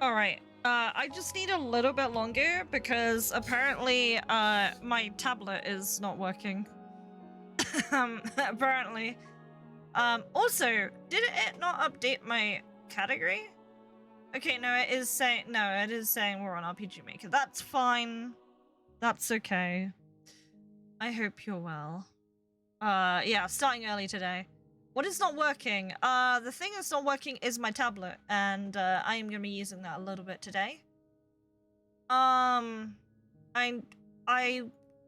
Alright, I just need a little bit longer because apparently, my tablet is not working. Apparently. Also, did it not update my category? Okay, no, it is saying we're on RPG Maker. That's fine. That's okay. I hope you're well. Yeah, starting early today. What is not working? The thing that's not working is my tablet, and I am gonna be using that a little bit today. I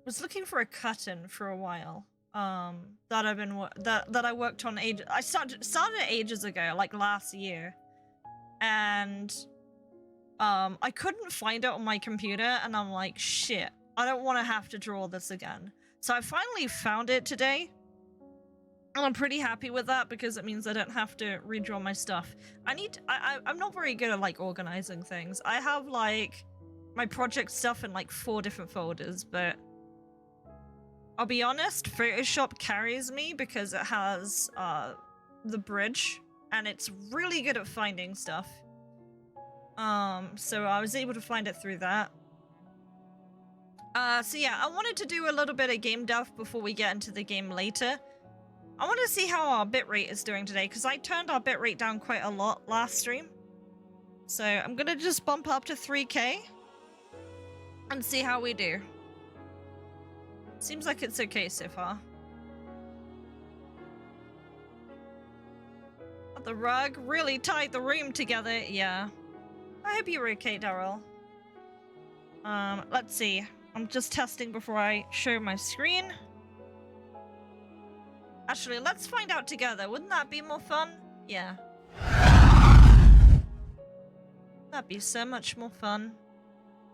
was looking for a cut-in for a while. That I've been that I worked on I started ages ago, like last year, and I couldn't find it on my computer, and I'm like, shit, I don't want to have to draw this again. So I finally found it today. And I'm pretty happy with that because it means I don't have to redraw my stuff. I'm not very good at like organizing things. I have like my project stuff in like 4 different folders, but I'll be honest, Photoshop carries me because it has the bridge and it's really good at finding stuff. So I was able to find it through that. So yeah, I wanted to do a little bit of game dev before we get into the game later. I want to see how our bitrate is doing today, because I turned our bitrate down quite a lot last stream. So I'm going to just bump up to 3K and see how we do. Seems like it's okay so far. The rug really tied the room together, yeah. I hope you're okay, Daryl. Let's see. I'm just testing before I show my screen. Actually, let's find out together. Wouldn't that be more fun? Yeah. That'd be so much more fun.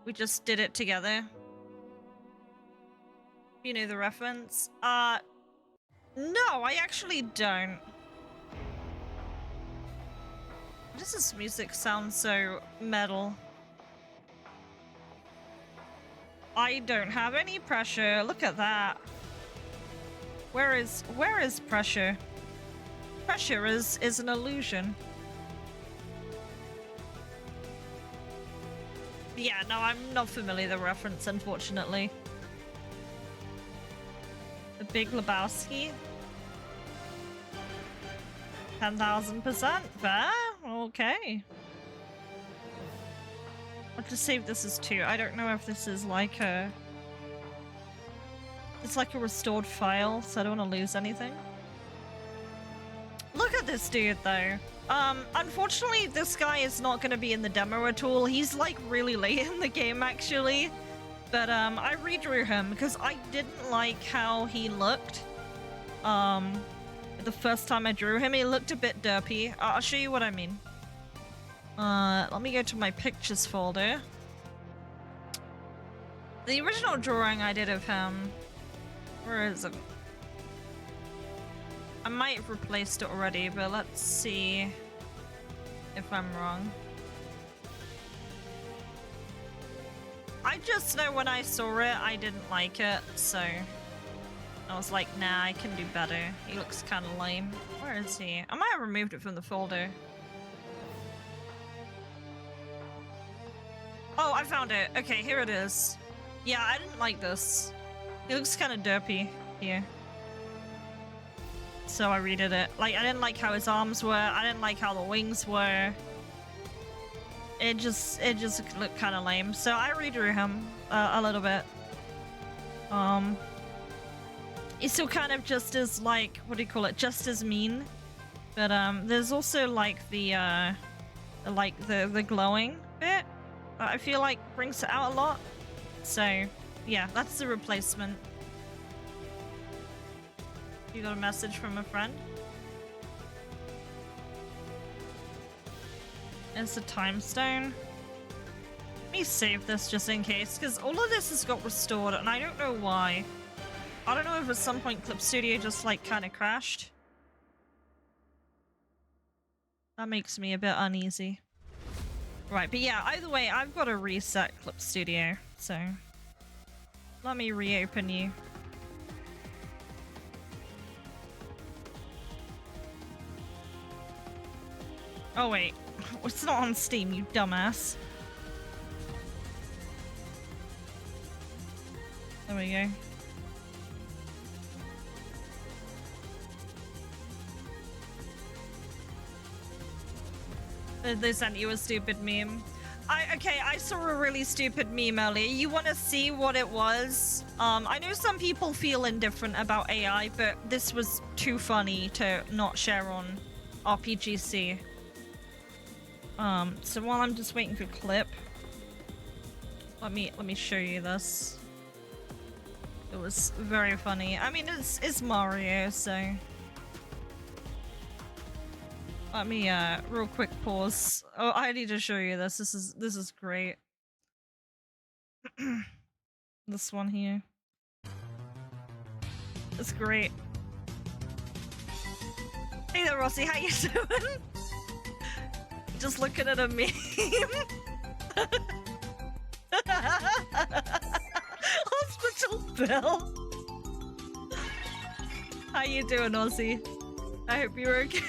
We just did it together. You know the reference? No, I actually don't. Why does this music sound so metal? I don't have any pressure. Look at that. Where is pressure? Pressure is an illusion. Yeah, no, I'm not familiar with the reference, unfortunately. The Big Lebowski. 10,000%. Fair? Okay. I'll just save this as 2. I don't know if this is like a... It's like a restored file, so I don't want to lose anything. Look at this dude, though. Unfortunately, this guy is not going to be in the demo at all. He's, like, really late in the game, actually. But, I redrew him because I didn't like how he looked. The first time I drew him, he looked a bit derpy. I'll show you what I mean. Let me go to my pictures folder. The original drawing I did of him... Where is it? I might have replaced it already, but let's see if I'm wrong. I just know when I saw it, I didn't like it, so I was like, nah, I can do better. He looks kind of lame. Where is he? I might have removed it from the folder. Oh, I found it. Okay, here it is. Yeah, I didn't like this. He looks kind of derpy here. So I redid it. Like, I didn't like how his arms were. I didn't like how the wings were. It just looked kind of lame. So I redrew him a little bit. He's still kind of just as, like, what do you call it? Just as mean. But there's also like the glowing bit. I feel like brings it out a lot. So yeah, that's the replacement. You got a message from a friend? It's a time stone. Let me save this just in case, because all of this has got restored and I don't know why. I don't know if at some point Clip Studio just like kind of crashed. That makes me a bit uneasy. Right, but yeah, either way, I've got to reset Clip Studio, so let me reopen you. Oh wait, It's not on Steam, you dumbass. There we go. They sent you a stupid meme. Okay, I saw a really stupid meme earlier. You want to see what it was? I know some people feel indifferent about AI, but this was too funny to not share on RPGC. So while I'm just waiting for clip, let me show you this. It was very funny. I mean, it's Mario, so let me real quick pause. Oh, I need to show you this. This is great. This one here. It's great. Hey there, Rossi. How you doing? Just looking at a meme. Hospital bill. How you doing, Ozzy? I hope you're okay.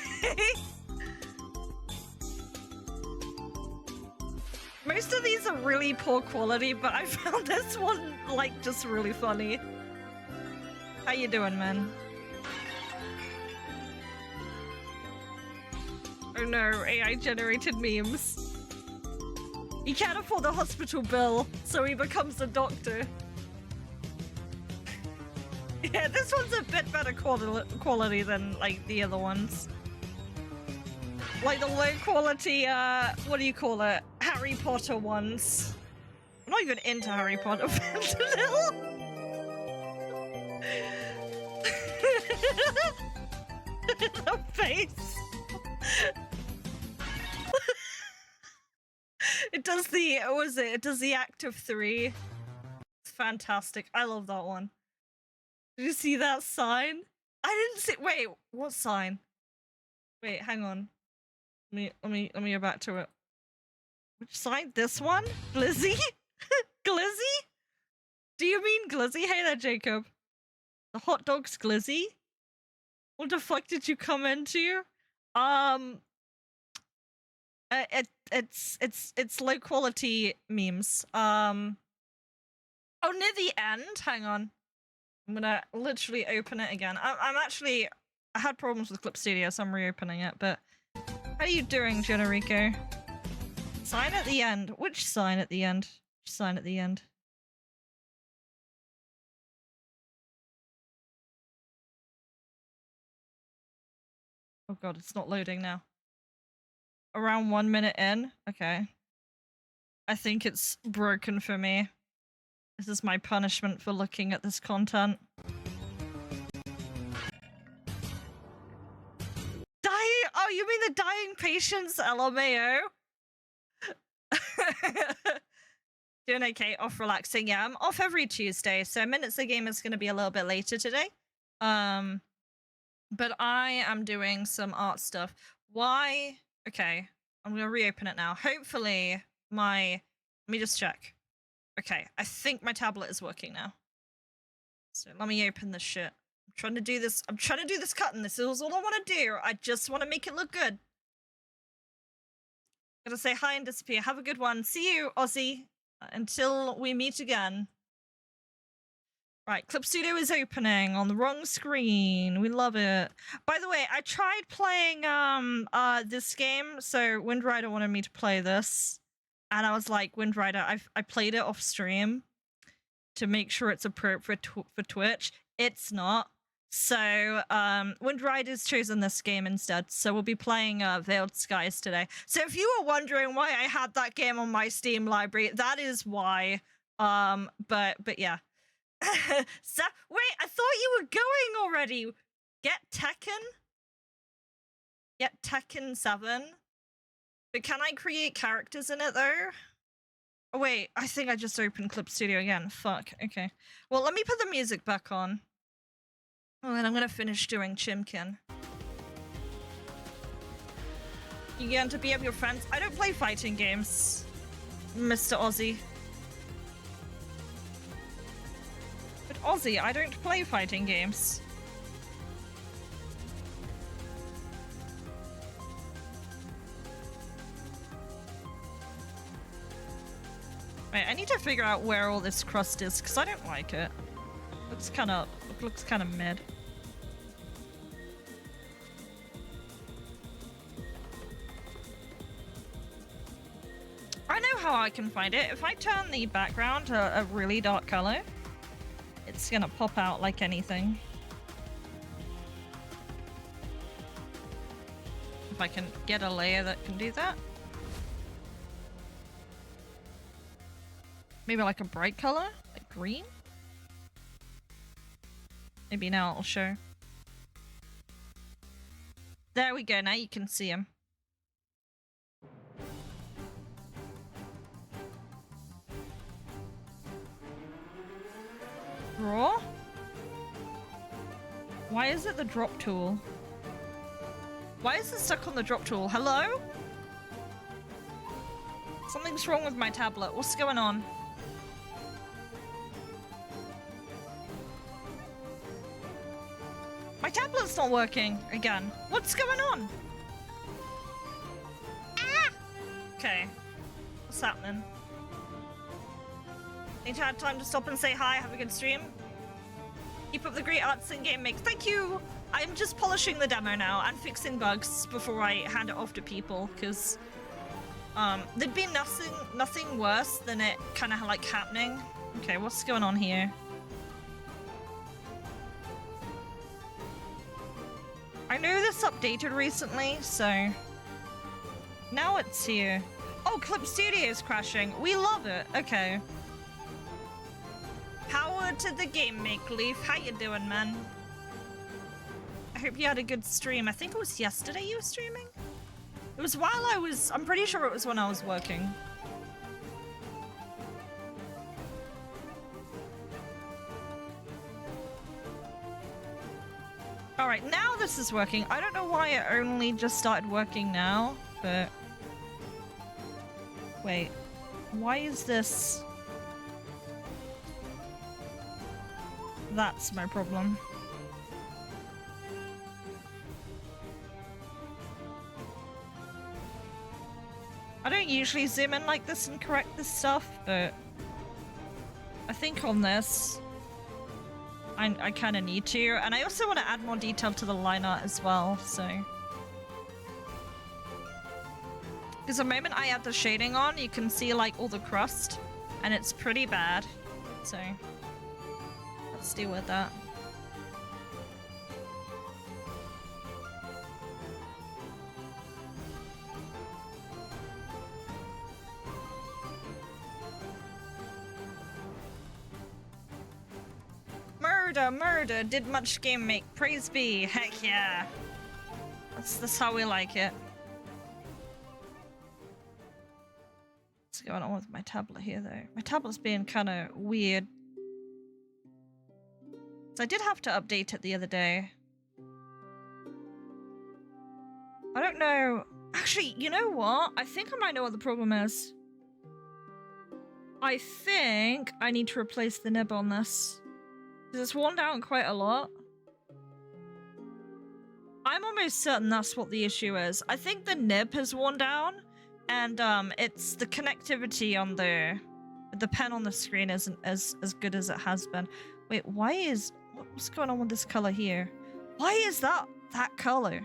Most of these are really poor quality, but I found this one, like, just really funny. How you doing, man? Oh no, AI-generated memes. He can't afford the hospital bill, so he becomes a doctor. Yeah, this one's a bit better quality than, like, the other ones. Like the low quality, what do you call it? Harry Potter ones. I'm not even into Harry Potter fentanyl. The face. It does the, what was it? It does the act of 3. It's fantastic. I love that one. Did you see that sign? I didn't see, wait, what sign? Wait, hang on. Let me go back to it. Which sign? This one? Glizzy? Glizzy? Do you mean Glizzy? Hey there, Jacob. The hot dog's Glizzy? What the fuck did you come into? It's low quality memes. Oh, near the end? Hang on. I'm gonna literally open it again. I had problems with Clip Studio, so I'm reopening it, but how are you doing, Generico? Sign at the end. Which sign at the end? Which sign at the end? Oh god, it's not loading now. Around 1 minute in? Okay. I think it's broken for me. This is my punishment for looking at this content. Dying? Oh, you mean the dying patients, LMAO? Doing okay, off relaxing. Yeah, I'm off every Tuesday, so Minutes of Game is going to be a little bit later today. But I am doing some art stuff. Why? Okay, I'm going to reopen it now. Hopefully let me just check. Okay, I think my tablet is working now. So let me open this shit. I'm trying to do this cutting. This is all I want to do. I just want to make it look good. Gotta say hi and disappear. Have a good one. See you, Ozzy. Until we meet again. Right, Clip Studio is opening on the wrong screen. We love it. By the way, I tried playing this game, so WindRyder wanted me to play this. And I was like, WindRyder, I played it off stream to make sure it's appropriate for Twitch. It's not. So, WindRyder's chosen this game instead. So we'll be playing Veiled Skies today. So if you were wondering why I had that game on my Steam library, that is why. But yeah. So, wait, I thought you were going already. Get Tekken 7. But can I create characters in it though? Oh wait, I think I just opened Clip Studio again. Fuck, okay. Well, let me put the music back on. Oh, and I'm gonna finish doing Chimkin. You get to be up your friends. I don't play fighting games, Mr. Ozzy. But Ozzy, I don't play fighting games. figure out where all this crust is, because I don't like it. Looks kind of mid. I know how I can find it. If I turn the background to a really dark color, it's gonna pop out like anything. If I can get a layer that can do that. Maybe like a bright color, like green? Maybe now it'll show. There we go, now you can see him. Draw? Why is it the drop tool? Why is it stuck on the drop tool? Hello? Something's wrong with my tablet. What's going on? My tablet's not working again. What's going on? Ah! Okay. What's happening? Ain't had time to stop and say hi. Have a good stream. Keep up the great arts and game mix. Thank you! I'm just polishing the demo now and fixing bugs before I hand it off to people, because there'd be nothing worse than it kind of like happening. Okay, what's going on here? I know this updated recently, so now it's here. Oh, Clip Studio's crashing. We love it. Okay. Power to the game make Leaf. How you doing, man? I hope you had a good stream. I think it was yesterday you were streaming? It was while I'm pretty sure it was when I was working. Alright, now this is working. I don't know why it only just started working now, but... Wait. Why is this... That's my problem. I don't usually zoom in like this and correct this stuff, but... I think on this... I kind of need to, and I also want to add more detail to the line art as well, so... Because the moment I add the shading on, you can see like all the crust, and it's pretty bad, so... Let's deal with that. Murder, did much game make. Praise be. Heck yeah. That's how we like it. What's going on with my tablet here, though? My tablet's being kind of weird. So I did have to update it the other day. I don't know. Actually, you know what? I think I might know what the problem is. I think I need to replace the nib on this. Because it's worn down quite a lot. I'm almost certain that's what the issue is. I think the nib has worn down, and it's the connectivity on the pen on the screen isn't as good as it has been. Wait, what's going on with this color here? Why is that color?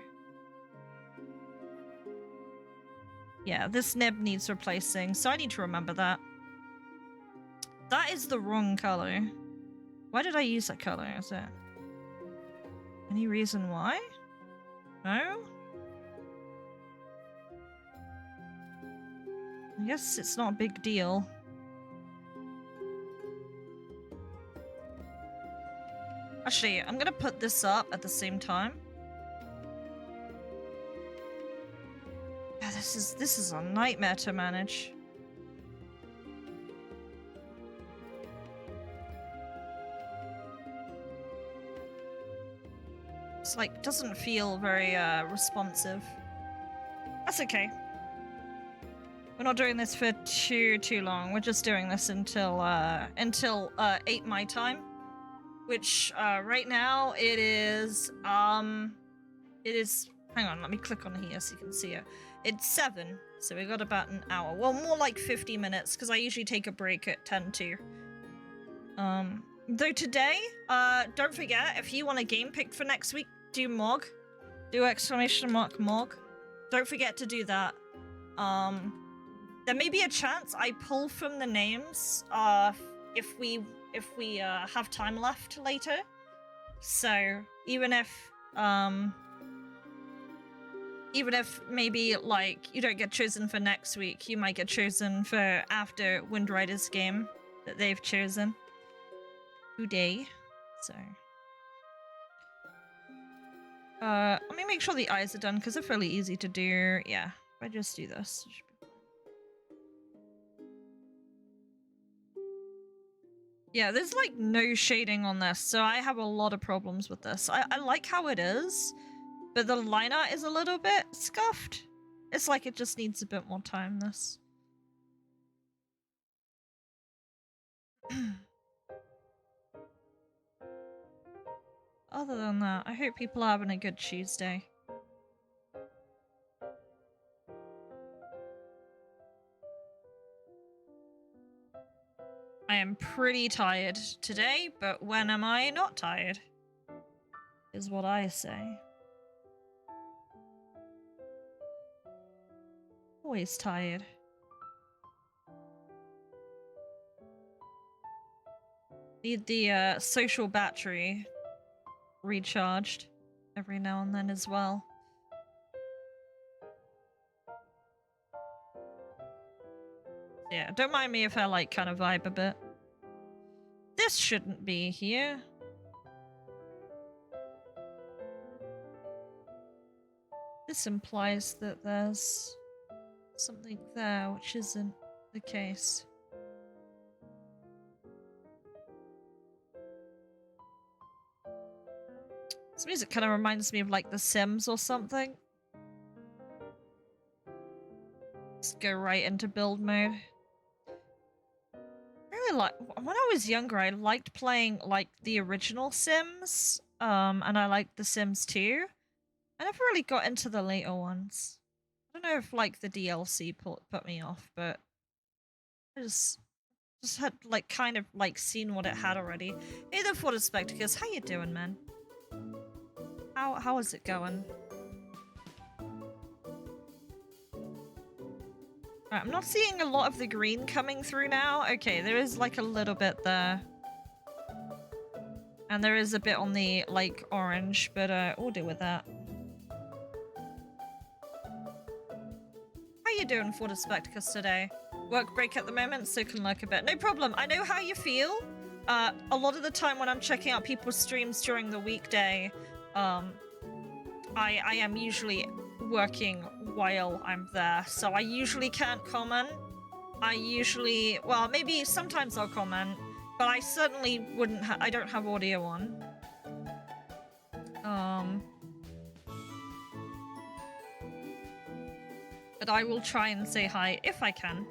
Yeah, this nib needs replacing, so I need to remember that. That is the wrong color. Why did I use that color? Is it any reason why? No? I guess it's not a big deal. Actually, I'm gonna put this up at the same time. Yeah, this is a nightmare to manage. It's like, doesn't feel very responsive. That's okay. We're not doing this for too long. We're just doing this until 8 my time, which right now it is hang on, let me click on here so you can see it. It's 7, so we got about an hour. Well, more like 50 minutes, because I usually take a break at 10 too. Though today, don't forget, if you want a game pick for next week, do Mog. Do !Mog. Don't forget to do that. There may be a chance I pull from the names, if we have time left later. So, even if maybe, like, you don't get chosen for next week, you might get chosen for after WindRyder's game that they've chosen today. So, let me make sure the eyes are done, because they're fairly easy to do. Yeah, if I just do this. It should be fine. Yeah, there's like no shading on this, so I have a lot of problems with this. I like how it is, but the line art is a little bit scuffed. It's like it just needs a bit more time, this. Other than that, I hope people are having a good Tuesday. I am pretty tired today, but when am I not tired? Is what I say. Always tired. Need the social battery recharged every now and then as well. Yeah, don't mind me if I like kind of vibe a bit. This shouldn't be here. This implies that there's something there, which isn't the case. This music kind of reminds me of like The Sims or something. Let's go right into build mode. When I was younger, I liked playing like the original Sims, and I liked The Sims 2. I never really got into the later ones. I don't know if like the DLC put me off, but I just had like kind of like seen what it had already. Hey there, for the spectators, how you doing, man? How is it going? Right, I'm not seeing a lot of the green coming through now. Okay, there is like a little bit there. And there is a bit on the like orange, but we'll deal with that. How you doing, for the spectators today? Work break at the moment, so can lurk a bit. No problem, I know how you feel. A lot of the time when I'm checking out people's streams during the weekday, I am usually working while I'm there, so I usually can't comment. Well, maybe sometimes I'll comment, but I certainly wouldn't I don't have audio on. But I will try and say hi if I can.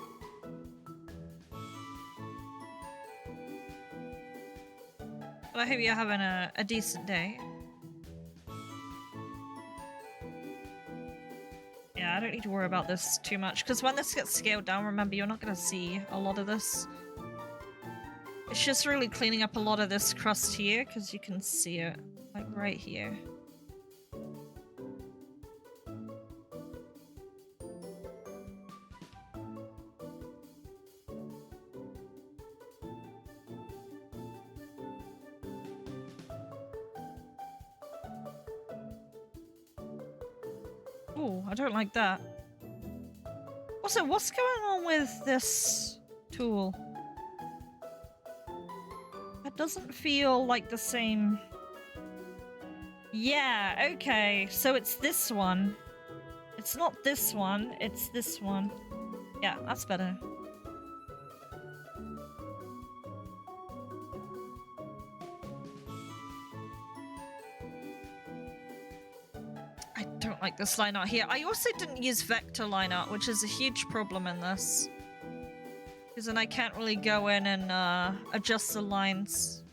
But I hope you're having a decent day. Yeah, I don't need to worry about this too much, because when this gets scaled down, remember, you're not going to see a lot of this. It's just really cleaning up a lot of this crust here, because you can see it, like, right here. Oh, I don't like that. Also, what's going on with this tool? That doesn't feel like the same. Yeah, okay. So it's this one. It's not this one, it's this one. Yeah, that's better. I don't like this line art here. I also didn't use vector line art, which is a huge problem in this. Because then I can't really go in and adjust the lines.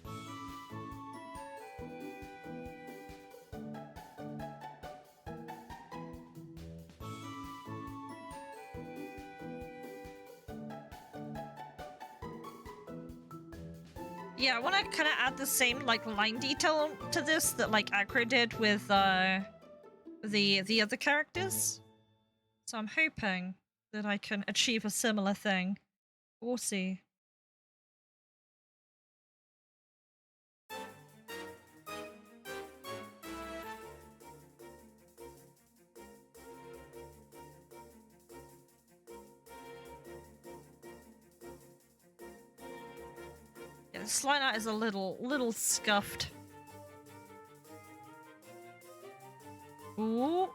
Yeah, I want to kind of add the same like line detail to this that like Acro did with the other characters. So I'm hoping that I can achieve a similar thing. We'll see. Yeah, this line art is a little scuffed. Ooh.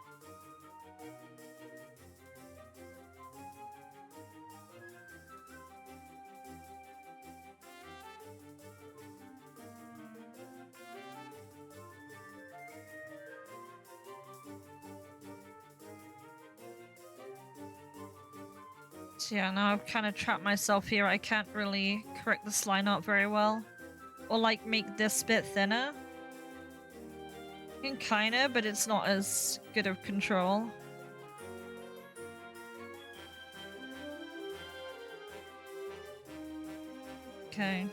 So yeah, now I've kind of trapped myself here. I can't really correct this line art very well. Or like make this bit thinner. I can kinda, but it's not as good of control. Okay.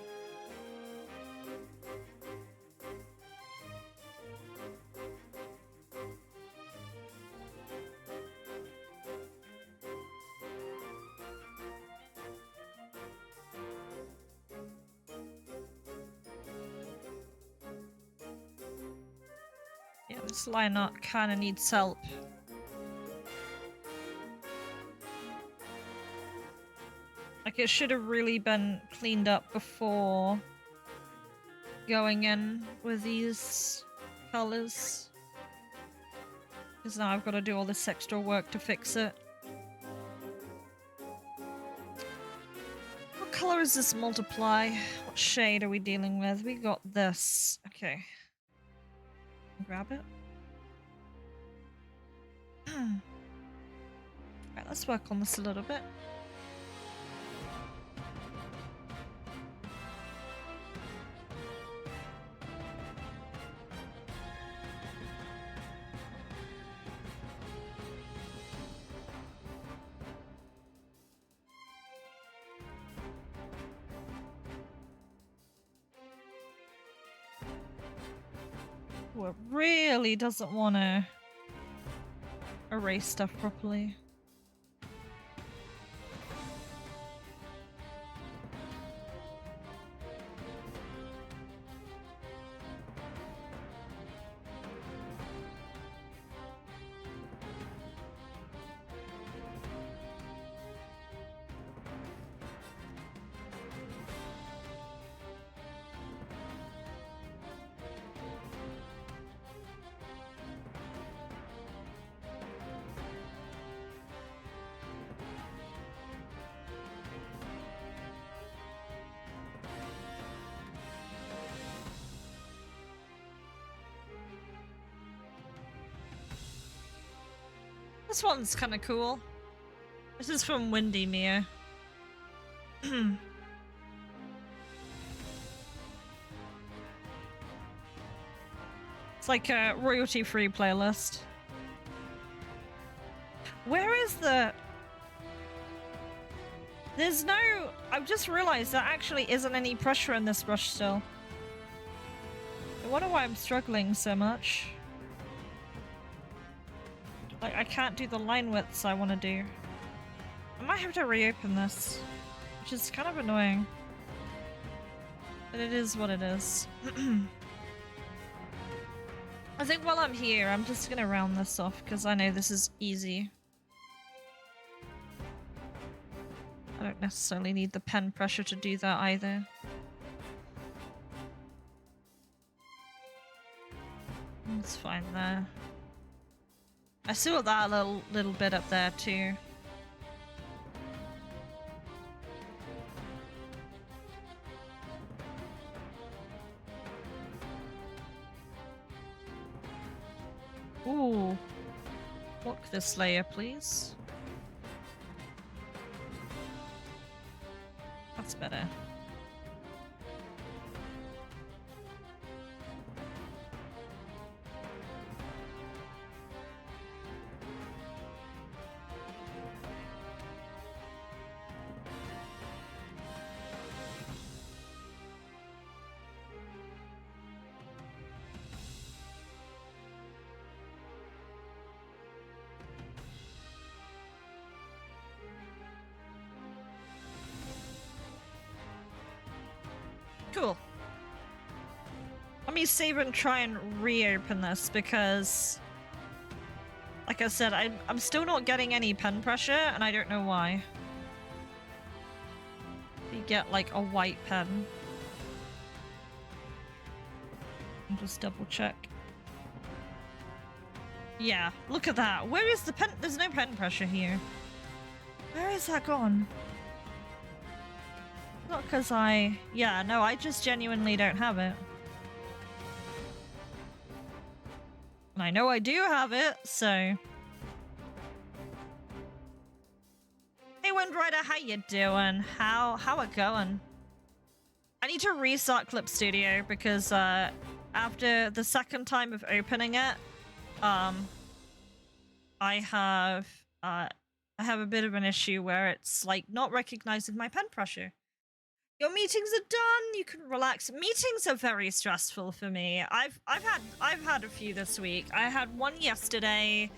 Yeah, this line art kinda needs help. Like, it should have really been cleaned up before going in with these colors. Because now I've got to do all this extra work to fix it. What color is this multiply? What shade are we dealing with? We got this. Okay. Grab it. Right, let's work on this a little bit. Oh, it really doesn't want to erase stuff properly. This one's kind of cool. This is from WindRyder. It's like a royalty-free playlist. Where is the... There's no... I've just realized there actually isn't any pressure in this brush still. I wonder why I'm struggling so much. Like, I can't do the line widths I want to do. I might have to reopen this, which is kind of annoying. But it is what it is. I think while I'm here, I'm just gonna round this off, because I know this is easy. I don't necessarily need the pen pressure to do that either. It's fine there. I saw that little bit up there too. Ooh. Lock this layer, please. That's better. me save and try and reopen this because, like I said, I'm still not getting any pen pressure, and I don't know why. You get like a white pen. I'll just double check. Yeah, look at that. Where is the pen? There's no pen pressure here. Where is that gone? Not because yeah, no, I just genuinely don't have it. And I know I do have it, so. Hey WindRyder, how you doing? How it going? I need to restart Clip Studio because after the second time of opening it, I have a bit of an issue where it's like not recognizing my pen pressure. Your meetings are done. You can relax. Meetings are very stressful for me. I've had a few this week. I had one yesterday.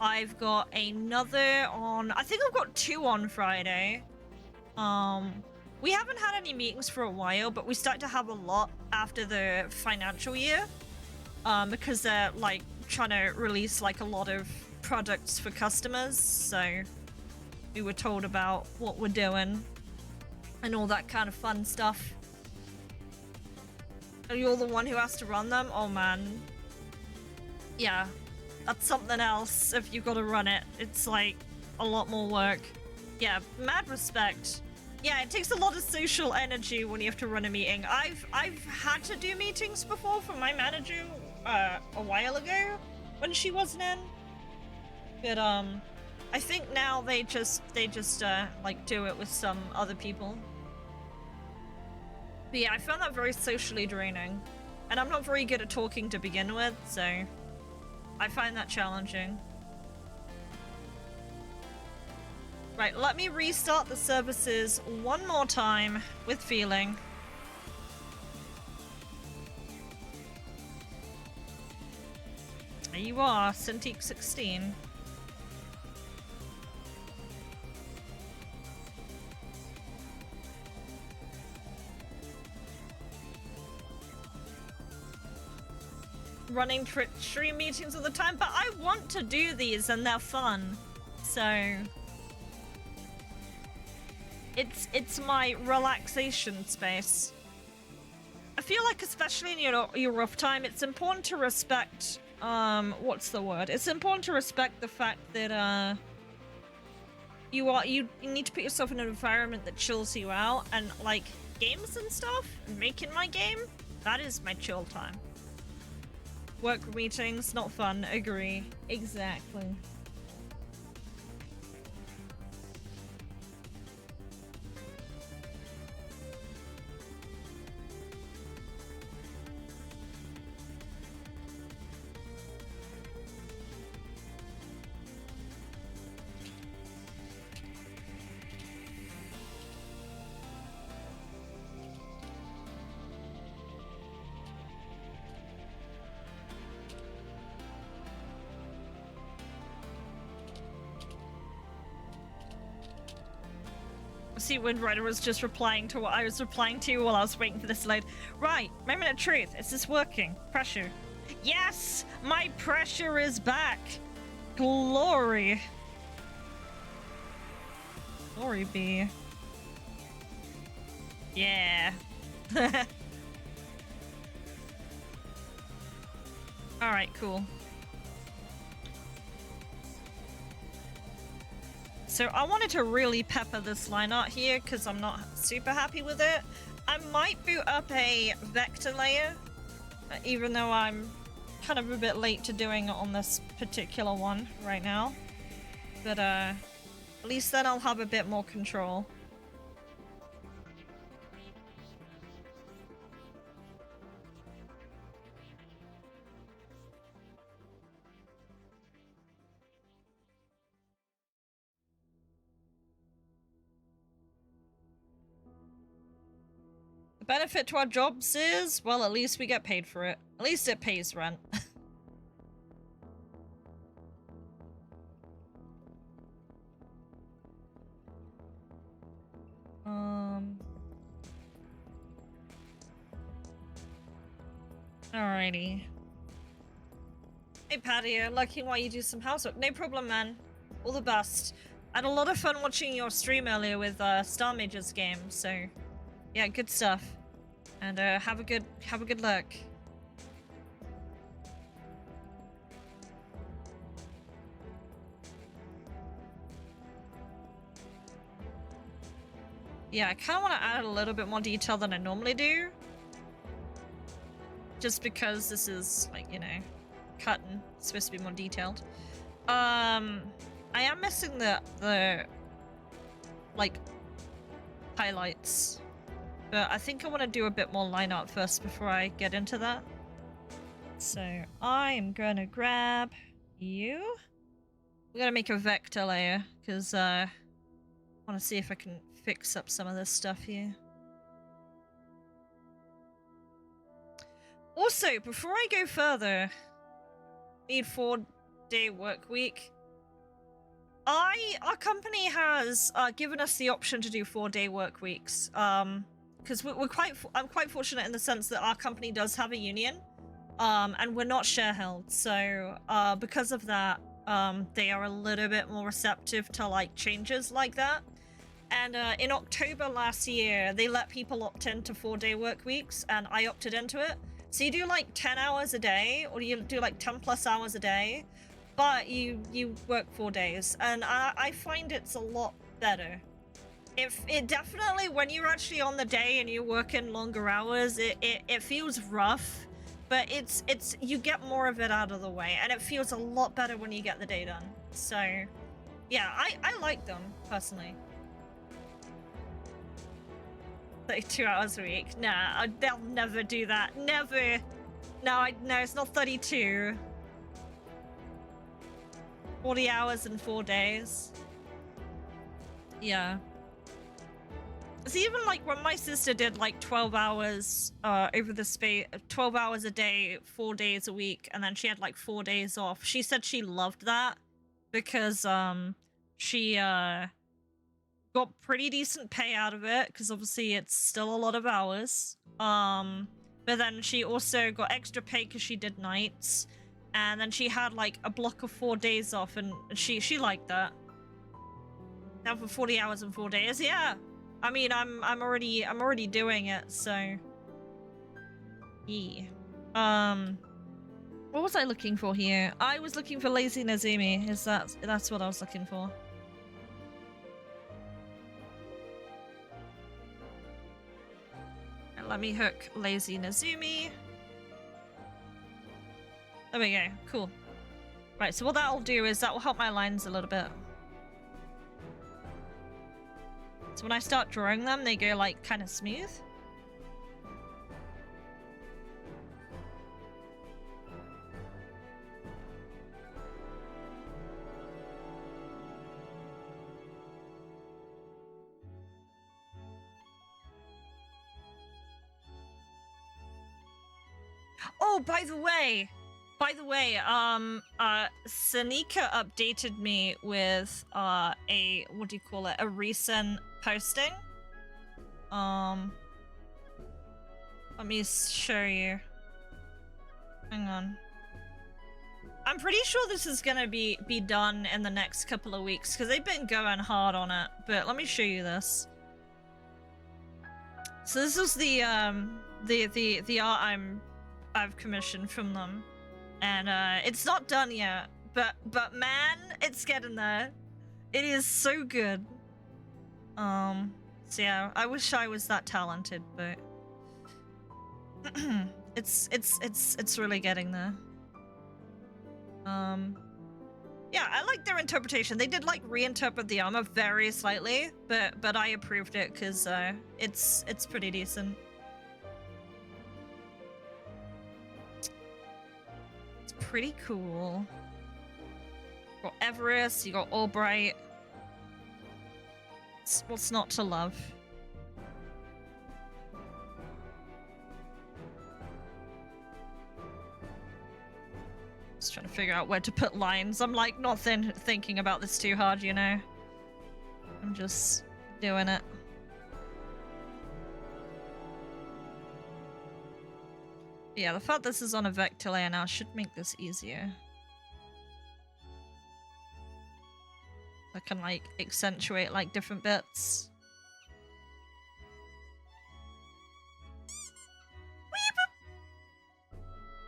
I've got another on. I think I've got 2 on Friday. We haven't had any meetings for a while, but we started to have a lot after the financial year. Because they're like trying to release like a lot of products for customers. So we were told about what we're doing. And all that kind of fun stuff. And you're the one who has to run them? Oh man. Yeah. That's something else if you've got to run it. It's like a lot more work. Yeah, mad respect. Yeah, it takes a lot of social energy when you have to run a meeting. I've had to do meetings before for my manager a while ago when she wasn't in. But I think now they just like do it with some other people. But yeah, I found that very socially draining. And I'm not very good at talking to begin with, so I find that challenging. Right, let me restart the services one more time with feeling. There you are, Cintiq 16. Running stream meetings all the time, but I want to do these and they're fun. So it's my relaxation space. I feel like especially in your rough time, it's important to respect what's the word? It's important to respect the fact that you need to put yourself in an environment that chills you out, and like games and stuff, making my game, that is my chill time. Work meetings, not fun, agree. Exactly. See, WindRyder was just replying to what I was replying to while I was waiting for this to load. Right, moment of truth. Is this working? Pressure. Yes! My pressure is back! Glory! Glory be. Yeah. Alright, cool. So I wanted to really pepper this line art here because I'm not super happy with it. I might boot up a vector layer, even though I'm kind of a bit late to doing it on this particular one right now. But at least then I'll have a bit more control. Benefit to our jobs is, well, at least we get paid for it. At least it pays rent. Alrighty. Hey Patty, lucky while you do some housework. No problem, man. All the best. I had a lot of fun watching your stream earlier with Star Mage's game, so yeah, good stuff. And have a good look. Yeah, I kind of want to add a little bit more detail than I normally do. Just because this is, like, you know, cut and supposed to be more detailed. I am missing the like, highlights. But I think I want to do a bit more line art first before I get into that. So I am gonna grab you. We're gonna make a vector layer, because I want to see if I can fix up some of this stuff here. Also, before I go further, need 4-day work week. Our company has given us the option to do 4-day work weeks. Because I'm quite fortunate in the sense that our company does have a union, and we're not share held. So because of that, they are a little bit more receptive to like changes like that. And in October last year, they let people opt into 4-day work weeks, and I opted into it. So you do like 10 hours a day, or you do like 10 plus hours a day, but you work 4 days, and I find it's a lot better. It definitely, when you're actually on the day and you're working longer hours, it feels rough, but it's you get more of it out of the way, and it feels a lot better when you get the day done. So yeah, I like them personally. 32 hours a week. Nah, they'll never do that. Never. No, no, it's not 32. 40 hours in 4 days. Yeah. It's even like when my sister did like 12 hours over the space, 12 hours a day, 4 days a week, and then she had like 4 days off. She said she loved that because she got pretty decent pay out of it, because obviously it's still a lot of hours. But then she also got extra pay because she did nights, and then she had like a block of 4 days off, and she liked that. Now for 40 hours and 4 days, yeah. I mean, I'm already doing it, so yeah. What was I looking for here? I was looking for Lazy Nazumi. That's what I was looking for. Let me hook Lazy Nazumi. There we go. Cool. Right, so what that'll do is that will help my lines a little bit. So when I start drawing them, they go like kind of smooth. Oh, by the way, Sanika updated me with a, what do you call it, a recent posting. Let me show you. Hang on. I'm pretty sure this is gonna be done in the next couple of weeks, because they've been going hard on it. But let me show you this. So this is the art I've commissioned from them, and it's not done yet, but man, it's getting there. It is so good. So yeah, I wish I was that talented, but it's really getting there. Yeah, I like their interpretation. They did like reinterpret the armor very slightly, but I approved it because it's pretty decent. It's pretty cool. You got Everest, you got Albright. What's not to love? Just trying to figure out where to put lines. I'm like not thinking about this too hard, you know. I'm just doing it. Yeah, the fact this is on a vector layer now should make this easier. I can like accentuate like different bits.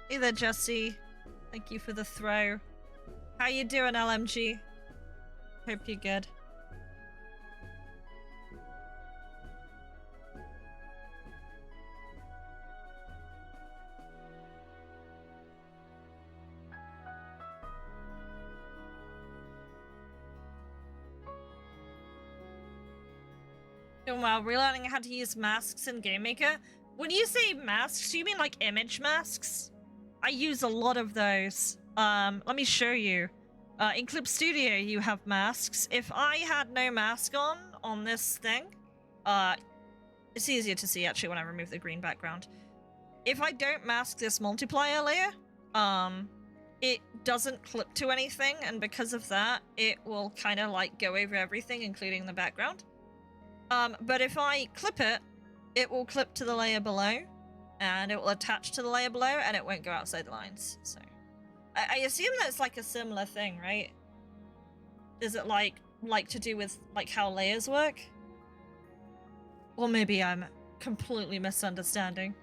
Hey there, Jesse. Thank you for the throw. How you doing, LMG? Hope you're good. Doing well. Relearning how to use masks in GameMaker. When you say masks, do you mean like image masks? I use a lot of those. Let me show you. In Clip Studio, you have masks. If I had no mask on this thing, it's easier to see actually when I remove the green background. If I don't mask this multiplier layer, it doesn't clip to anything, and because of that, it will kind of like go over everything, including the background. But if I clip it, it will clip to the layer below, and it will attach to the layer below, and it won't go outside the lines. So, I assume that's like a similar thing, right? Is it like to do with like how layers work? Or maybe I'm completely misunderstanding.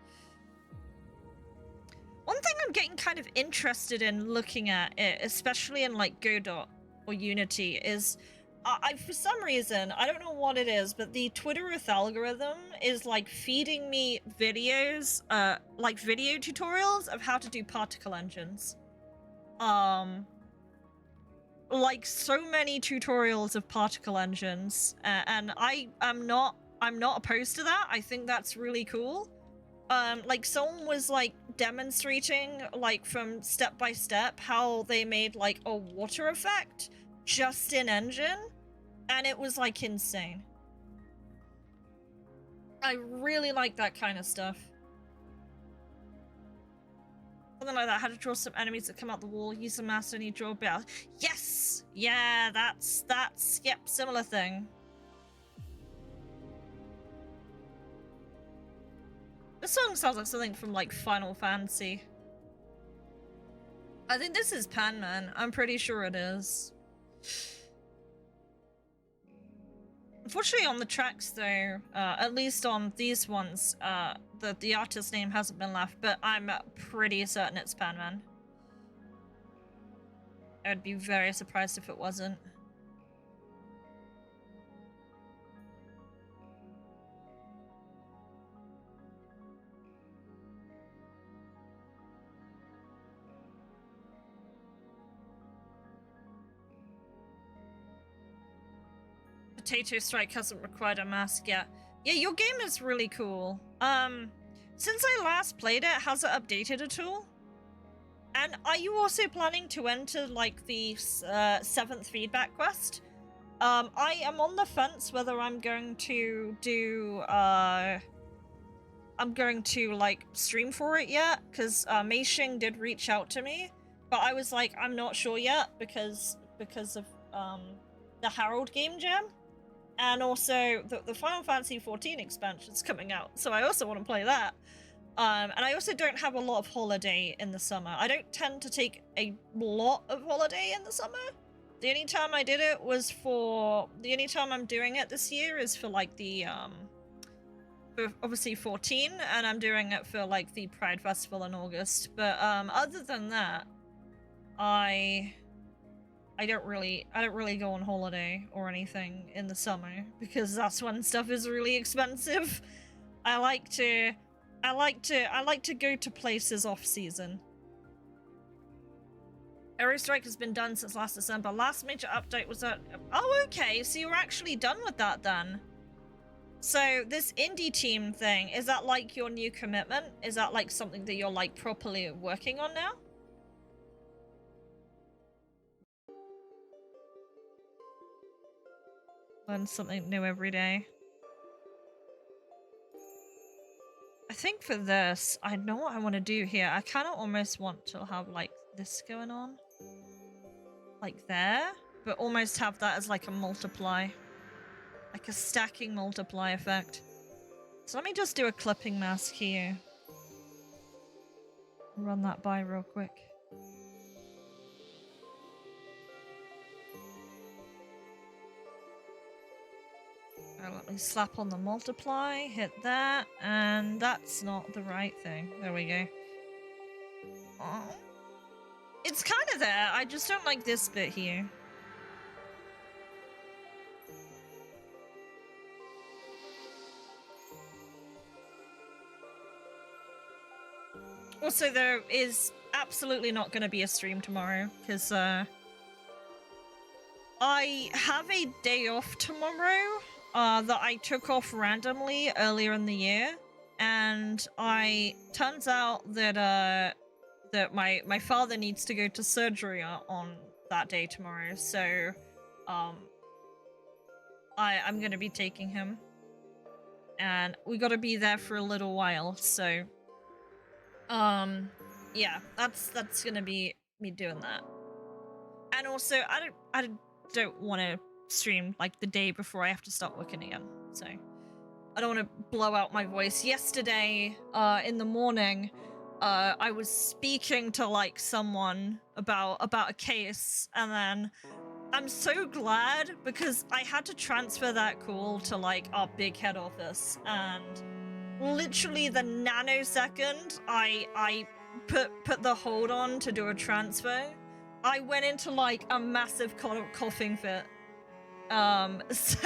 One thing I'm getting kind of interested in looking at it, especially in like Godot or Unity, is for some reason, I don't know what it is, but the Twittereth algorithm is like feeding me videos, like video tutorials of how to do particle engines. Like so many tutorials of particle engines, and I'm not opposed to that. I think that's really cool. Like someone was like demonstrating like from step by step how they made like a water effect just in engine, and it was like insane. I really like that kind of stuff. Something like that. How to draw some enemies that come out the wall. Use the mask and you draw a bit. Yes! Yeah, that's yep, similar thing. This song sounds like something from like Final Fantasy. I think this is Pan-Man. I'm pretty sure it is. Unfortunately on the tracks though, at least on these ones, the artist name hasn't been left, but I'm pretty certain it's Pan-Man. I would be very surprised if it wasn't. Potato Strike hasn't required a mask yet. Yeah, your game is really cool. Since I last played it, has it updated at all? And are you also planning to enter, like, the 7th feedback quest? I am on the fence whether I'm going to do, I'm going to, like, stream for it yet, because Meishing did reach out to me, but I was like, I'm not sure yet, because of, the Harold Game Jam. And also, the Final Fantasy XIV expansion's coming out, so I also want to play that. And I also don't have a lot of holiday in the summer. I don't tend to take a lot of holiday in the summer. The only time I did it was for... The only time I'm doing it this year is for, like, the, for obviously 14, and I'm doing it for, like, the Pride Festival in August. But, other than that, I don't really go on holiday or anything in the summer, because that's when stuff is really expensive. I like to go to places off season. Aero Strike has been done since last December. Last major update was at... Oh, okay, so you're actually done with that then. So this indie team thing, is that like your new commitment? Is that like something that you're like properly working on now? Learn something new every day. I think for this, I know what I want to do here. I kind of almost want to have like this going on. Like there, but almost have that as like a multiply. Like a stacking multiply effect. So let me just do a clipping mask here. run that by real quick. Let me slap on the multiply, hit that, and that's not the right thing. There we go. Oh. It's kind of there, I just don't like this bit here. Also, there is absolutely not going to be a stream tomorrow, because I have a day off tomorrow that I took off randomly earlier in the year, and turns out that that my father needs to go to surgery on that day tomorrow, so I'm gonna be taking him, and we gotta be there for a little while, so yeah, that's gonna be me doing that. And also I don't want to stream like the day before I have to start working again, so I don't want to blow out my voice. Yesterday in the morning I was speaking to like someone about a case, and then I'm so glad because I had to transfer that call to like our big head office, and literally the nanosecond I put the hold on to do a transfer, I went into like a massive coughing fit. So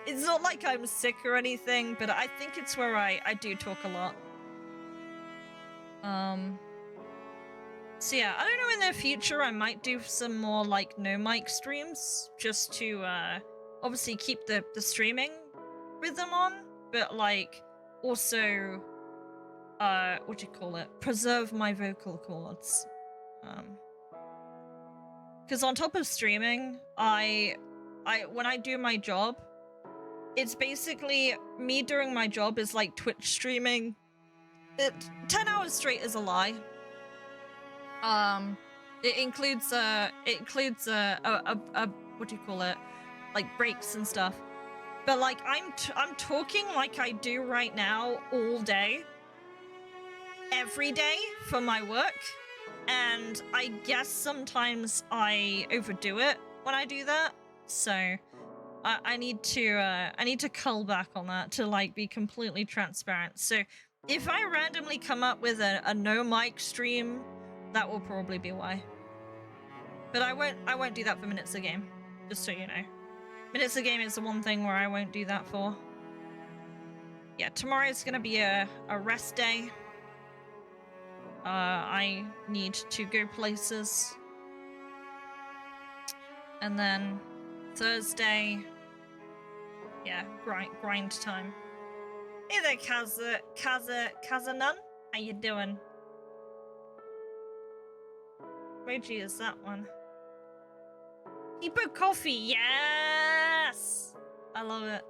it's not like I'm sick or anything, but I think it's where I do talk a lot. So yeah, I don't know, in the future I might do some more like no mic streams just to obviously keep the streaming rhythm on, but like also what do you call it, preserve my vocal cords. Because on top of streaming, when I do my job, it's basically me doing my job is like Twitch streaming. 10 hours straight is a lie. It includes what do you call it, like breaks and stuff. But like I'm talking like I do right now all day, every day for my work, and I guess sometimes I overdo it when I do that. So I need to cull back on that to like be completely transparent. So if I randomly come up with a no mic stream, that will probably be why. But I won't do that for Minutes a Game, just so you know. Minutes a Game is the one thing where I won't do that for. Yeah, tomorrow's gonna be a rest day. I need to go places. And then Thursday, yeah, grind time. Hey there, Kazanan. How you doing? Emoji is that one. Hippo coffee, yes! I love it.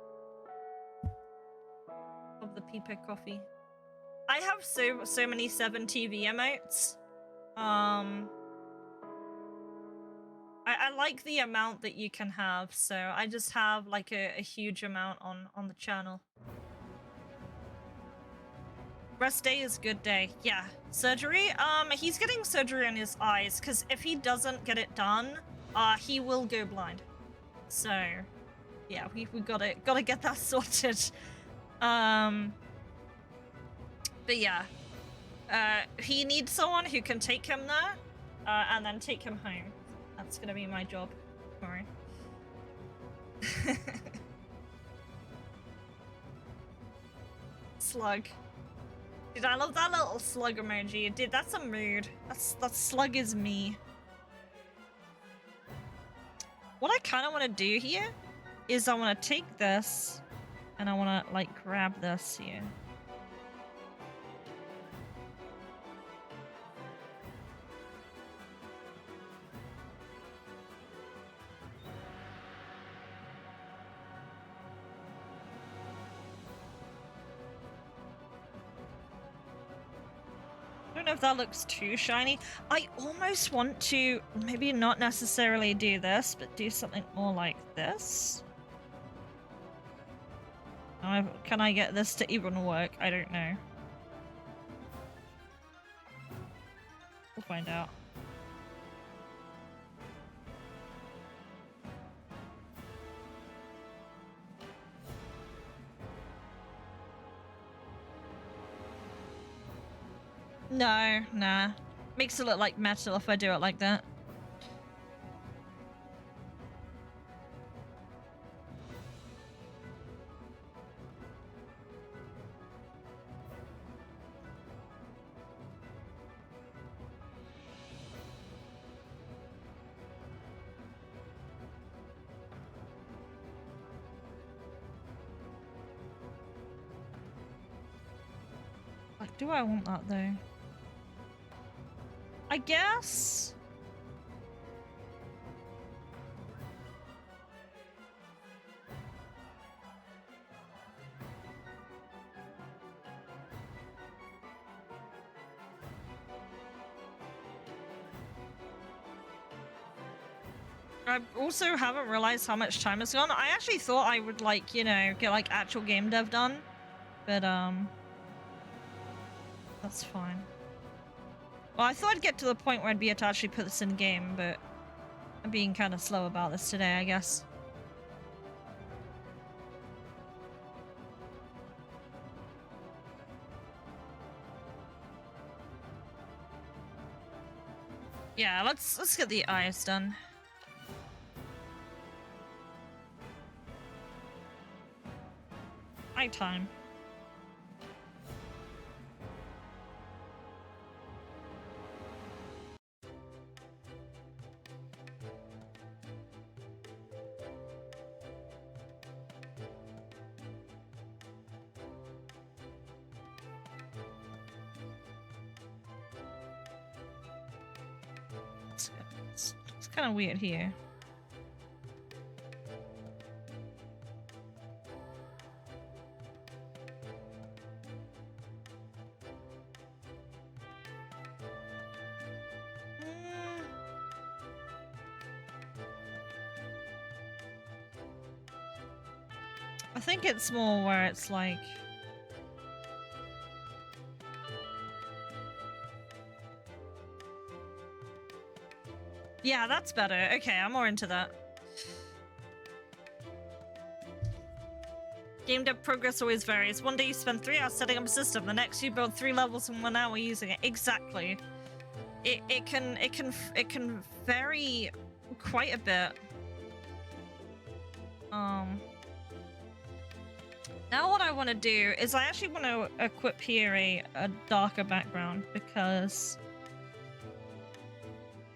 Love the Pipo coffee. I have so many 7 TV emotes. I like the amount that you can have, so I just have like a huge amount on the channel. Rest day is good day. Yeah. Surgery? He's getting surgery on his eyes, because if he doesn't get it done, he will go blind. So, yeah, we gotta get that sorted. But yeah. He needs someone who can take him there, and then take him home. That's gonna be my job tomorrow. Slug. Dude, I love that little slug emoji. Dude, that's a mood. That slug is me. What I kind of want to do here is I want to take this and I want to like grab this here. I don't know if that looks too shiny. I almost want to maybe not necessarily do this, but do something more like this. Can I get this to even work? I don't know. We'll find out. No, nah. Makes it look like metal if I do it like that. Like, do I want that though? I guess. I also haven't realized how much time has gone. I actually thought I would, like, you know, get like actual game dev done, but that's fine. Well, I thought I'd get to the point where I'd be able to actually put this in game, but I'm being kind of slow about this today, I guess. Yeah, let's get the eyes done. Eye time. It's kind of weird here. I think it's more where it's like... Yeah, that's better. Okay, I'm more into that. Game dev progress always varies. One day you spend 3 hours setting up a system, the next you build 3 levels in 1 hour using it. Exactly. It can vary quite a bit. Now what I want to do is I actually want to equip here a darker background because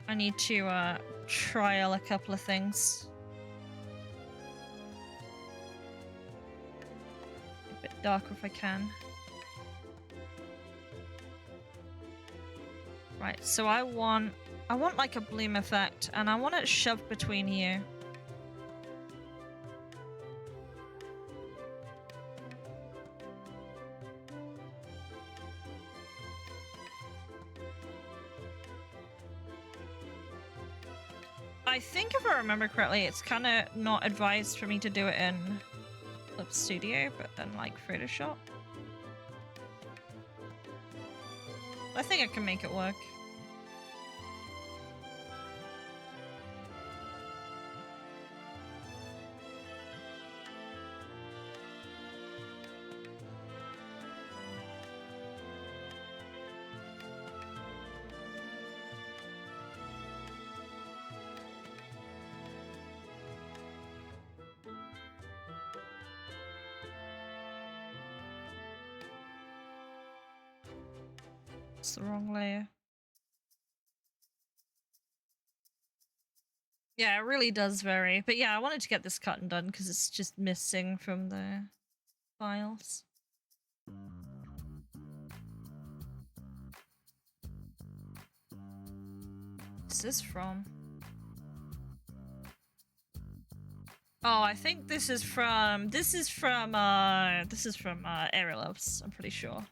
I need to trial a couple of things. A bit darker if I can. Right, so I want like a bloom effect, and I want it shoved between here. I think if I remember correctly, it's kind of not advised for me to do it in Clip Studio, but then like Photoshop. I think I can make it work. It's the wrong layer. Yeah, it really does vary. But yeah, I wanted to get this cut and done because it's just missing from the files. What's this from? Oh, I think this is from Aerial Ops, I'm pretty sure.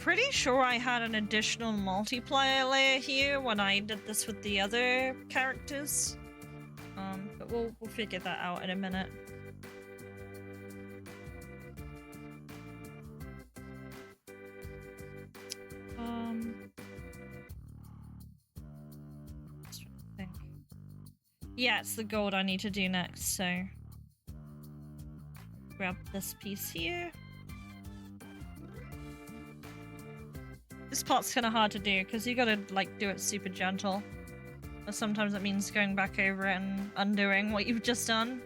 pretty sure I had an additional multiplier layer here when I did this with the other characters. But we'll figure that out in a minute. Just trying to think. Yeah, it's the gold I need to do next, so grab this piece here. This part's kind of hard to do because you gotta like do it super gentle. But sometimes it means going back over it and undoing what you've just done.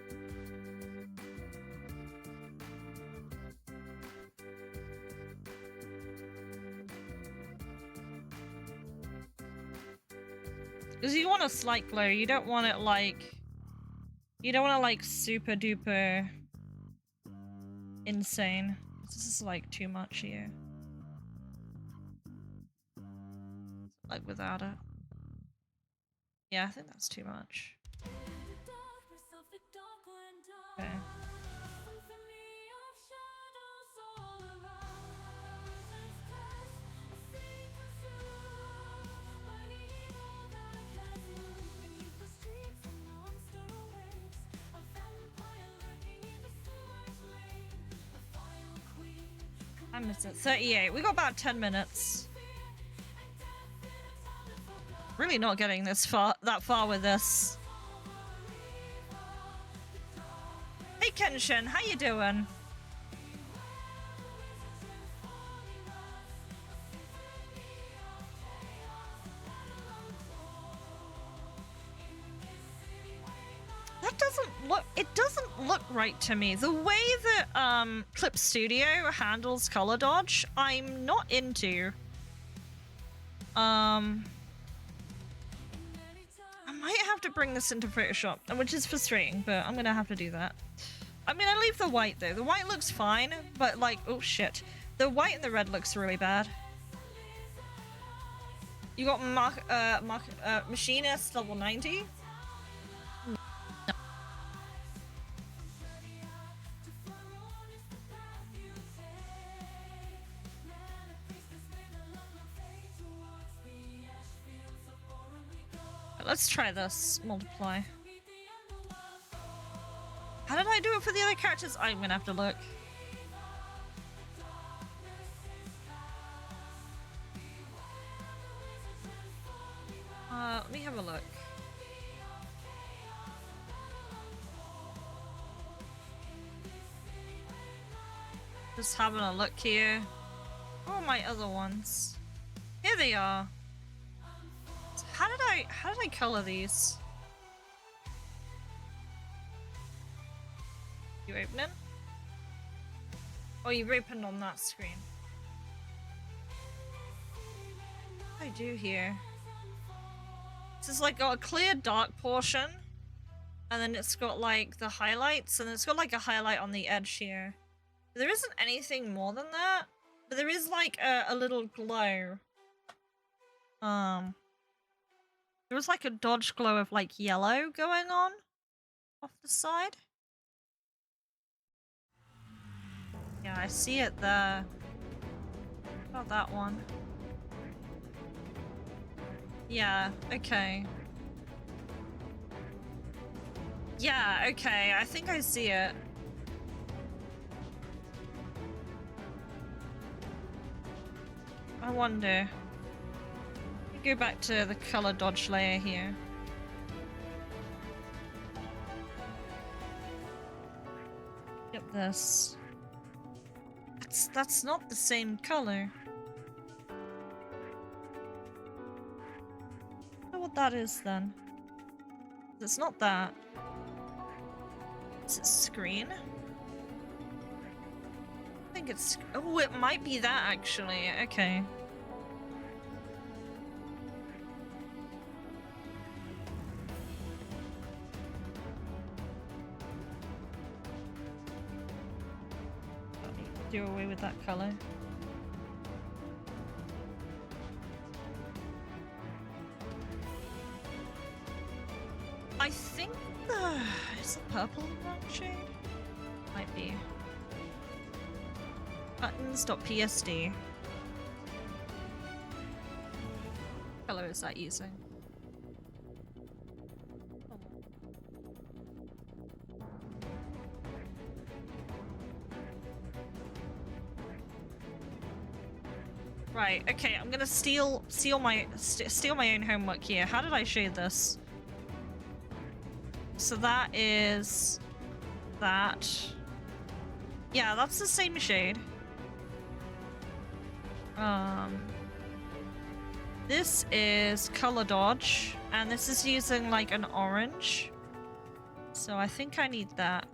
Because you want a slight glow, you don't want it like... You don't want to like super duper insane. This is like too much here. Like without it. Yeah, I think that's too much. Okay. I missed it. 38. We got about 10 minutes. Really not getting that far with this. Hey Kenshin, how you doing? That doesn't look right to me. The way that Clip Studio handles color dodge, I'm not into. I might have to bring this into Photoshop, which is frustrating, but I'm gonna have to do that. I'm gonna leave the white though. The white looks fine, but like, oh shit. The white and the red looks really bad. You got Machinist level 90? No. Let's try this. Multiply. How did I do it for the other characters? I'm gonna have to look. Let me have a look. Just having a look here. Where are my other ones? Here they are. How did I color these? You open it? Oh, you've opened on that screen. What do I do here? This is like got a clear dark portion, and then it's got like the highlights, and it's got like a highlight on the edge here. There isn't anything more than that, but there is like a little glow. There was like a dodge glow of like yellow going on off the side. Yeah, I see it there. What about that one? Yeah, okay. Yeah, okay, I think I see it. I wonder. Go back to the color dodge layer here. Get this. That's not the same color. I don't know what that is then. It's not that. Is it screen? I think it's... Oh, it might be that actually. Okay. Do away with that color. I think is the purple in that shade? Might be. Buttons.psd. is that using? Right, okay, I'm gonna steal my own homework here. How did I shade this? So that is that. Yeah, that's the same shade. This is color dodge, and this is using like an orange. So I think I need that.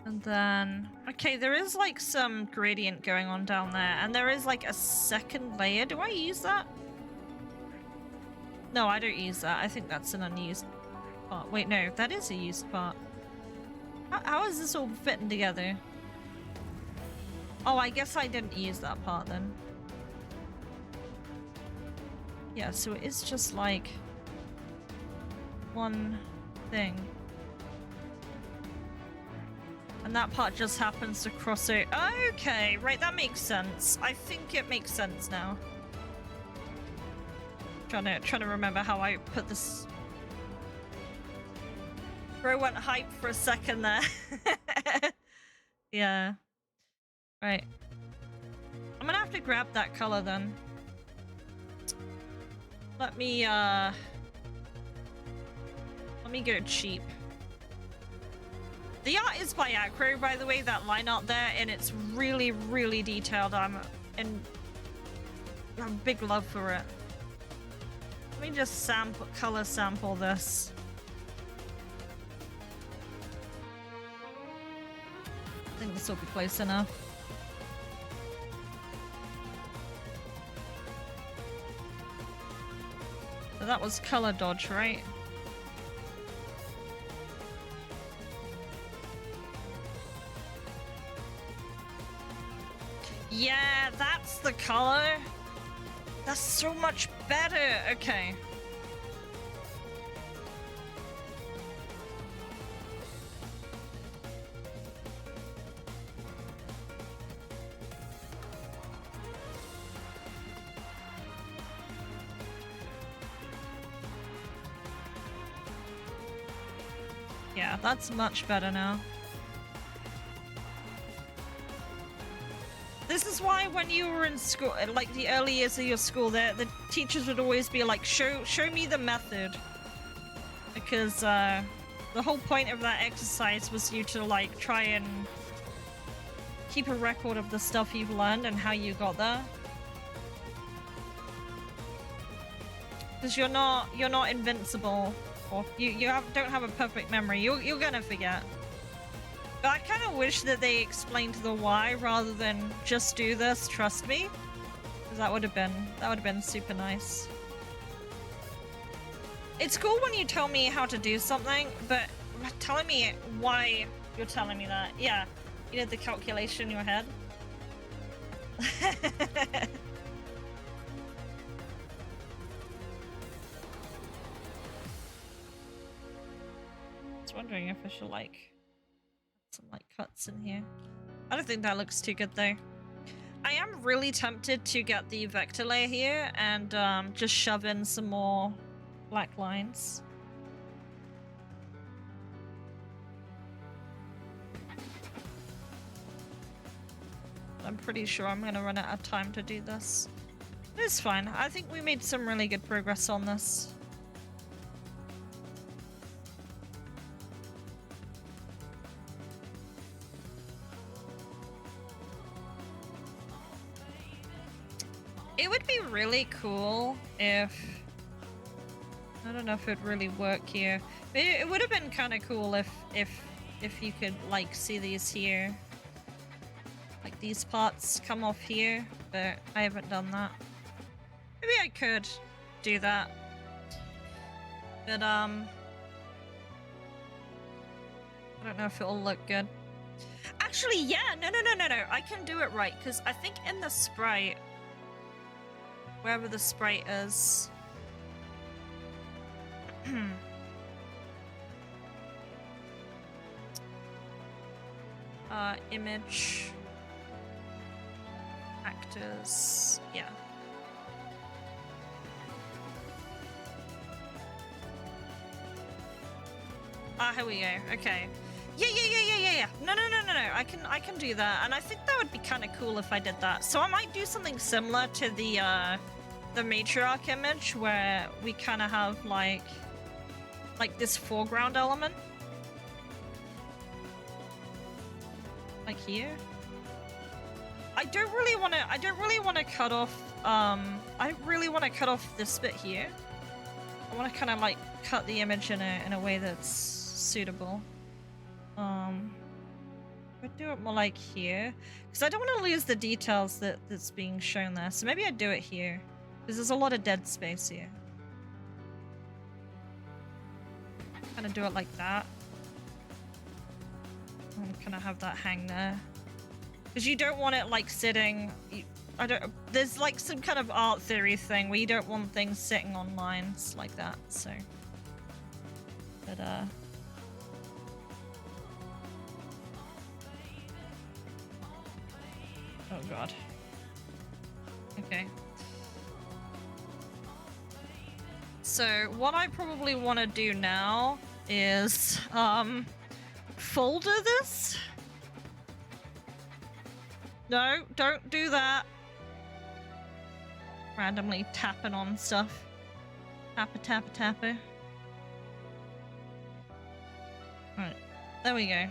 And then, okay, there is like some gradient going on down there, and there is like a second layer. Do I use that? No, I don't use that. I think that's an unused part. Wait, no, that is a used part. How is this all fitting together? Oh, I guess I didn't use that part then. Yeah, so it is just like one thing. And that part just happens to cross it. Okay, right, that makes sense. I think it makes sense now. Trying to remember how I put this. Bro went hype for a second there. Yeah. Right. I'm gonna have to grab that color then. Let me get it cheap. The art is by Acro, by the way, that line art there, and it's really, really detailed. I'm a big love for it. Let me just color sample this. I think this will be close enough. So that was color dodge, right? Yeah, that's the color. That's so much better. Okay. Yeah, that's much better now. This is why when you were in school, like the early years of your school, the teachers would always be like, show me the method. Because the whole point of that exercise was you to like try and keep a record of the stuff you've learned and how you got there. Because you're not invincible, or you don't have a perfect memory. You're gonna forget. But I kind of wish that they explained the why rather than just do this. Trust me, because that would have been super nice. It's cool when you tell me how to do something, but telling me why you're telling me that, yeah, you did the calculation in your head. I was wondering if I should like some like cuts in here. I don't think that looks too good though. I am really tempted to get the vector layer here and just shove in some more black lines. I'm pretty sure I'm gonna run out of time to do this. It's fine. I think we made some really good progress on this. It would be really cool if... I don't know if it'd really work here. But it would have been kind of cool if you could like see these here. Like these parts come off here, but I haven't done that. Maybe I could do that. But I don't know if it'll look good. Actually, yeah, no. I can do it right, because I think in the sprite, wherever the sprite is, image. vectors. Yeah. Ah, here we go. Okay. Yeah. No. I can do that, and I think that would be kind of cool if I did that. So I might do something similar to the matriarch image, where we kind of have like this foreground element, like here. I don't really want to cut off. I really want to cut off this bit here. I want to kind of like cut the image in a way that's suitable. I'd do it more like here, because I don't want to lose the details that's being shown there. So maybe I'd do it here, because there's a lot of dead space here. Kind of do it like that, and kind of have that hang there, because you don't want it like sitting. There's like some kind of art theory thing where you don't want things sitting on lines like that. So, but oh god. Okay. So what I probably want to do now is folder this. No, don't do that. Randomly tapping on stuff. Tapper. Right, there we go.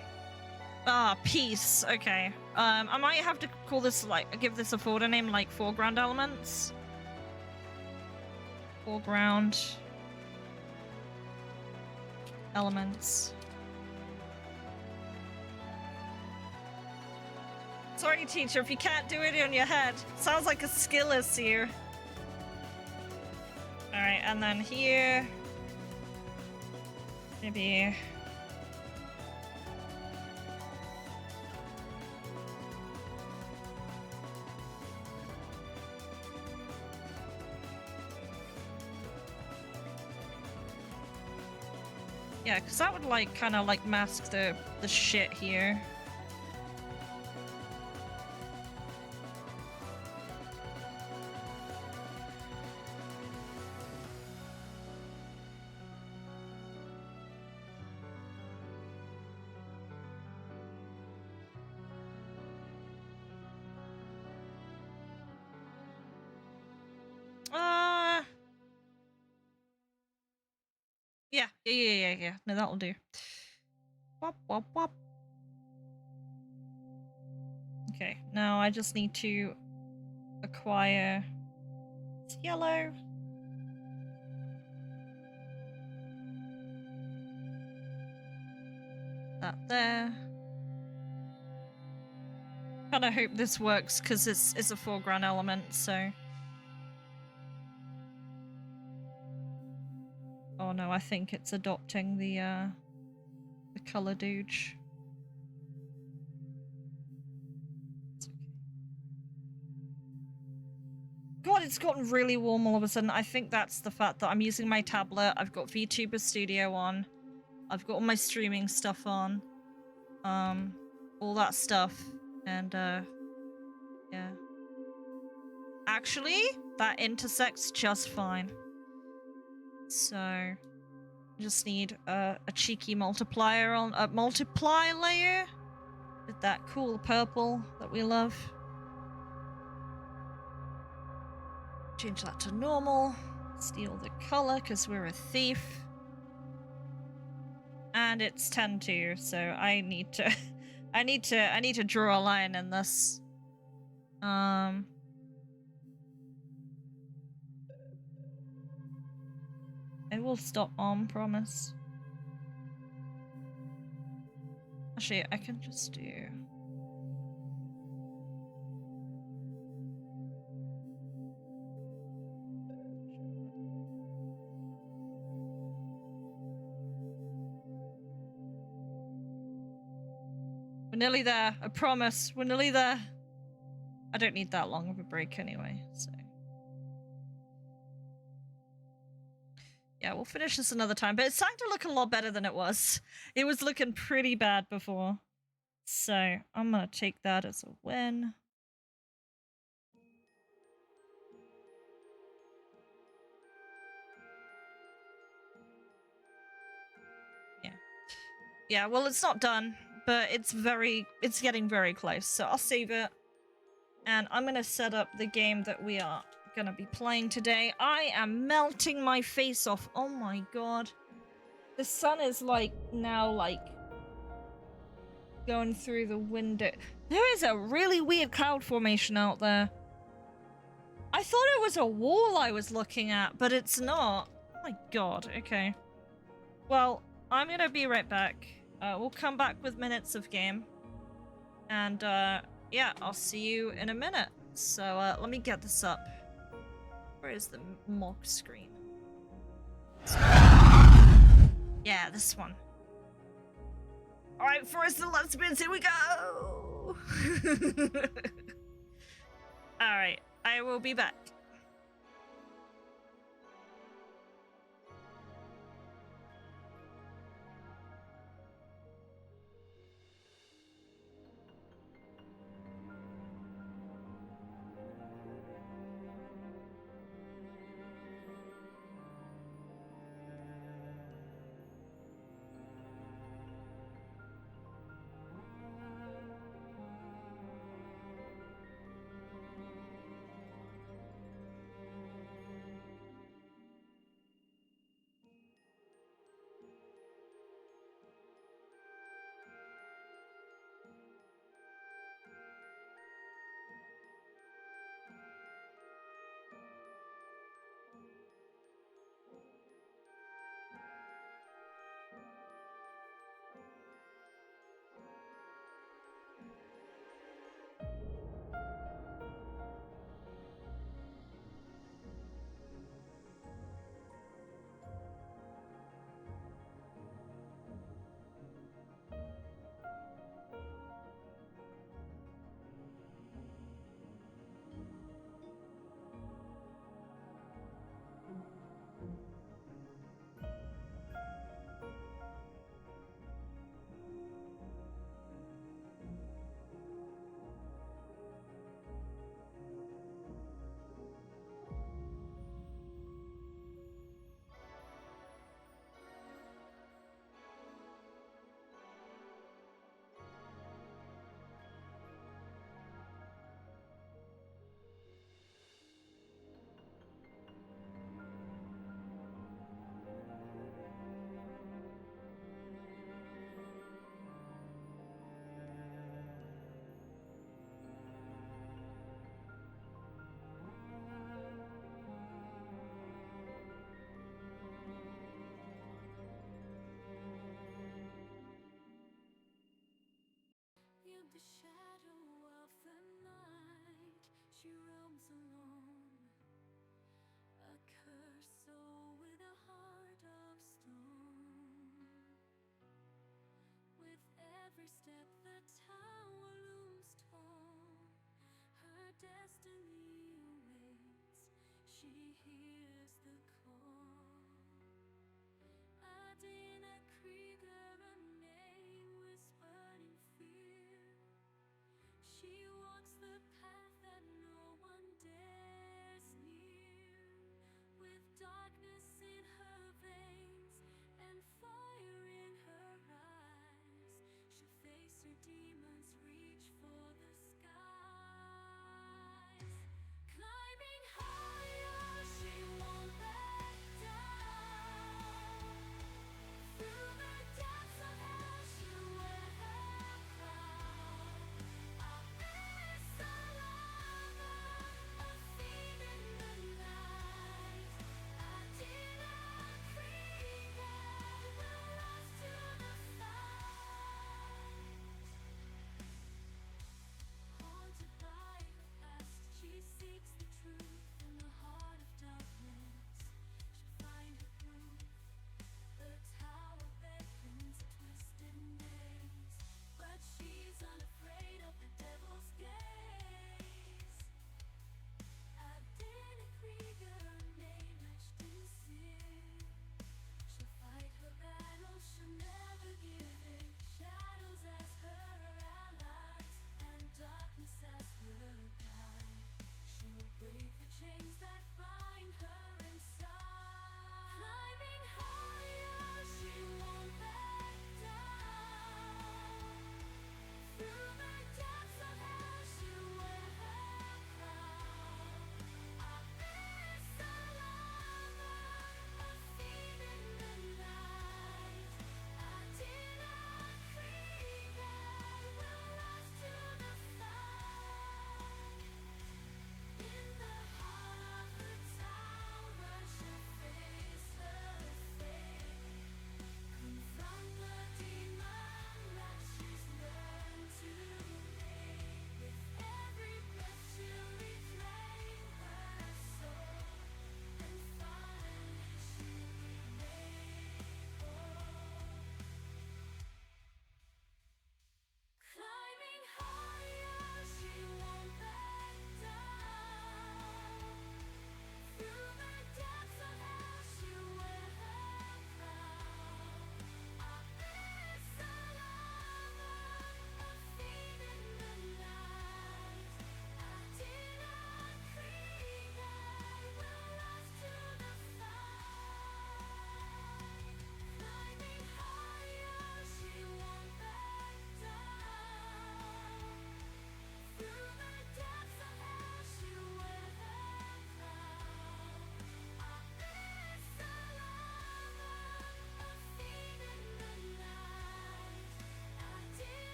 Ah, peace. Okay. I might have to call this, like, give this a folder name, like foreground elements. Foreground elements. Sorry, teacher, if you can't do it in your head. Sounds like a skill is here. Alright, and then here. Maybe. Yeah, because that would like kind of like mask the shit here. Yeah. No, that'll do. Wop. Okay, now I just need to acquire this yellow. That there. Kinda hope this works because it's a foreground element, so. Oh no, I think it's adopting the color douche. It's okay. God, it's gotten really warm all of a sudden. I think that's the fact that I'm using my tablet. I've got VTuber Studio on. I've got all my streaming stuff on. All that stuff. And yeah. Actually, that intersects just fine. So, I just need a cheeky multiplier on a multiply layer with that cool purple that we love. Change that to normal. Steal the color because we're a thief. And it's 10-2, so I need to I need to draw a line in this. It will stop on, promise. Actually, I can just do... We're nearly there, I promise. We're nearly there. I don't need that long of a break anyway, so... Yeah, we'll finish this another time, but it's starting to look a lot better than it was. It was looking pretty bad before. So, I'm gonna take that as a win. Yeah, well, it's not done, but it's getting very close. So I'll save it. And I'm gonna set up the game that we are gonna be playing today. I am melting my face off. Oh my god. The sun is like now like going through the window. There is a really weird cloud formation out there. I thought it was a wall I was looking at, but it's not. Oh my god, okay. Well, I'm gonna be right back. We'll come back with minutes of game. And, yeah, I'll see you in a minute. So, let me get this up. Where is the mock screen? Yeah, this one. Alright, Forrest and Love Spins, here we go! Alright, I will be back. The shadow of the night, she roams alone, a cursed soul with a heart of stone. With every step the tower looms tall, her destiny awaits, she hears the call. Adina Krieger, a name whispered in fear. She walks the path that no one dares near, with darkness in her veins and fire in her eyes. She'll face her demons, reach for the skies. Climbing higher, she won't let down. Through the depths of hell, she'll wear her crown. Abyss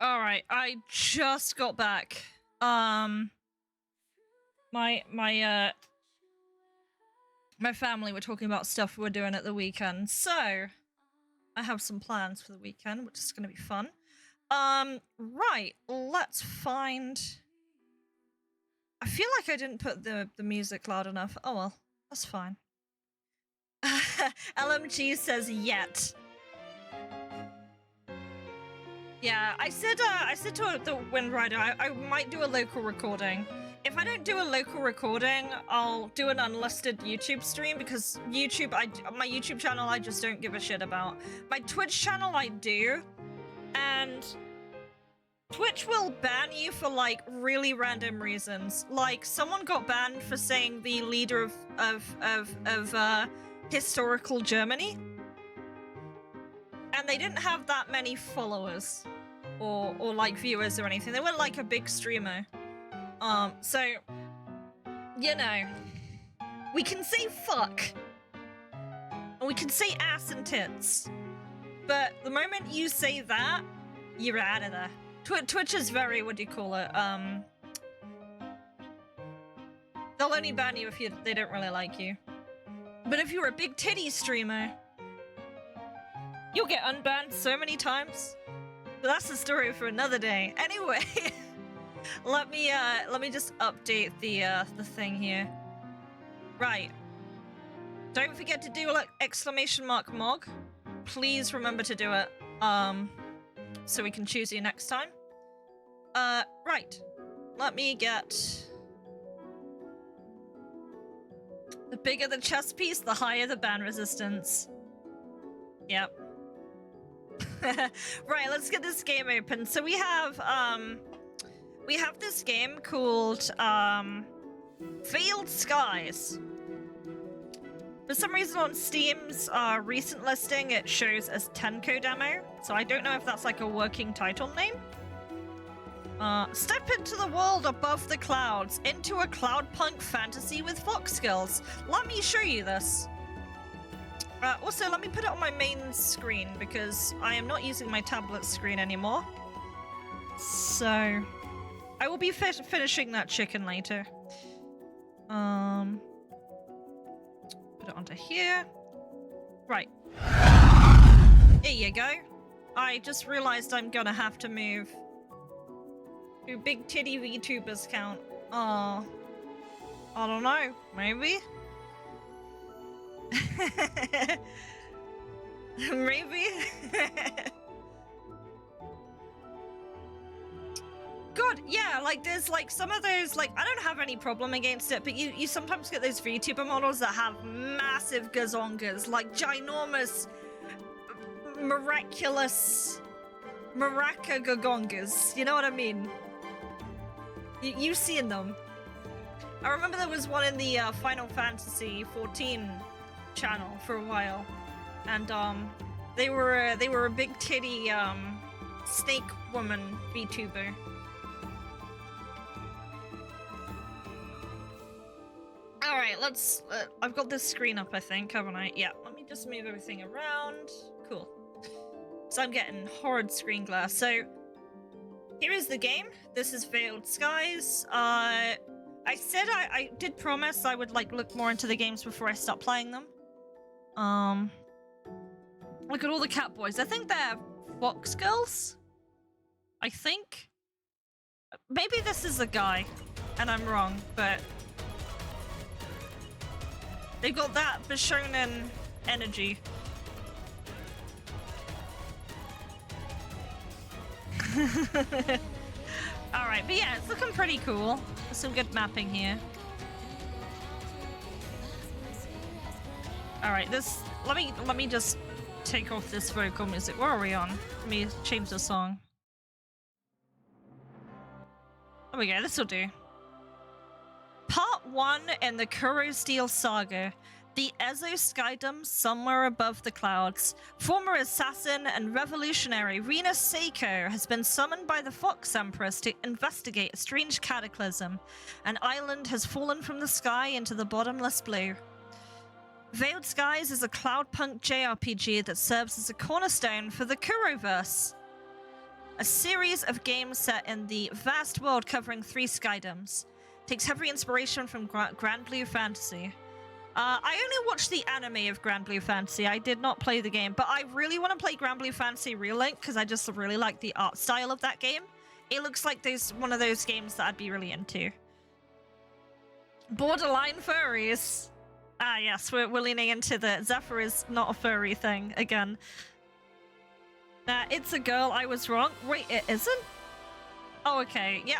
All right, I just got back. My family were talking about stuff we're doing at the weekend, so I have some plans for the weekend, which is going to be fun. Right, let's find. I feel like I didn't put the music loud enough. Oh well, that's fine. LMG says yet. Yeah, I said to the WindRyder, I might do a local recording. If I don't do a local recording, I'll do an unlisted YouTube stream because my YouTube channel I just don't give a shit about. My Twitch channel I do, and Twitch will ban you for like really random reasons. Like someone got banned for saying the leader of historical Germany. And they didn't have that many followers or like viewers or anything. They weren't like a big streamer. So you know, we can say fuck and we can say ass and tits, but the moment you say that, you're out of there. Twitch is very, what do you call it? They'll only ban you if they don't really like you. But if you're a big titty streamer, you'll get unbanned so many times. But that's the story for another day. Anyway, let me just update the thing here. Right. Don't forget to do !MOG. Please remember to do it. So we can choose you next time. Right. Let me get. The bigger the chess piece, the higher the ban resistance. Yep. Right, let's get this game open. So we have this game called Veiled Skies. For some reason on Steam's recent listing it shows as Tenko demo, so I don't know if that's like a working title name. Step into the world above the clouds, into a cloudpunk fantasy with fox skills. Let me show you this. Also, let me put it on my main screen because I am not using my tablet screen anymore. So, I will be finishing that chicken later. Put it onto here. Right. Here you go. I just realized I'm gonna have to move. Do big titty VTubers count? I don't know. Maybe? Maybe? God, yeah, like there's like some of those, like I don't have any problem against it, but you sometimes get those VTuber models that have massive gazongas, like ginormous, miraculous, maraca gagongas, you know what I mean? You've seen them. I remember there was one in the Final Fantasy 14 channel for a while, and they were a big titty snake woman VTuber. All right, let's. I've got this screen up, I think, haven't I? Yeah. Let me just move everything around. Cool. So I'm getting horrid screen glare. So here is the game. This is Veiled Skies. I said I did promise I would like look more into the games before I stop playing them. Look at all the cat boys. I think they're fox girls. I think. Maybe this is a guy, and I'm wrong, but they've got that Bishonen energy. Alright, but yeah, it's looking pretty cool. There's some good mapping here. Alright, let me just take off this vocal music. Where are we on? Let me change the song. There we go, this'll do. Part 1 in the Kuro Steel Saga. The Ezo Skydom somewhere above the clouds. Former assassin and revolutionary Rina Seiko has been summoned by the Fox Empress to investigate a strange cataclysm. An island has fallen from the sky into the bottomless blue. Veiled Skies is a cloudpunk JRPG that serves as a cornerstone for the Kuroverse. a series of games set in the vast world covering 3 skydoms. Takes heavy inspiration from Grand Blue Fantasy. I only watched the anime of Grand Blue Fantasy. I did not play the game, but I really want to play Grand Blue Fantasy Relink because I just really like the art style of that game. It looks like one of those games that I'd be really into. Borderline furries. Ah, yes, we're leaning into the Zephyr is not a furry thing again. It's a girl. I was wrong. Wait, it isn't? Oh, okay. Yeah,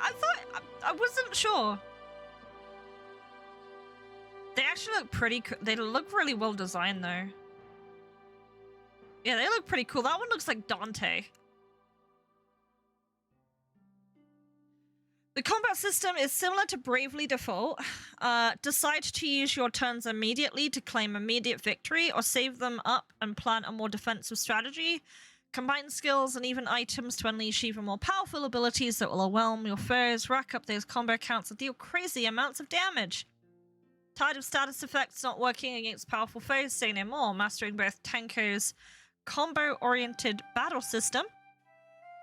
I wasn't sure. They actually look pretty cool. They look really well designed, though. Yeah, they look pretty cool. That one looks like Dante. The combat system is similar to Bravely Default. Decide to use your turns immediately to claim immediate victory, or save them up and plan a more defensive strategy. Combine skills and even items to unleash even more powerful abilities that will overwhelm your foes, rack up those combo counts, and deal crazy amounts of damage. Tired of status effects not working against powerful foes? Say no more. Mastering both Tenko's combo-oriented battle system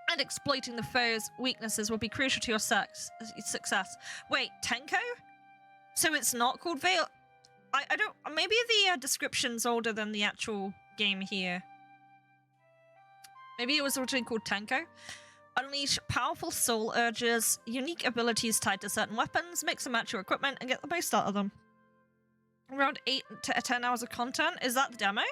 and exploiting the foe's weaknesses will be crucial to your success. Wait, Tenko? So it's not called Veil? I don't... Maybe the description's older than the actual game here. Maybe it was originally called Tenko. Unleash powerful soul urges, unique abilities tied to certain weapons, mix and match your equipment, and get the most out of them. Around 8 to 10 hours of content. Is that the demo?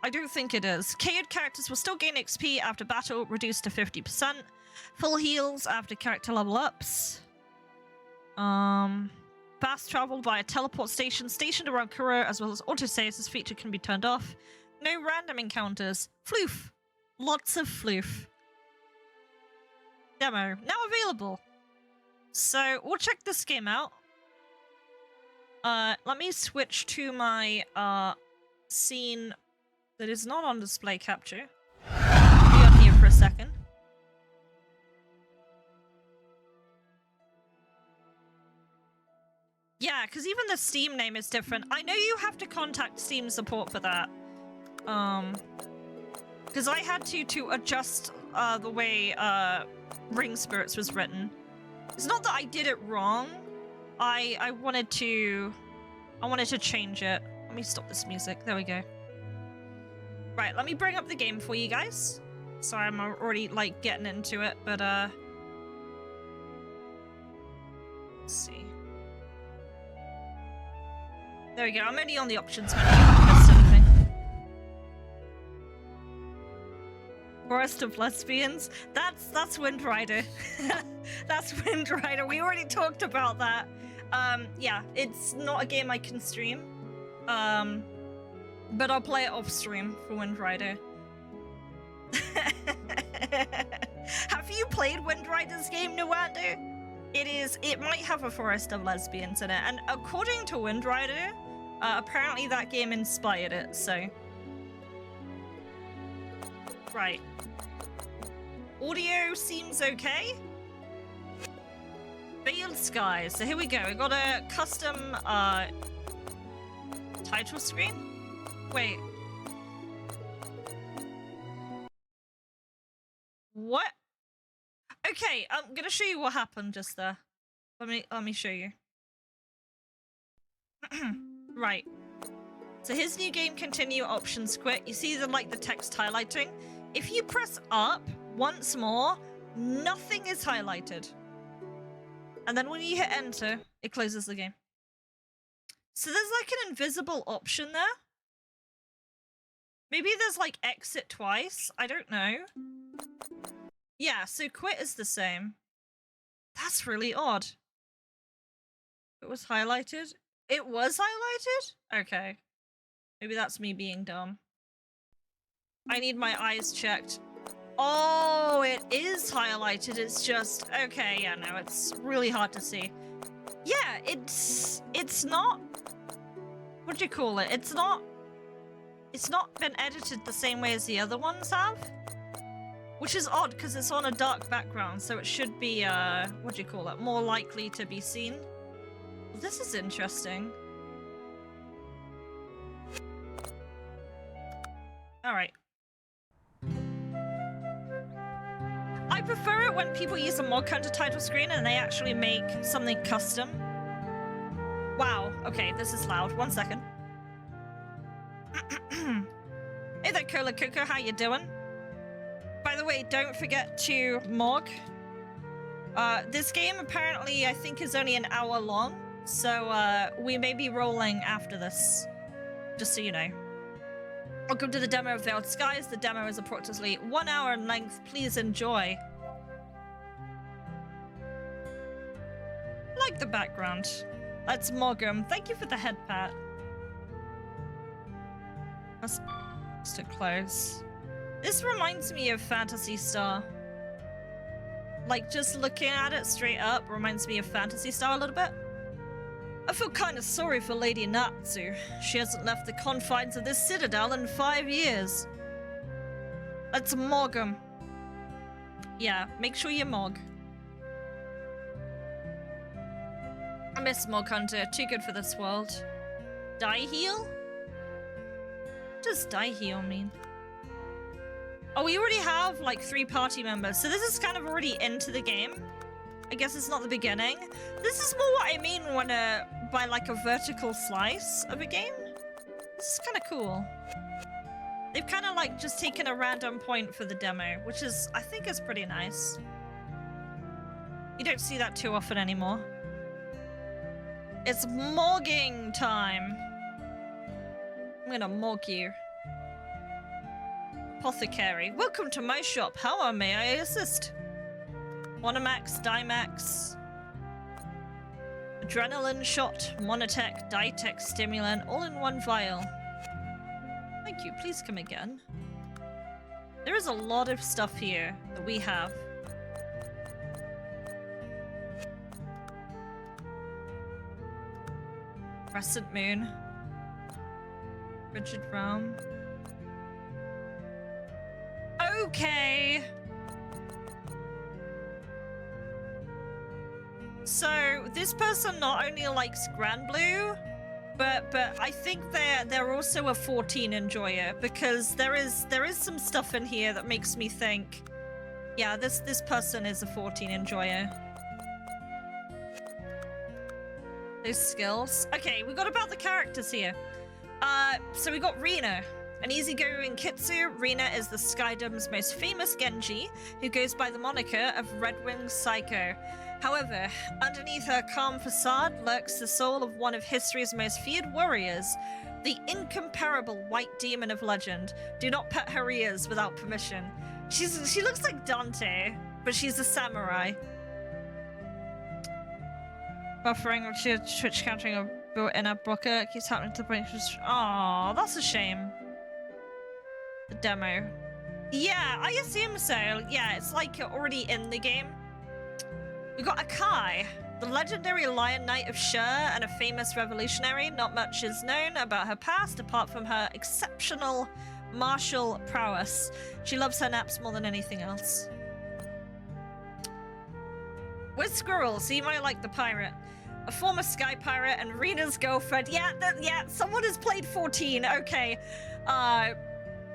I don't think it is. KO'd characters will still gain XP after battle, reduced to 50%. Full heals after character level ups. Fast travel via teleport station stationed around Kuro, as well as autosaves. This feature can be turned off. No random encounters. Floof. Lots of floof. Demo. Now available. So, we'll check this game out. Let me switch to my, scene that is not on display capture. Be on here for a second. Yeah, because even the Steam name is different. I know you have to contact Steam support for that. Because I had to adjust, the way, Ring Spirits was written. It's not that I did it wrong. I wanted to change it. Let me stop this music. There we go. Right, let me bring up the game for you guys. Sorry, I'm already, like, getting into it, but, let's see. There we go. I'm only on the options menu. That's something. Forest of Lesbians? That's WindRyder. That's WindRyder. We already talked about that. Yeah, it's not a game I can stream. But I'll play it off stream for WindRyder. Have you played WindRyder's game, Nuando? It might have a Forest of Lesbians in it, and according to WindRyder, apparently that game inspired it, so. Right. Audio seems okay. Veiled Skies. So here we go. We got a custom, title screen. Wait. What? Okay, I'm gonna show you what happened just there. Let me show you. Right. So here's new game continue options quit. You see the text highlighting? If you press up once more, nothing is highlighted. And then when you hit enter, it closes the game. So there's like an invisible option there. Maybe there's like exit twice. I don't know. Yeah, so quit is the same. That's really odd. It was highlighted. It was highlighted? Okay. Maybe that's me being dumb. I need my eyes checked. Oh, it is highlighted. It's just... Okay, yeah, no, it's really hard to see. Yeah, it's not... What do you call it? It's not been edited the same way as the other ones have. Which is odd, because it's on a dark background, so it should be, what do you call it? More likely to be seen. Well, this is interesting. Alright. prefer it when people use a mod counter title screen and they actually make something custom. Wow, okay, this is loud. 1 second. Hey there, Cola Coco, how you doing? By the way, don't forget to Mog. This game apparently I think is only an hour long, so we may be rolling after this, just so you know. Welcome to the demo of Veiled Skies. The demo is approximately 1 hour in length. Please enjoy. Like the background. Let's Mog 'em. Thank you for the head pat. That's to close. This reminds me of Phantasy Star. Like, just looking at it straight up reminds me of Phantasy Star a little bit. I feel kind of sorry for Lady Natsu. She hasn't left the confines of this citadel in 5 years. Let's Mog 'em. Yeah, make sure you Mog. I miss Mog Hunter. Too good for this world. Die heal? What does die heal mean? Oh, we already have like 3 party members, so this is kind of already into the game. I guess it's not the beginning. This is more what I mean when by like a vertical slice of a game. This is kind of cool. They've kind of like just taken a random point for the demo, which is, I think, is pretty nice. You don't see that too often anymore. It's mogging time. I'm gonna mog you. Apothecary. Welcome to my shop. How may I assist? Monomax, Dimax, Adrenaline Shot, Monotech, Ditech Stimulant, all in one vial. Thank you. Please come again. There is a lot of stuff here that we have. Crescent Moon. Rigid Realm. Okay. So this person not only likes Grand Blue, but I think they're also a 14 enjoyer, because there is some stuff in here that makes me think, yeah, this person is a 14 enjoyer. Those skills. Okay, we got about the characters here. So we got Rina. An easygoing Kitsu, Rina is the Skydom's most famous Genji, who goes by the moniker of Redwing Psycho. However, underneath her calm facade lurks the soul of one of history's most feared warriors, the incomparable White Demon of legend. Do not pet her ears without permission. She looks like Dante, but she's a samurai. Buffering Twitch countering a built-in ad blocker keeps happening to the point. Oh, that's a shame. The demo. Yeah, I assume so. Yeah, it's like already in the game. We got Akai, the legendary Lion Knight of Shur and a famous revolutionary. Not much is known about her past apart from her exceptional martial prowess. She loves her naps more than anything else. With Squirrel, so you might like the pirate. A former sky pirate and Rina's girlfriend. Yeah, someone has played 14. Okay.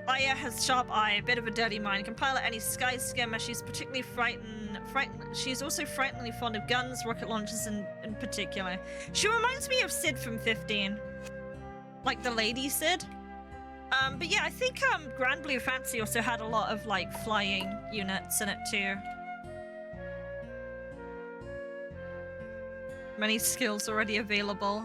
Aya has sharp eye, a bit of a dirty mind, can pilot any sky skimmer. She's particularly frightened. She's also frighteningly fond of guns, rocket launchers in particular. She reminds me of Sid from 15. Like the lady Sid. But yeah, I think Grand Blue Fantasy also had a lot of like flying units in it too. Many skills already available.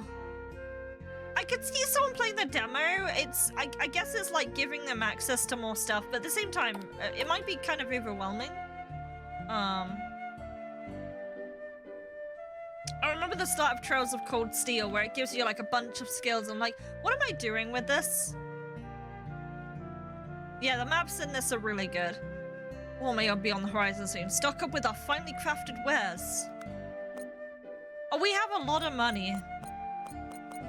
I could see someone playing the demo. I guess it's like giving them access to more stuff, but at the same time, it might be kind of overwhelming. I remember the start of Trails of Cold Steel, where it gives you like a bunch of skills. I'm like, what am I doing with this? Yeah, the maps in this are really good. War may be on the horizon soon. Stock up with our finely crafted wares. Oh, we have a lot of money.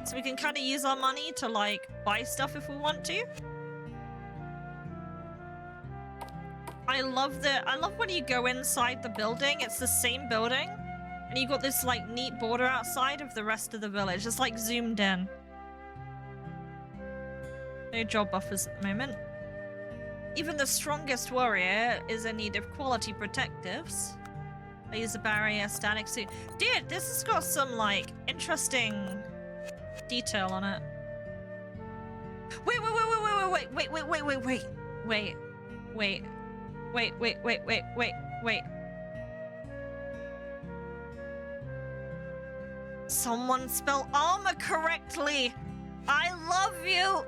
So we can kind of use our money to like buy stuff if we want to. I love when you go inside the building. It's the same building, and you got this like neat border outside of the rest of the village. It's like zoomed in. No job buffers at the moment. Even the strongest warrior is in need of quality protectives. Laser barrier, static suit. Dude, this has got some, like, interesting detail on it. Wait. Someone spell armor correctly. I love you.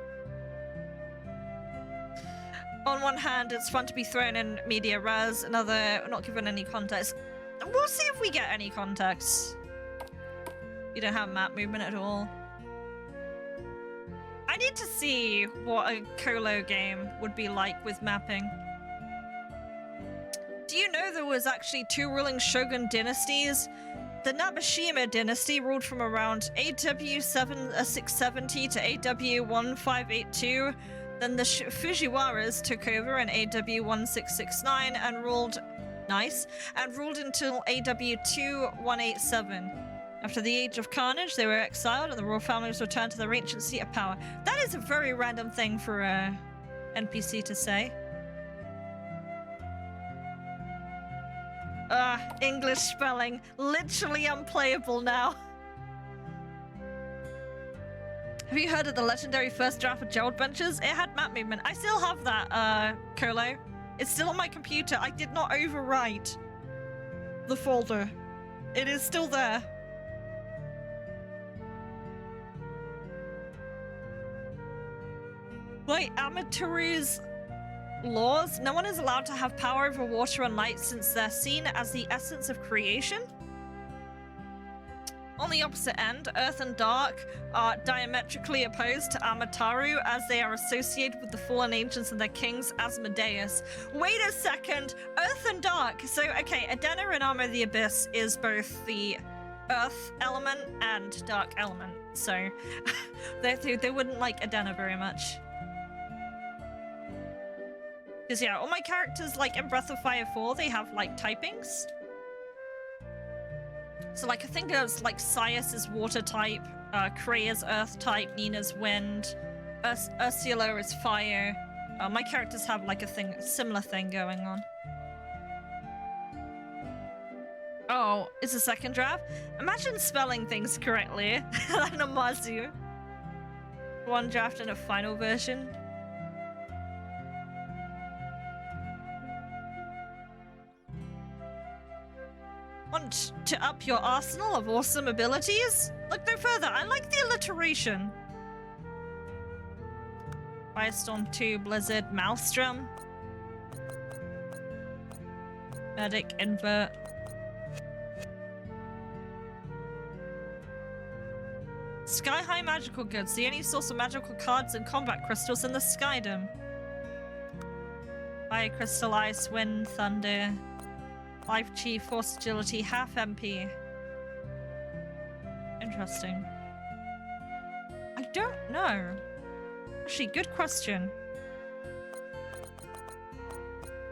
On one hand, it's fun to be thrown in media res. Another, not given any context. We'll see if we get any context. You don't have map movement at all. I need to see what a Colo game would be like with mapping. Do you know there was actually 2 ruling shogun dynasties? The Nabashima dynasty ruled from around AW 670 to AW 1582. Then the Fujiwaras took over in AW 1669 and ruled until AW 2187. After the Age of Carnage, they were exiled and the royal families returned to their ancient seat of power. That is a very random thing for a NPC to say. English spelling. Literally unplayable now. Have you heard of the legendary first draft of Gerald Benches? It had map movement. I still have that, Colo. It's still on my computer. I did not overwrite the folder. It is still there. Wait, Amatoru's laws? No one is allowed to have power over water and light since they're seen as the essence of creation? On the opposite end, Earth and Dark are diametrically opposed to Amataru as they are associated with the fallen ancients and their kings, Asmodeus. Wait a second! Earth and Dark! So, okay, Adena in Armor of the Abyss is both the Earth element and Dark element, so they wouldn't like Adena very much. Because yeah, all my characters, like in Breath of Fire 4, they have like typings. So like I think it was like Sias is water type, Krea's earth type, Nina's wind, Ursula is fire. My characters have like a similar thing going on. Oh, it's a second draft? Imagine spelling things correctly. Namazu. One draft and a final version. Want to up your arsenal of awesome abilities? Look no further. I like the alliteration. Firestorm 2, Blizzard, Maelstrom. Medic, Invert. Sky High magical goods. The only source of magical cards and combat crystals in the Skydom. Fire, Crystal, Ice, Wind, Thunder. Life Chi, Force Agility, half MP. Interesting. I don't know. Actually, good question.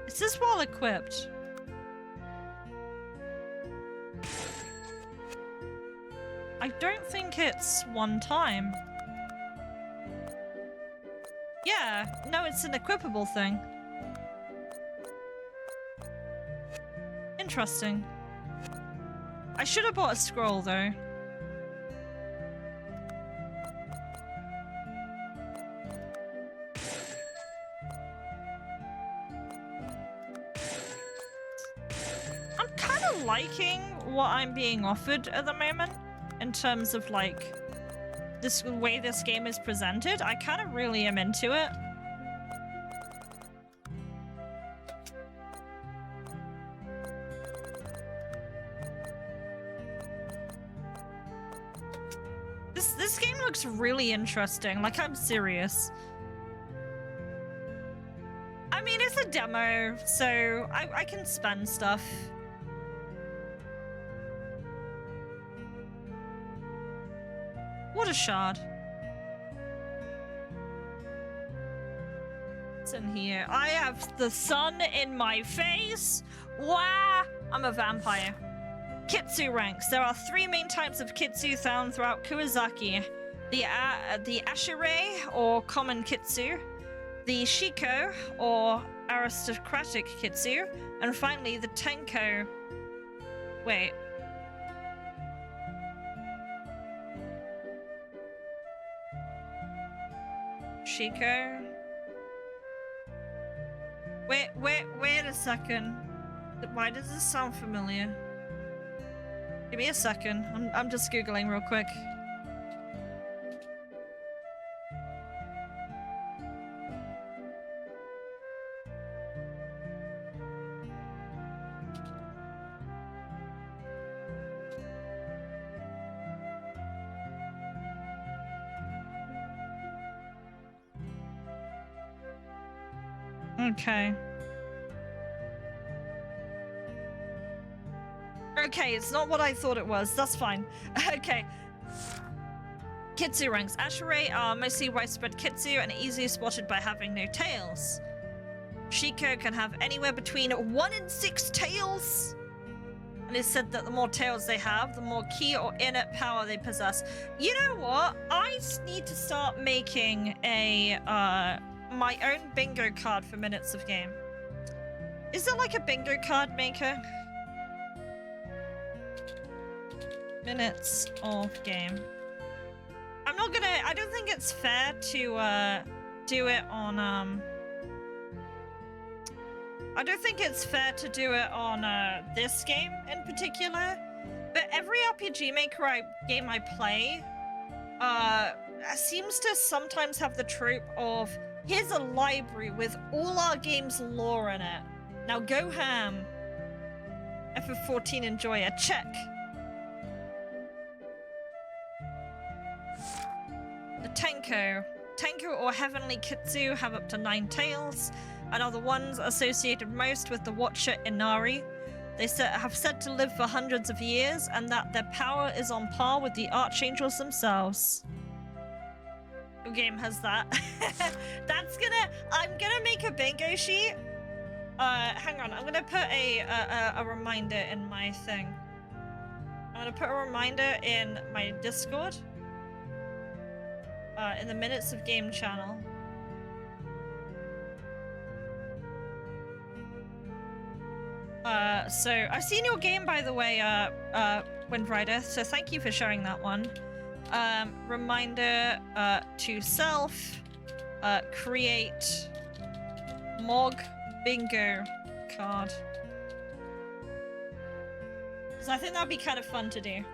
Is this well equipped? I don't think it's one time. Yeah, no, it's an equipable thing. Interesting. I should have bought a scroll though. I'm kind of liking what I'm being offered at the moment in terms of like this way this game is presented. I kind of really am into it. This game looks really interesting. Like, I'm serious. I mean, it's a demo, so I can spend stuff. What a shard. What's in here? I have the sun in my face. Wah! I'm a vampire. Kitsu ranks. There are 3 main types of Kitsu found throughout Kuwazaki. The Ashire, or common Kitsu. the Shiko, or aristocratic Kitsu, and finally the Tenko. Wait. Shiko. Wait a second. Why does this sound familiar? Give me a second. I'm just Googling real quick. Okay. Okay, it's not what I thought it was. That's fine. Okay. Kitsu ranks. Ashurei are mostly widespread Kitsu and easily spotted by having no tails. Shiko can have anywhere between 1 and 6 tails. And it's said that the more tails they have, the more key or innate power they possess. You know what? I need to start making a my own bingo card for minutes of game. Is there like a bingo card maker? Minutes of game. I don't think it's fair to do it on I don't think it's fair to do it on this game in particular, but every RPG Maker game I play seems to sometimes have the trope of, here's a library with all our game's lore in it. Now go ham. FF14 enjoyer, check. The Tenko. Tenko or Heavenly Kitsu have up to 9 tails, and are the ones associated most with the Watcher Inari. They have said to live for hundreds of years, and that their power is on par with the Archangels themselves. Your game has that. I'm gonna make a bingo sheet. Hang on, I'm gonna put a reminder in my thing. I'm gonna put a reminder in my Discord. In the Minutes of Game channel. So I've seen your game, by the way, WindRyder, so thank you for sharing that one. Reminder to self, create Mog bingo card. So I think that'd be kind of fun to do.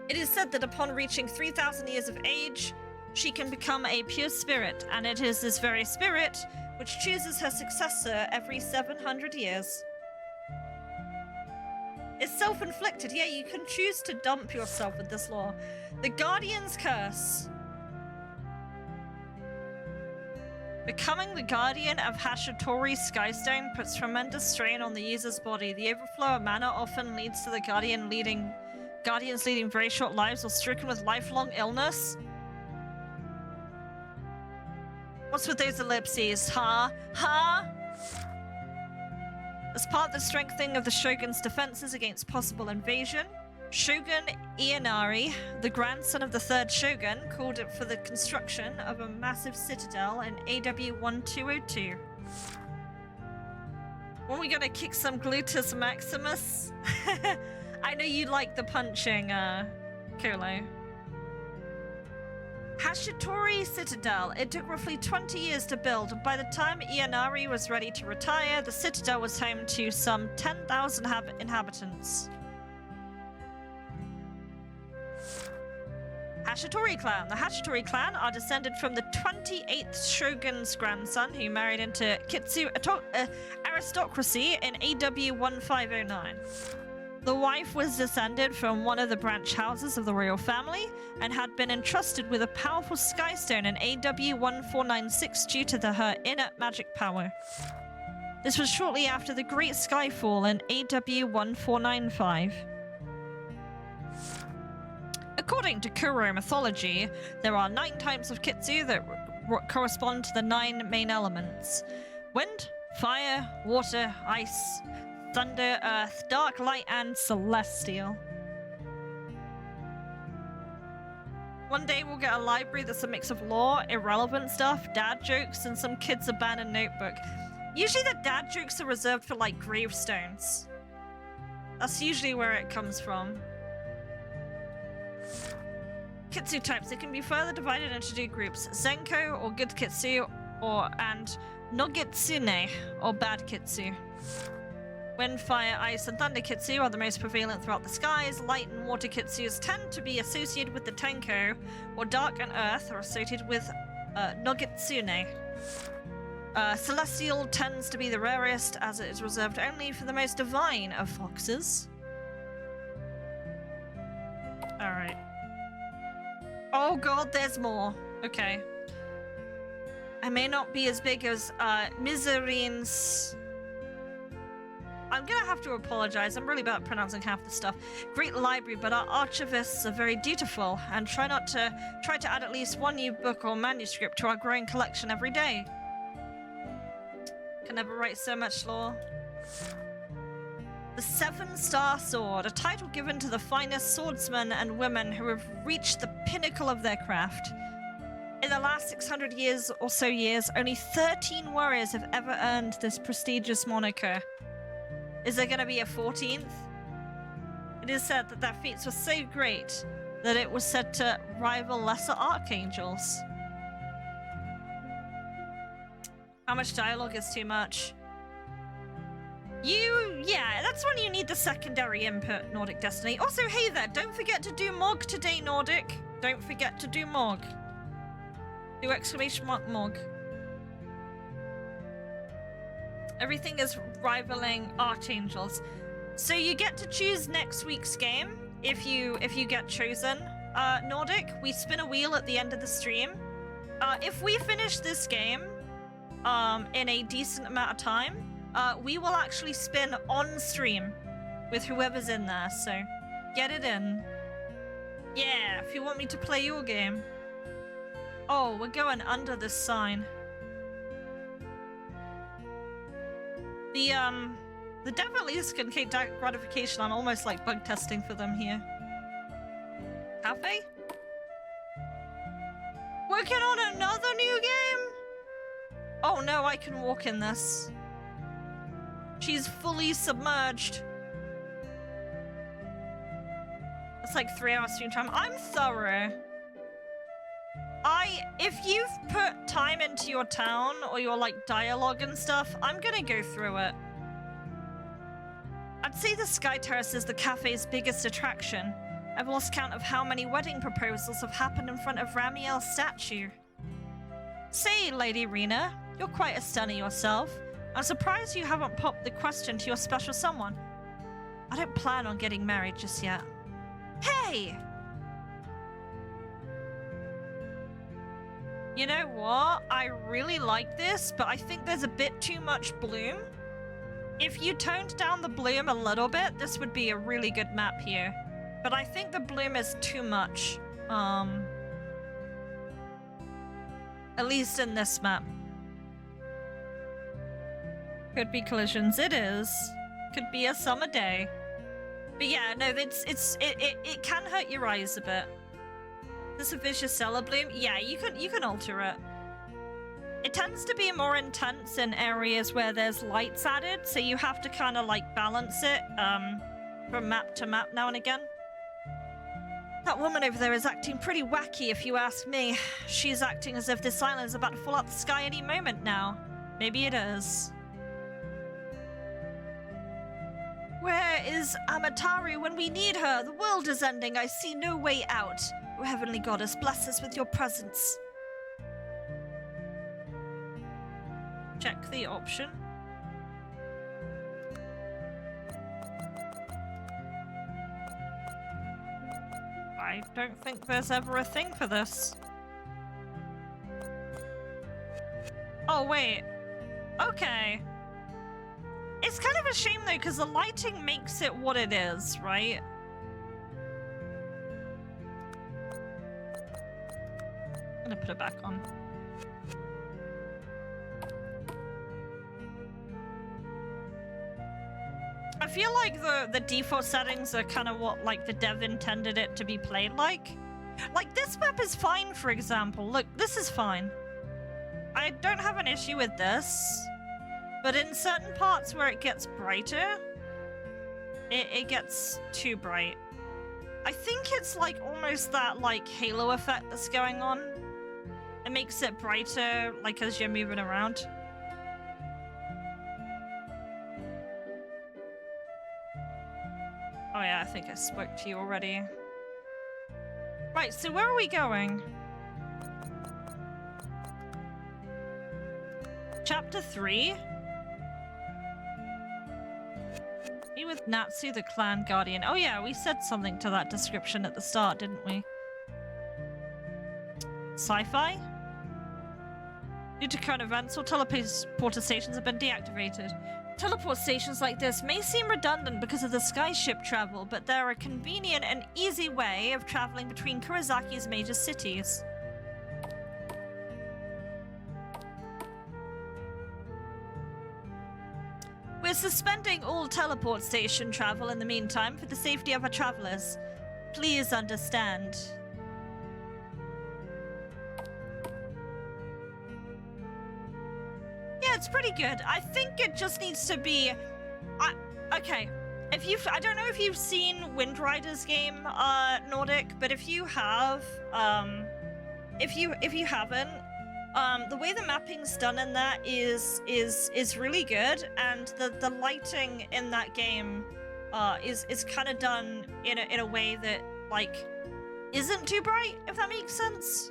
It is said that upon reaching 3,000 years of age, she can become a pure spirit, and it is this very spirit which chooses her successor every 700 years. It's self-inflicted. Yeah, you can choose to dump yourself with this law. The Guardian's Curse. Becoming the Guardian of Hashitori Skystone puts tremendous strain on the user's body. The overflow of mana often leads to the Guardians leading very short lives or stricken with lifelong illness. What's with those ellipses, huh? Huh? As part of the strengthening of the Shogun's defenses against possible invasion, Shogun Ianari, the grandson of the third Shogun, called it for the construction of a massive citadel in AW 1202. When we gonna kick some Gluteus Maximus? I know you like the punching, Kolo. Hashitori Citadel. It took roughly 20 years to build, and by the time Ianari was ready to retire, the citadel was home to some 10,000 inhabitants. Hashitori clan. The Hashitori clan are descended from the 28th Shogun's grandson, who married into Kitsu aristocracy in AW 1509. The wife was descended from one of the branch houses of the royal family and had been entrusted with a powerful skystone in AW 1496 due to her innate magic power. This was shortly after the Great Skyfall in AW 1495. According to Kuro mythology, there are 9 types of Kitsu that correspond to the 9 main elements: wind, fire, water, ice, thunder, earth, dark light, and celestial. One day we'll get a library that's a mix of lore, irrelevant stuff, dad jokes, and some kid's abandoned notebook. Usually the dad jokes are reserved for like gravestones. That's usually where it comes from. Kitsu types. They can be further divided into two groups: Zenko or good kitsu, and Nogitsune or bad kitsu. Wind, fire, ice, and thunder kitsu are the most prevalent throughout the skies. Light and water kitsus tend to be associated with the Tenko, while dark and earth are associated with Nogitsune. Celestial tends to be the rarest, as it is reserved only for the most divine of foxes. Alright. Oh god, there's more. Okay. I may not be as big as Mizerine's... I'm gonna have to apologize. I'm really bad at pronouncing half the stuff. Great library, but our archivists are very dutiful and try to add at least one new book or manuscript to our growing collection every day. Can never write so much lore. The Seven-Star Sword, a title given to the finest swordsmen and women who have reached the pinnacle of their craft. In the last 600 years or so only 13 warriors have ever earned this prestigious moniker. Is there going to be a 14th? It is said that their feats were so great that it was said to rival lesser archangels. How much dialogue is too much? Yeah, that's when you need the secondary input, Nordic Destiny. Also, hey there, don't forget to do Mog today, Nordic. Don't forget to do Mog. Do exclamation mark Mog. Everything is rivaling archangels. So you get to choose next week's game if you get chosen. Nordic, we spin a wheel at the end of the stream. If we finish this game in a decent amount of time, we will actually spin on stream with whoever's in there, so get it in. Yeah, if you want me to play your game. Oh, we're going under this sign. The dev at least can take gratification on almost like bug testing for them here. Cafe? Working on another new game? Oh no, I can walk in this. She's fully submerged. It's like 3 hours stream time. I'm thorough. If you've put time into your town or your like dialogue and stuff, I'm gonna go through it. I'd say the Sky Terrace is the cafe's biggest attraction. I've lost count of how many wedding proposals have happened in front of Ramiel's statue. Say, Lady Rena, you're quite a stunner yourself. I'm surprised you haven't popped the question to your special someone. I don't plan on getting married just yet. Hey! You know what? I really like this, but I think there's a bit too much bloom. If you toned down the bloom a little bit, this would be a really good map here. But I think the bloom is too much. At least in this map. Could be collisions. It is. Could be a summer day. But yeah, no, it can hurt your eyes a bit. This a vicious cellar bloom? Yeah, you can alter it. It tends to be more intense in areas where there's lights added, so you have to kind of like balance it from map to map now and again. That woman over there is acting pretty wacky if you ask me. She's acting as if this island is about to fall out the sky any moment now. Maybe it is. Where is Amatari when we need her? The world is ending. I see no way out. Oh, Heavenly Goddess, bless us with your presence. Check the option. I don't think there's ever a thing for this. Oh, wait. Okay. It's kind of a shame, though, because the lighting makes it what it is, right? I'm gonna put it back on. I feel like the default settings are kind of what like the dev intended it to be played like. Like, this map is fine, for example. Look, this is fine. I don't have an issue with this. But in certain parts where it gets brighter, it gets too bright. I think it's like almost that like halo effect that's going on. It makes it brighter like as you're moving around. Oh yeah, I think I spoke to you already. Right, so where are we going? Chapter 3? Me with Natsu, the clan guardian. Oh yeah, we said something to that description at the start, didn't we? Sci-fi? Due to current events, all teleporter stations have been deactivated. Teleport stations like this may seem redundant because of the skyship travel, but they're a convenient and easy way of traveling between Kurizaki's major cities. We're suspending all teleport station travel in the meantime for the safety of our travelers. Please understand. Yeah, it's pretty good. I think it just needs to be... okay. I don't know if you've seen WindRyder's game, Nordic, but if you have, if you haven't, the way the mapping's done in that is really good, and the lighting in that game is kind of done in a way that like isn't too bright, if that makes sense.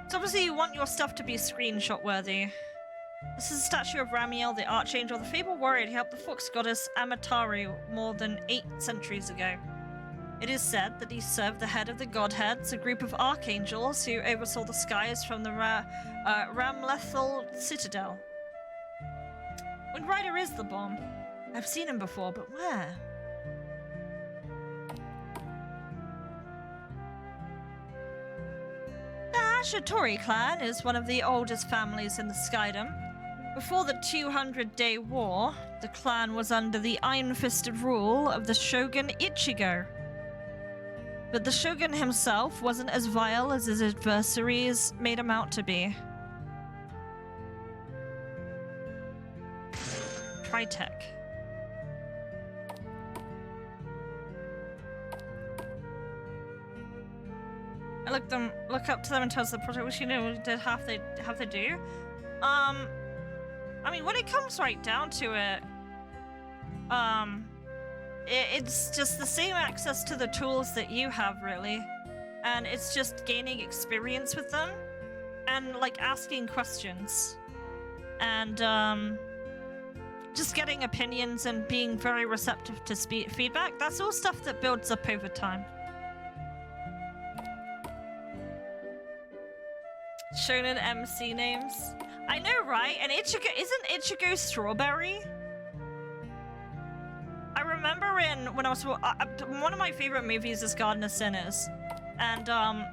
So obviously you want your stuff to be screenshot worthy. This is a statue of Ramiel, the archangel, the fabled warrior who helped the fox goddess Amataru more than 8 centuries ago. It is said that he served the head of the godheads, a group of archangels who oversaw the skies from the Ramlethal citadel. WindRyder is the bomb. I've seen him before, but where? The Ashitori clan is one of the oldest families in the Skydom. Before the 200-day war, the clan was under the iron-fisted rule of the Shogun Ichigo. But the Shogun himself wasn't as vile as his adversaries made him out to be. Tritech. I look up to them and tells the project which you know did half they do. I mean, when it comes right down to it, it's just the same access to the tools that you have, really. And it's just gaining experience with them and like asking questions and just getting opinions and being very receptive to feedback. That's all stuff that builds up over time. Shonen MC names. I know, right? And Ichigo, isn't Ichigo strawberry? I remember when I was one of my favorite movies is Garden of Sinners, and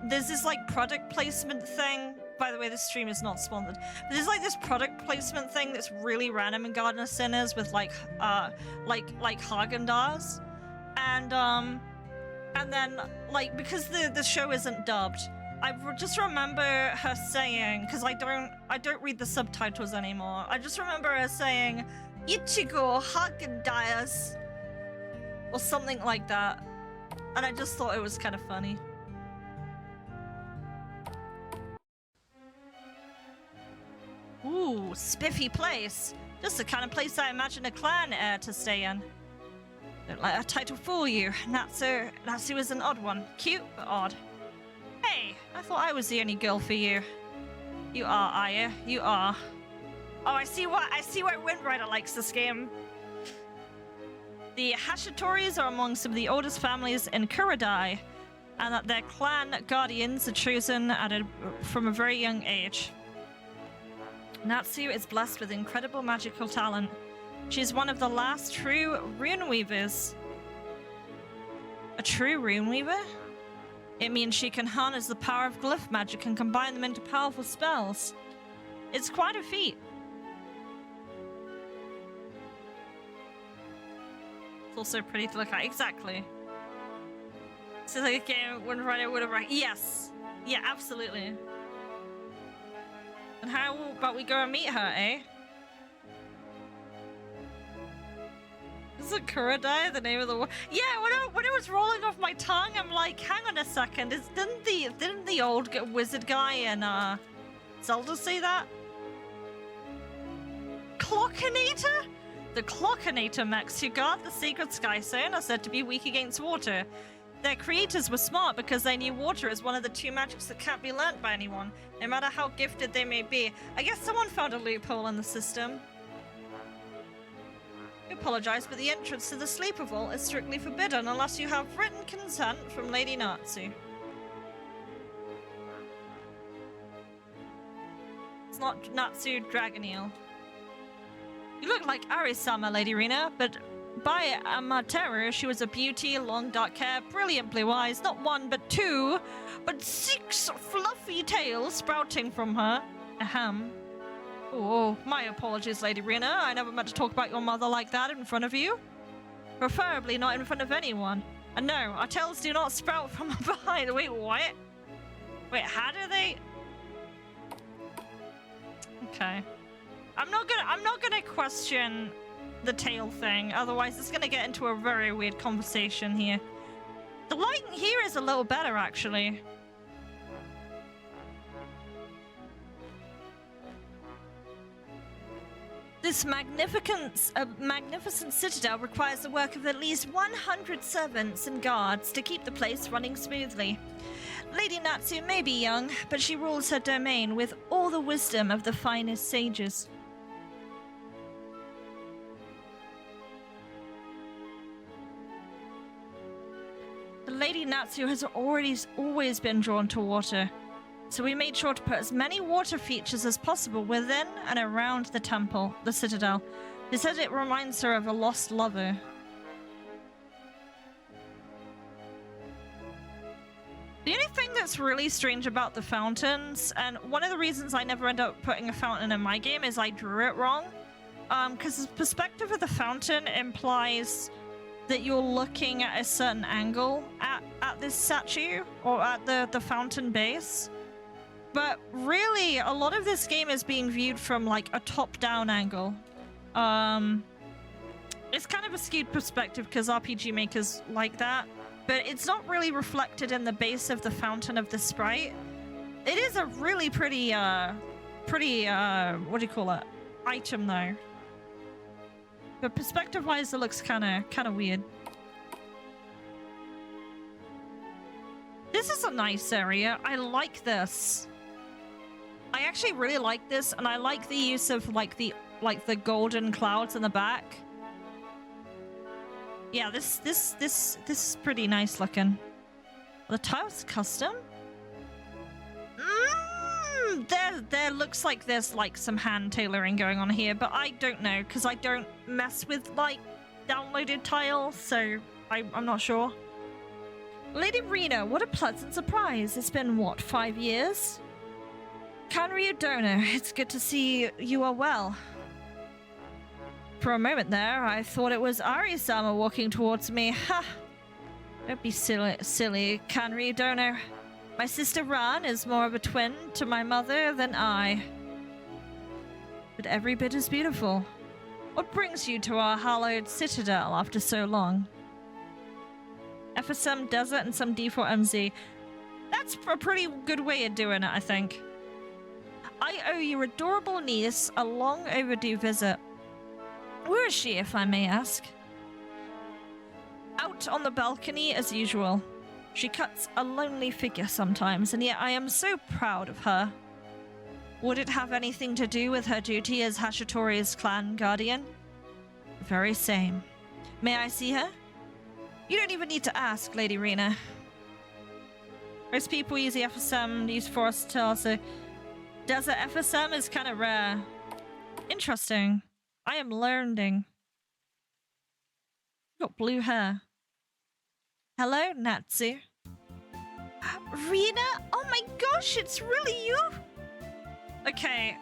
there's this like product placement thing. By the way, this stream is not sponsored. But there's like this product placement thing that's really random in Garden of Sinners with like Haagen-Dazs, and then like because the show isn't dubbed, I just remember her saying, because I don't read the subtitles anymore. I just remember her saying, "Ichigo Haagen-Dazs," or something like that, and I just thought it was kind of funny. Ooh, spiffy place. Just the kind of place I imagine a clan heir to stay in. Don't let a title fool you. Natsu is an odd one. Cute, but odd. Hey, I thought I was the only girl for you. You are, Aya. You are. Oh, I see why WindRyder likes this game. The Hashitoris are among some of the oldest families in Kurodai, and that their clan guardians are chosen from a very young age. Natsu is blessed with incredible magical talent. She is one of the last true rune weavers. A true rune weaver? It means she can harness the power of glyph magic and combine them into powerful spells. It's quite a feat. It's also pretty to look at. Exactly. So like a game WindRyder would have right. Yes. Yeah, absolutely. And how about we go and meet her, eh? Isn't Kurodai the name of the Yeah, when it was rolling off my tongue, I'm like, hang on a second, didn't the old wizard guy in Zelda say that? Clockinator? The Clockinator mechs who guard the sacred sky zone are said to be weak against water. Their creators were smart because they knew water is one of the two magics that can't be learnt by anyone, no matter how gifted they may be. I guess someone found a loophole in the system. I apologize, but the entrance to the sleeper vault is strictly forbidden unless you have written consent from Lady Natsu. It's not Natsu Dragoneel. You look like Arisama, Lady Rina, but by Amateru, she was a beauty, long dark hair, brilliant blue eyes, not one but two, but 6 fluffy tails sprouting from her. Ahem. Oh, my apologies, Lady Rina. I never meant to talk about your mother like that in front of you. Preferably not in front of anyone. And no, our tails do not sprout from behind. Wait, what? Wait, how do they? Okay. I'm not gonna question the tail thing, otherwise it's gonna get into a very weird conversation here. The lighting here is a little better, actually. This magnificent citadel requires the work of at least 100 servants and guards to keep the place running smoothly. Lady Natsu may be young, but she rules her domain with all the wisdom of the finest sages. Lady Natsu has always been drawn to water, so we made sure to put as many water features as possible within and around the temple, the citadel. She said it reminds her of a lost lover. The only thing that's really strange about the fountains, and one of the reasons I never end up putting a fountain in my game, is I drew it wrong. Because the perspective of the fountain implies that you're looking at a certain angle at this statue or at the fountain base, but really a lot of this game is being viewed from like a top-down angle. It's kind of a skewed perspective because RPG makers like that, but it's not really reflected in the base of the fountain of the sprite. It is a really pretty what do you call it, item though. But perspective-wise, it looks kind of weird. This is a nice area. I like this. I actually really like this, and I like the use of like the golden clouds in the back. Yeah, this is pretty nice looking. The tile's custom. There looks like there's like some hand tailoring going on here, but I don't know because I don't mess with like downloaded tiles, so I'm not sure. Lady Rina, what a pleasant surprise. It's been what, 5 years? Kanryu Donor, it's good to see you are well. For a moment there, I thought it was Ari-sama walking towards me. Ha! Don't be silly, Kanryu Donor. My sister Ran is more of a twin to my mother than I. But every bit as beautiful. What brings you to our hallowed citadel after so long? FSM Desert and some D4MZ. That's a pretty good way of doing it, I think. I owe your adorable niece a long overdue visit. Where is she, if I may ask? Out on the balcony as usual. She cuts a lonely figure sometimes, and yet I am so proud of her. Would it have anything to do with her duty as Hashitori's clan guardian? The very same. May I see her? You don't even need to ask, Lady Rina. Most people use the FSM, use Forest Tail, so Desert FSM is kind of rare. Interesting. I am learning. Got blue hair. Hello, Natsu. Rina? Oh my gosh, it's really you! Okay,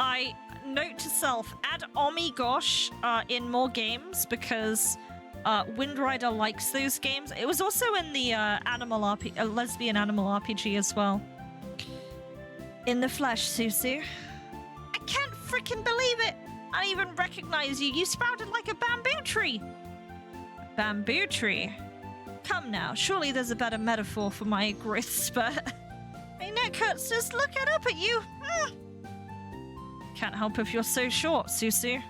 I note to self, add oh my gosh in more games because WindRyder likes those games. It was also in the lesbian animal RPG as well. In the flesh, Susu. I can't freaking believe it! I don't even recognize you. You sprouted like a bamboo tree. Bamboo tree? Come now, surely there's a better metaphor for my growth spurt. My neck hurts just looking up at you. Can't help if you're so short, Susu.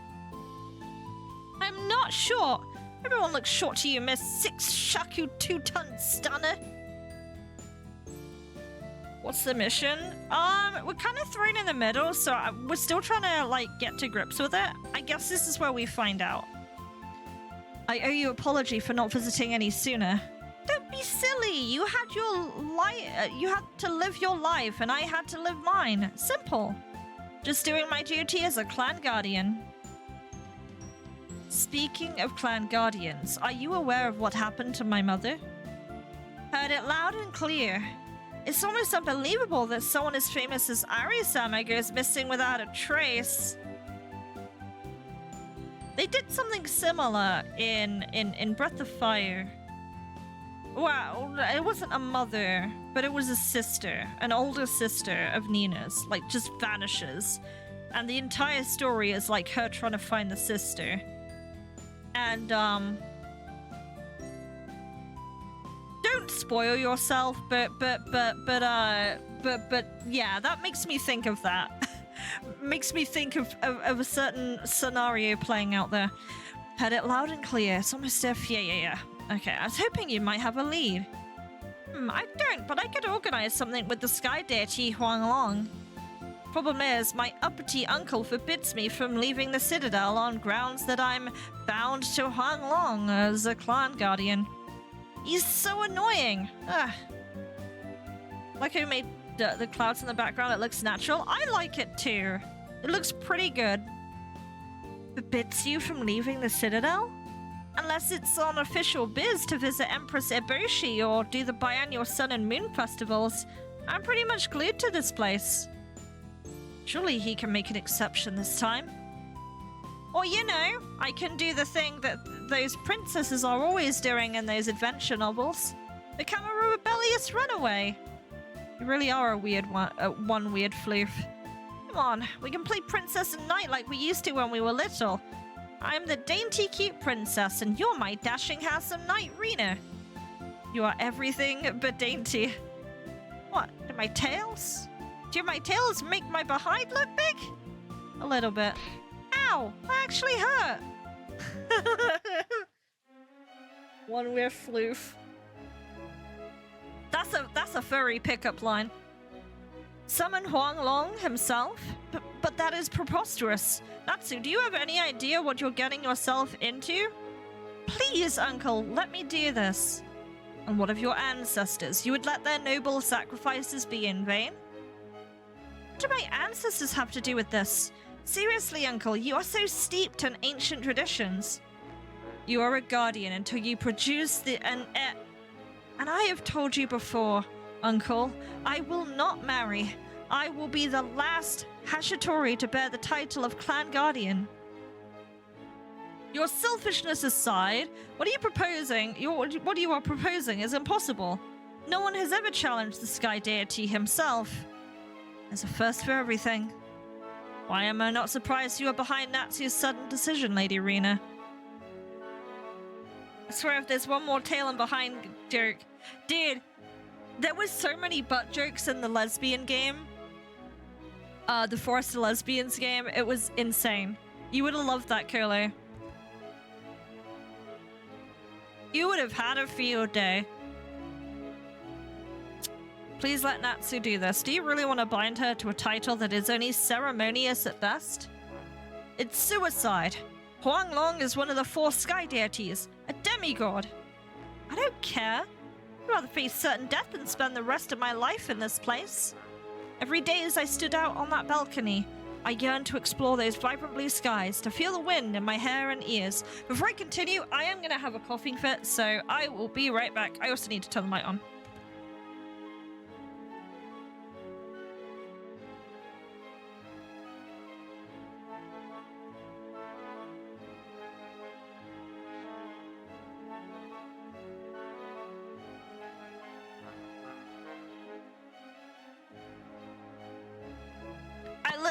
I'm not short. Everyone looks short to you, Miss 6 Shaku 2-ton stunner. What's the mission? We're kind of thrown in the middle, so we're still trying to, like, get to grips with it. I guess this is where we find out. I owe you an apology for not visiting any sooner. Don't be silly. You had you had to live your life, and I had to live mine. Simple. Just doing my duty as a clan guardian. Speaking of clan guardians, are you aware of what happened to my mother? Heard it loud and clear. It's almost unbelievable that someone as famous as Ari-sama goes missing without a trace. They did something similar in Breath of Fire. Well, it wasn't a mother, but it was a sister, an older sister of Nina's, like, just vanishes. And the entire story is, like, her trying to find the sister. And, don't spoil yourself, but, yeah, that makes me think of that. Makes me think of a certain scenario playing out there. Heard it loud and clear. It's almost if, yeah. Okay, I was hoping you might have a lead. I don't, but I could organize something with the sky deity Huanglong. Problem is, my uppity uncle forbids me from leaving the Citadel on grounds that I'm bound to Huanglong as a clan guardian. He's so annoying. Like who made the clouds in the background, it looks natural. I like it too. It looks pretty good. Forbids you from leaving the Citadel? Unless it's on official biz to visit Empress Eboshi or do the biannual Sun and Moon festivals. I'm pretty much glued to this place. Surely he can make an exception this time. Or, you know, I can do the thing that those princesses are always doing in those adventure novels. Become a rebellious runaway. You really are a weird one weird floof. Come on, we can play princess and knight like we used to when we were little. I'm the dainty cute princess and you're my dashing handsome knight Rena. You are everything but dainty. What, do my tails? Do my tails make my behind look big? A little bit. Ow, that actually hurt. One weird floof. That's a furry pickup line. Summon Huanglong himself? But that is preposterous. Natsu, do you have any idea what you're getting yourself into? Please, uncle, let me do this. And what of your ancestors? You would let their noble sacrifices be in vain? What do my ancestors have to do with this? Seriously, uncle, you are so steeped in ancient traditions. You are a guardian until you produce and I have told you before, uncle, I will not marry. I will be the last Hashitori to bear the title of clan guardian. Your selfishness aside, what are you proposing? What you are proposing is impossible. No one has ever challenged the sky deity himself. There's a first for everything. Why am I not surprised you are behind Natsu's sudden decision, Lady Rena? I swear if there's one more tail and behind joke. Dude, there was so many butt jokes in the lesbian game. The Forest of Lesbians game. It was insane. You would have loved that, Kolo. You would have had a field day. Please let Natsu do this. Do you really want to bind her to a title that is only ceremonious at best? It's suicide. Huanglong is one of the 4 sky deities, a demigod. I don't care. I'd rather face certain death than spend the rest of my life in this place. Every day as I stood out on that balcony, I yearned to explore those vibrant blue skies, to feel the wind in my hair and ears. Before I continue, I am going to have a coughing fit, so I will be right back. I also need to turn the mic on.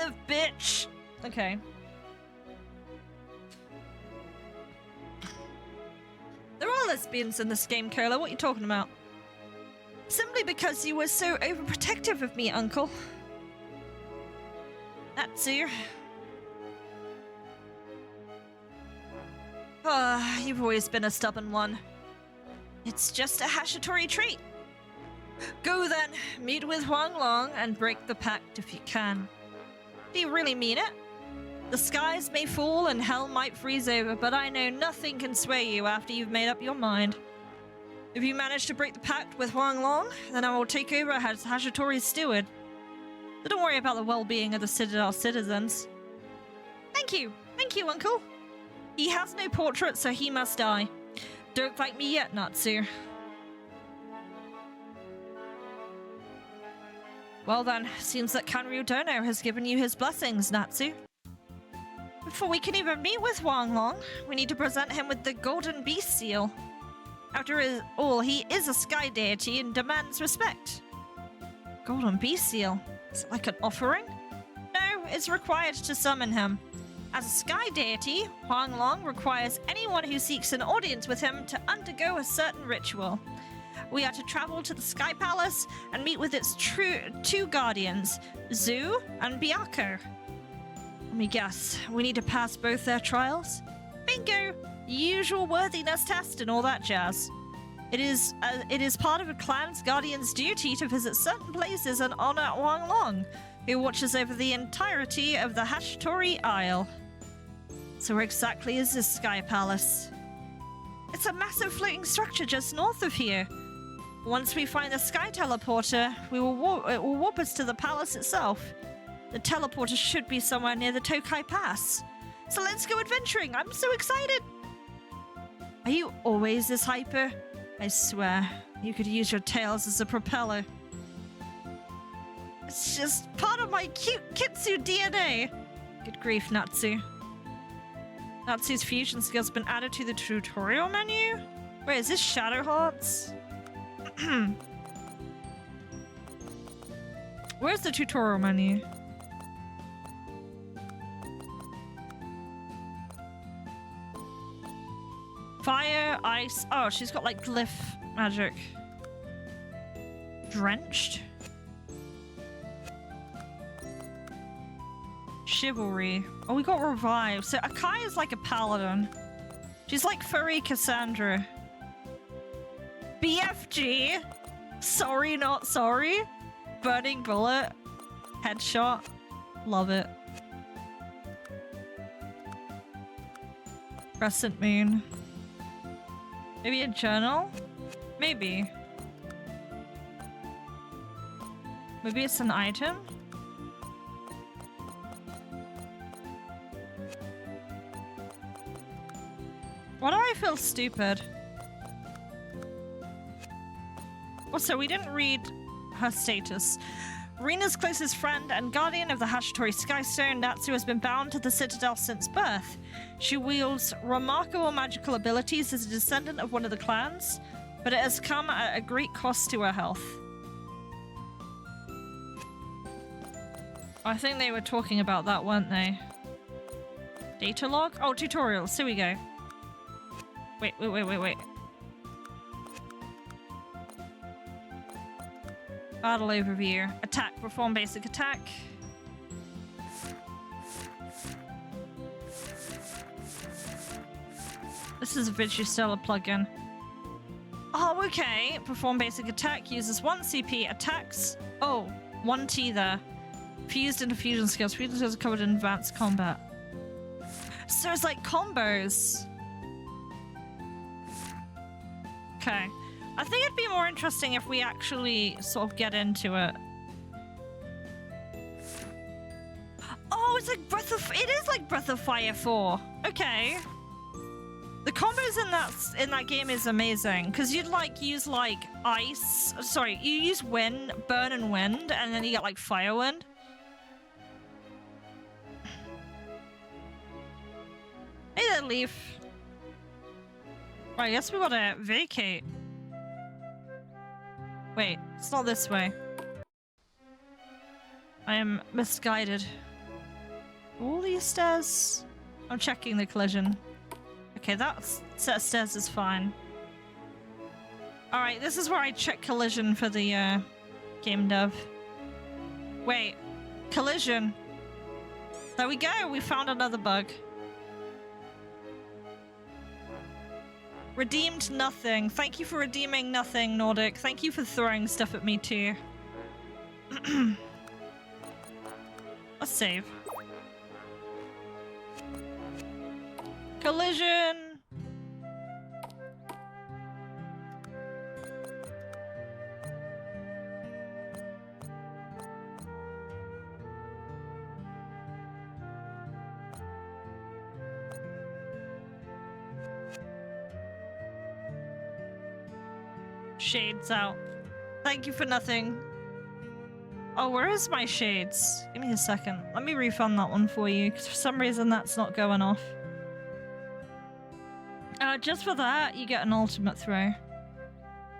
GAMEDEV, bitch! Okay. There are lesbians in this game, Cola. What are you talking about? Simply because you were so overprotective of me, Uncle. Natsu. Ah, you've always been a stubborn one. It's just a Hashitori trait. Go then, meet with Huang Long and break the pact if you can. Do you really mean it? The skies may fall and hell might freeze over, but I know nothing can sway you after you've made up your mind. If you manage to break the pact with Huang Long, then I will take over as Hashitori's steward. So don't worry about the well-being of the Citadel citizens. Thank you, Uncle. He has no portrait, so he must die. Don't fight me yet, Natsu. Well then, seems that Kanryu Dono has given you his blessings, Natsu. Before we can even meet with Huang Long, we need to present him with the Golden Beast Seal. After all, he is a sky deity and demands respect. Golden Beast Seal? Is it like an offering? No, it's required to summon him. As a sky deity, Huang Long requires anyone who seeks an audience with him to undergo a certain ritual. We are to travel to the Sky Palace and meet with its two guardians, Zhu and Byako. Let me guess, we need to pass both their trials? Bingo! Usual worthiness test and all that jazz. It is part of a clan's guardian's duty to visit certain places and honor Huang Long, who watches over the entirety of the Hashitori Isle. So where exactly is this Sky Palace? It's a massive floating structure just north of here. Once we find the Sky Teleporter, it will warp us to the palace itself. The teleporter should be somewhere near the Tokai Pass. So let's go adventuring! I'm so excited! Are you always this hyper? I swear, you could use your tails as a propeller. It's just part of my cute Kitsu DNA! Good grief, Natsu. Natsu's fusion skills have been added to the tutorial menu? Wait, is this Shadow Hearts? Where's the tutorial menu? Fire, ice. Oh, she's got like glyph magic. Drenched? Chivalry. Oh, we got revived. So Akai is like a paladin. She's like furry Cassandra. BFG. Sorry, not sorry. Burning bullet. Headshot. Love it. Crescent moon. Maybe a journal? Maybe. Maybe it's an item? Why do I feel stupid? Also, we didn't read her status. Rina's closest friend and guardian of the Hashitori Skystone, Natsu has been bound to the Citadel since birth. She wields remarkable magical abilities as a descendant of one of the clans, but it has come at a great cost to her health. I think they were talking about that, weren't they? Data log? Oh, tutorials. Here we go. Wait. Battle overview. Attack. Perform basic attack. This is a Vigistella plugin. Oh, okay. Perform basic attack. Uses 1 CP. Attacks. Oh, 1 T there. Fused into fusion skills. Fusion skills are covered in advanced combat. So it's like combos. Okay. I think it'd be more interesting if we actually sort of get into it. Oh, it's like it is like Breath of Fire 4. Okay. The combos in that game is amazing because you'd like use like ice. Sorry, you use wind, burn and wind, and then you get like fire wind. Hey there, Leaf. Right, I guess we gotta vacate. Wait, it's not this way. I am misguided. All these stairs? I'm checking the collision. Okay, that set of stairs is fine. Alright, this is where I check collision for the game dev. Wait, collision. There we go, we found another bug. Redeemed nothing. Thank you for redeeming nothing, Nordic. Thank you for throwing stuff at me too. Let's save. Collision! Shades out. Thank you for nothing. Oh, where is my shades? Give me a second. Let me refund that one for you, because for some reason that's not going off. Just for that, you get an ultimate throw.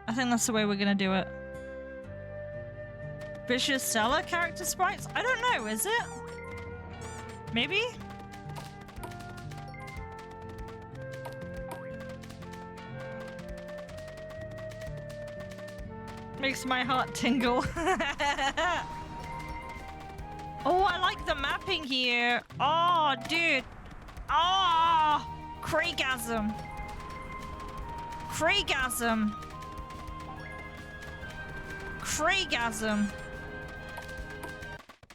I think that's the way we're gonna do it. Vicious Seller character sprites? I don't know, is it? Maybe? Makes my heart tingle. Oh, I like the mapping here. Oh, dude. Oh, Craigasm. Craigasm. Craigasm.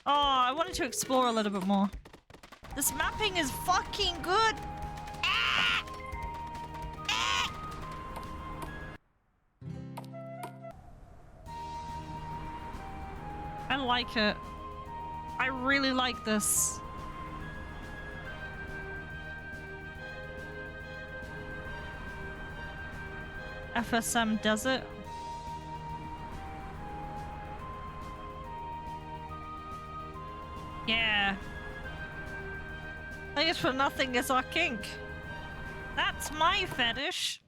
Oh, I wanted to explore a little bit more. This mapping is fucking good. Ah! Ah! I like it. I really like this. FSM does it. Yeah. Thanks for nothing is our kink. That's my fetish.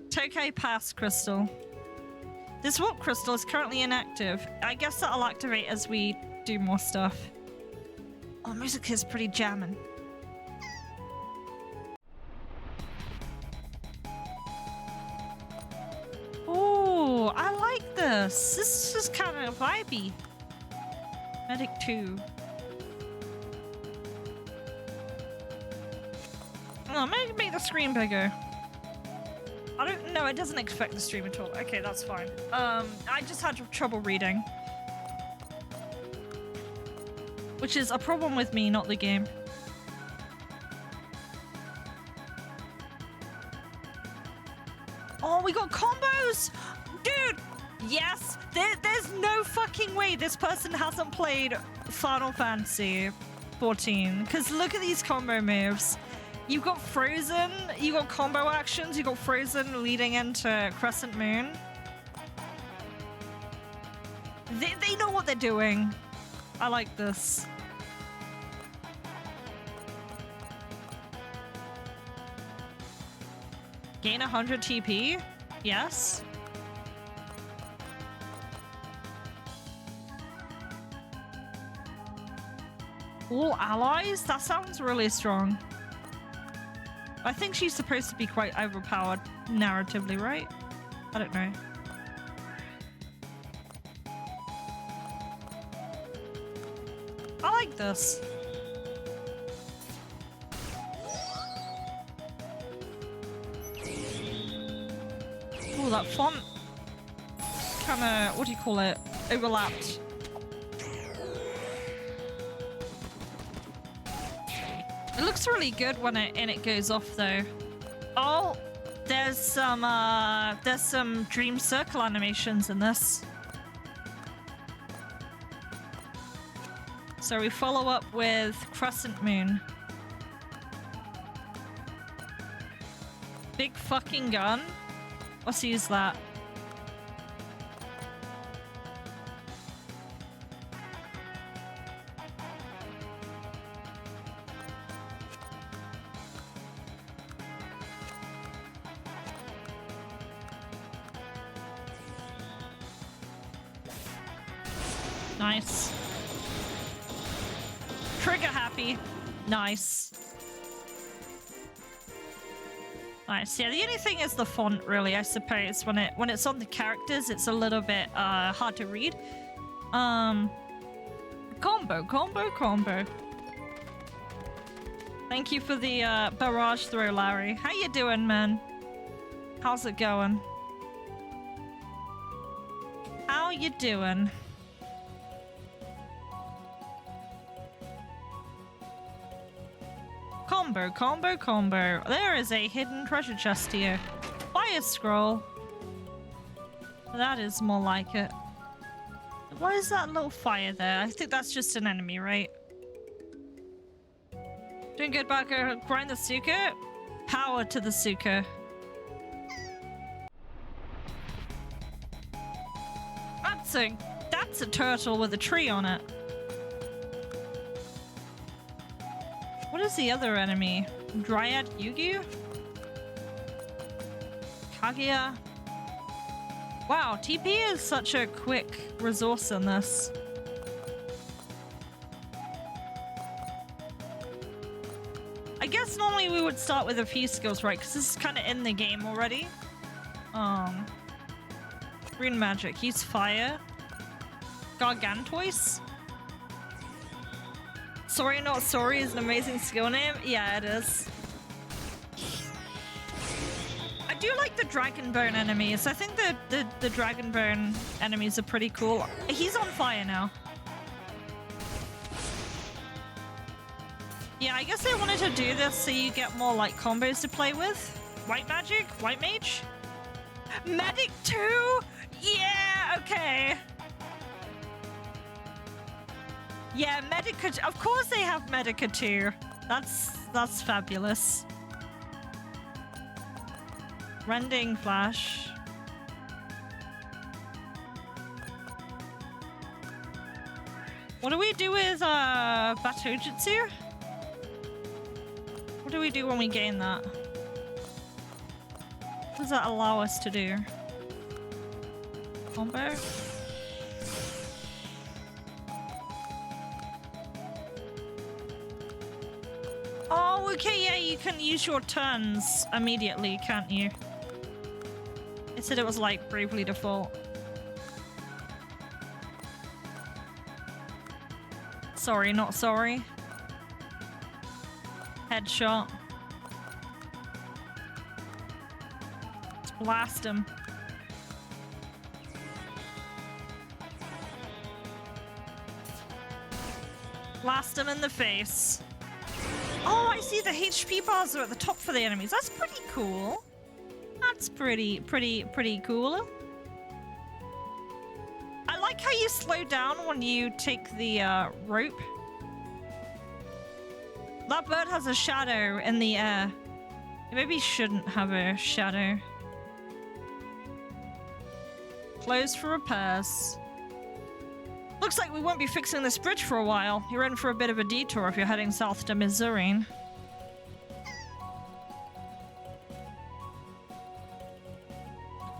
Tokay Pass Crystal. This warp crystal is currently inactive. I guess that'll activate as we do more stuff. Oh, music is pretty jamming. Oh, I like this. This is kind of vibey. Medic 2. Oh, make the screen bigger. I don't know, it doesn't affect the stream at all. Okay, that's fine. I just had trouble reading. Which is a problem with me, not the game. Oh, we got combos! Dude! Yes! There's no fucking way this person hasn't played Final Fantasy 14. Because look at these combo moves. You got Frozen, you got combo actions, you got Frozen leading into Crescent Moon. They know what they're doing. I like this. Gain 100 TP? Yes. All allies? That sounds really strong. I think she's supposed to be quite overpowered narratively, right? I don't know. I like this. Oh, that font kinda, what do you call it? Overlapped. It looks really good when it goes off though. Oh, there's some dream circle animations in this. So we follow up with Crescent Moon. Big fucking gun. Let's use that. Nice. Trigger happy. Nice. Nice. Yeah, the only thing is the font, really, I suppose. When it's on the characters, it's a little bit hard to read. Combo. Thank you for the barrage throw, Larry. How you doing, man? How's it going? How you doing? Combo. There is a hidden treasure chest here. Fire scroll. That is more like it. What is that little fire there? I think that's just an enemy, right? Doing good, Barker. Grind the Suka. Power to the Suka. That's a turtle with a tree on it. What is the other enemy? Dryad Yugi? Kaguya? Wow, TP is such a quick resource in this. I guess normally we would start with a few skills, right? Because this is kind of in the game already. Green magic. Use fire. Gargantoise. Sorry Not Sorry is an amazing skill name. Yeah, it is. I do like the Dragonbone enemies. I think the Dragonbone enemies are pretty cool. He's on fire now. Yeah, I guess I wanted to do this so you get more like combos to play with. White magic? White mage? Medic 2? Yeah, okay. Yeah, Medica. Of course they have Medica 2. That's fabulous. Rending flash. What do we do with Batojutsu? What do we do when we gain that? What does that allow us to do? Combo? Oh, okay, yeah, you can use your turns immediately, can't you? It said it was like Bravely Default. Sorry, not sorry. Headshot. Let's blast him. Blast him in the face. Oh, I see the HP bars are at the top for the enemies. That's pretty cool. That's pretty cool. I like how you slow down when you take the rope. That bird has a shadow in the air. It maybe shouldn't have a shadow. Closed for repairs. Looks like we won't be fixing this bridge for a while. You're in for a bit of a detour if you're heading south to Missouri.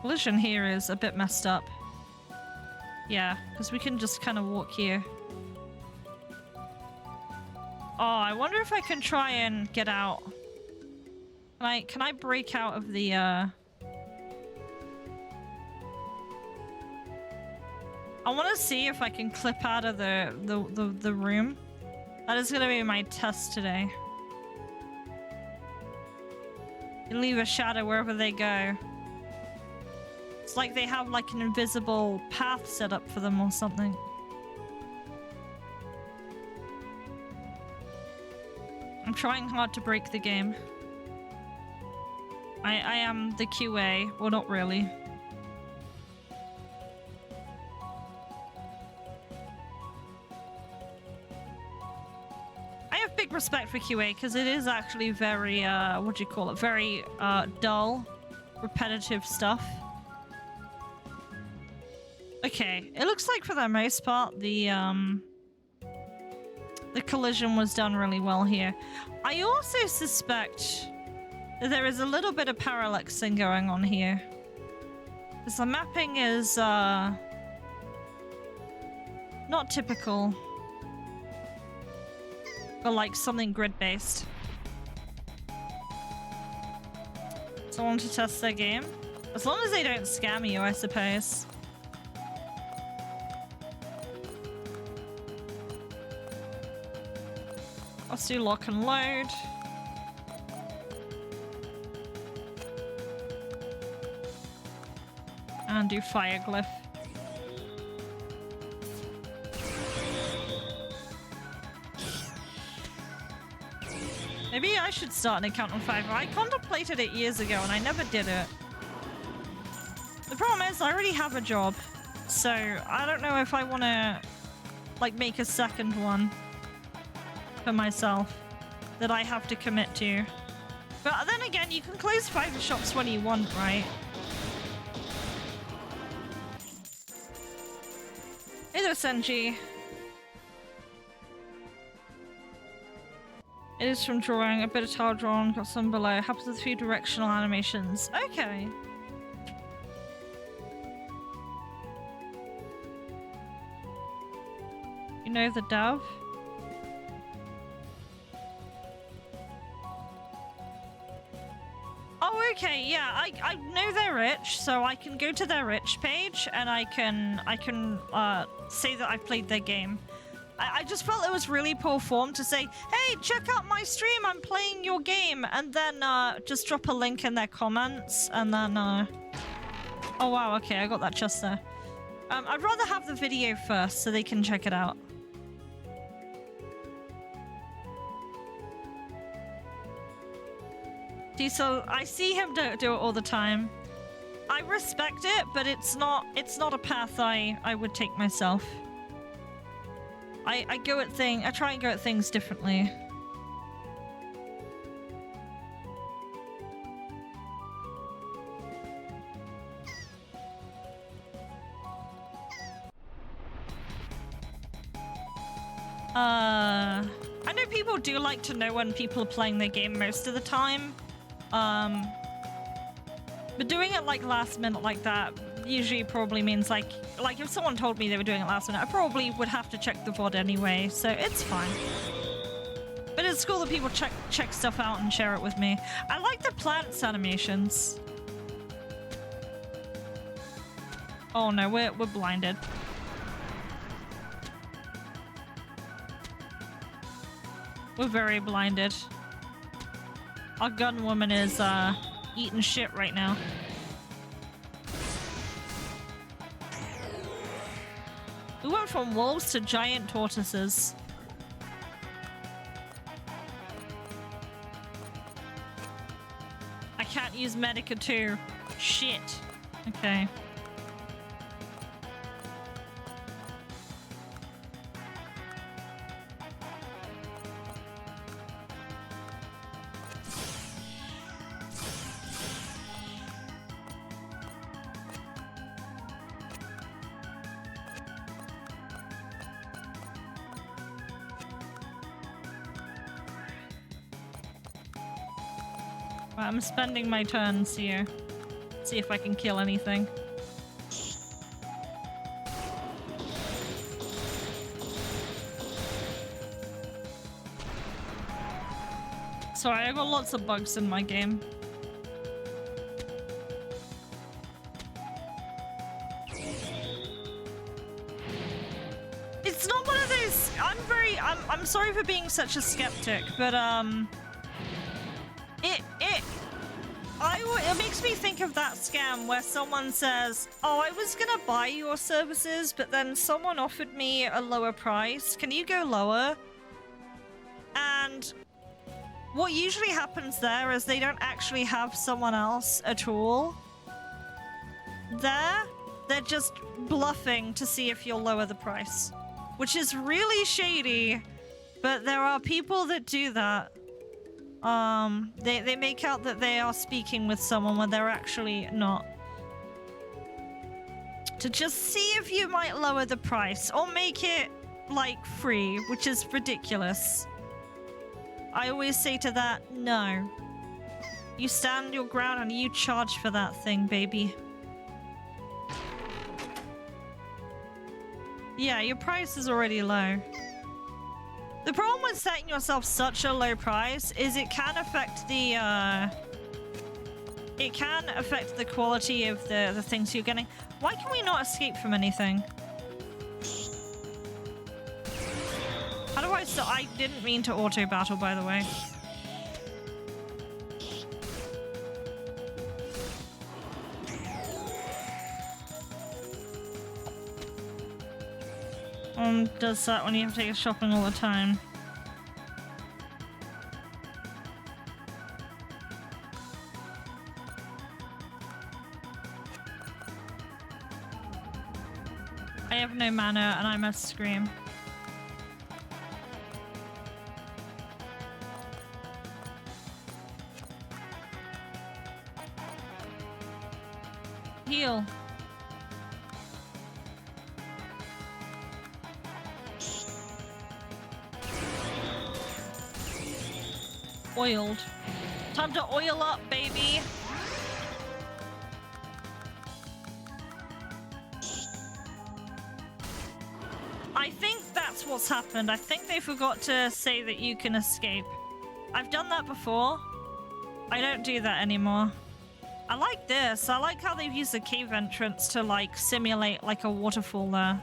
Collision here is a bit messed up. Yeah, because we can just kind of walk here. Oh, I wonder if I can try and get out. Can I break out of the I want to see if I can clip out of the room. That is going to be my test today. You leave a shadow wherever they go. It's like they have like an invisible path set up for them or something. I'm trying hard to break the game. I am the QA. Well, not really. I have big respect for QA because it is actually very, what do you call it? Very dull, repetitive stuff. Okay, it looks like for the most part the collision was done really well here. I also suspect that there is a little bit of parallaxing going on here. Because the mapping is not typical. Or like something grid-based. Someone to test their game. As long as they don't scam you, I suppose. Let's do lock and load. And do fire glyph. Maybe I should start an account on Fiverr. I contemplated it years ago and I never did it. The problem is I already have a job. So I don't know if I want to like make a second one for myself that I have to commit to. But then again, you can close Fiverr shops when you want, right? Hey there, Senji. It is from drawing, a bit of tile drawn, got some below. Happens with a few directional animations. Okay. You know the dove? Oh, okay, yeah, I know they're rich, so I can go to their rich page and I can say that I've played their game. I just felt it was really poor form to say, hey, check out my stream, I'm playing your game, and then just drop a link in their comments, and then oh wow, okay, I got that just there. I'd rather have the video first so they can check it out. See, so I see him do it all the time. I respect it, but it's not a path I would take myself. I try and go at things differently. I know people do like to know when people are playing their game most of the time. But doing it like last minute like that usually probably means like if someone told me they were doing it last minute, I probably would have to check the VOD anyway, so it's fine. But it's cool that people check stuff out and share it with me. I like the plants animations. Oh no, we're blinded. We're very blinded. Our gun woman is eating shit right now. We went from wolves to giant tortoises. I can't use Medica too. Shit. Okay. I'm spending my turns here. See if I can kill anything. Sorry, I got lots of bugs in my game. It's not one of those. I'm sorry for being such a skeptic, but it makes me think of that scam where someone says, oh, I was gonna buy your services, but then someone offered me a lower price. Can you go lower? And what usually happens there is they don't actually have someone else at all there. They're just bluffing to see if you'll lower the price, which is really shady, but there are people that do that. They make out that they are speaking with someone when they're actually not. To just see if you might lower the price or make it, like, free, which is ridiculous. I always say to that, no. You stand your ground and you charge for that thing, baby. Yeah, your price is already low. The problem with setting yourself such a low price is it can affect the quality of the things you're getting. Why can we not escape from anything? How do I didn't mean to auto battle, by the way. Does that when you have to take shopping all the time? I have no mana and I must scream. Heal. Oiled. Time to oil up, baby. I think that's what's happened. I think they forgot to say that you can escape. I've done that before. I don't do that anymore. I like this. I like how they've used the cave entrance to like simulate like a waterfall there.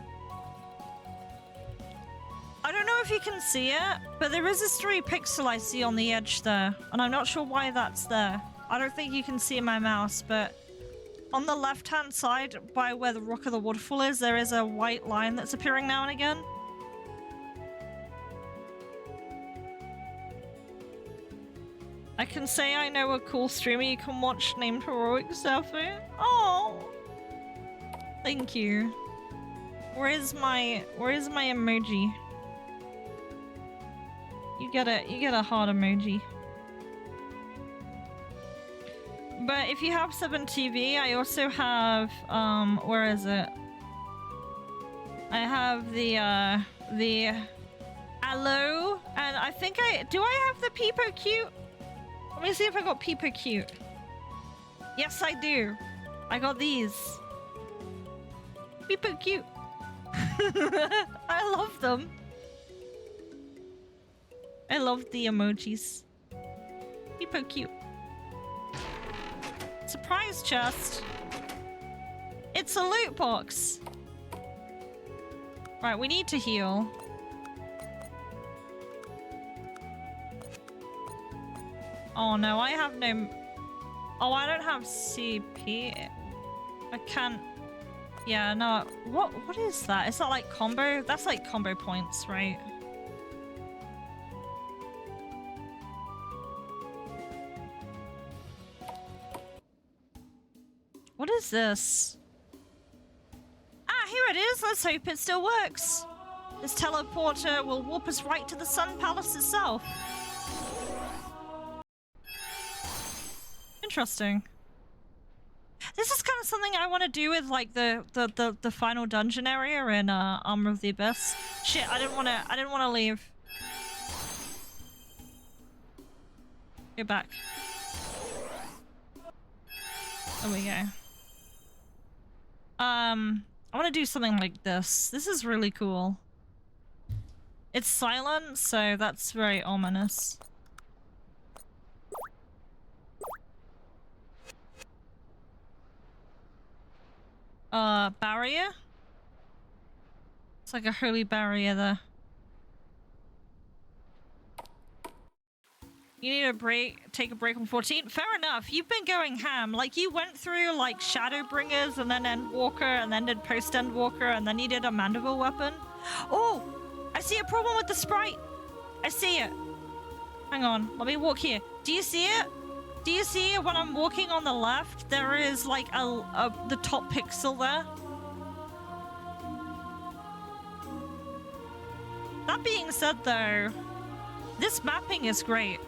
I don't know if you can see it, but there is this 3 pixel I see on the edge there, and I'm not sure why that's there. I don't think you can see my mouse, but on the left-hand side by where the rock of the waterfall is, there is a white line that's appearing now and again. I can say I know a cool streamer you can watch named Heroic Sapphire. Oh, thank you. Where is my emoji? You get a heart emoji. But if you have 7TV, I also have where is it? I have the aloe, and I think I have the Peepo Cute. Let me see if I got Peepo Cute. Yes, I do. I got these. Peepo Cute. I love them. I love the emojis. Peepo Cute. Surprise chest. It's a loot box. Right, we need to heal. Oh no, I have no... Oh, I don't have CP. I can't... Yeah, no. What is that? Is that like combo? That's like combo points, right? What is this? Ah, here it is! Let's hope it still works! This teleporter will warp us right to the Sun Palace itself. Interesting. This is kind of something I want to do with like the final dungeon area in Armor of the Abyss. Shit, I didn't want to leave. Go back. There we go. I want to do something like this. This is really cool. It's silent, so that's very ominous. Barrier? It's like a holy barrier there. You need a break, take a break on 14? Fair enough, you've been going ham. Like, you went through, like, Shadowbringers, and then Endwalker, and then did post-Endwalker, and then you did a Mandible weapon. Oh! I see a problem with the sprite! I see it. Hang on, let me walk here. Do you see it? Do you see when I'm walking on the left, there is, like, the top pixel there? That being said, though, this mapping is great.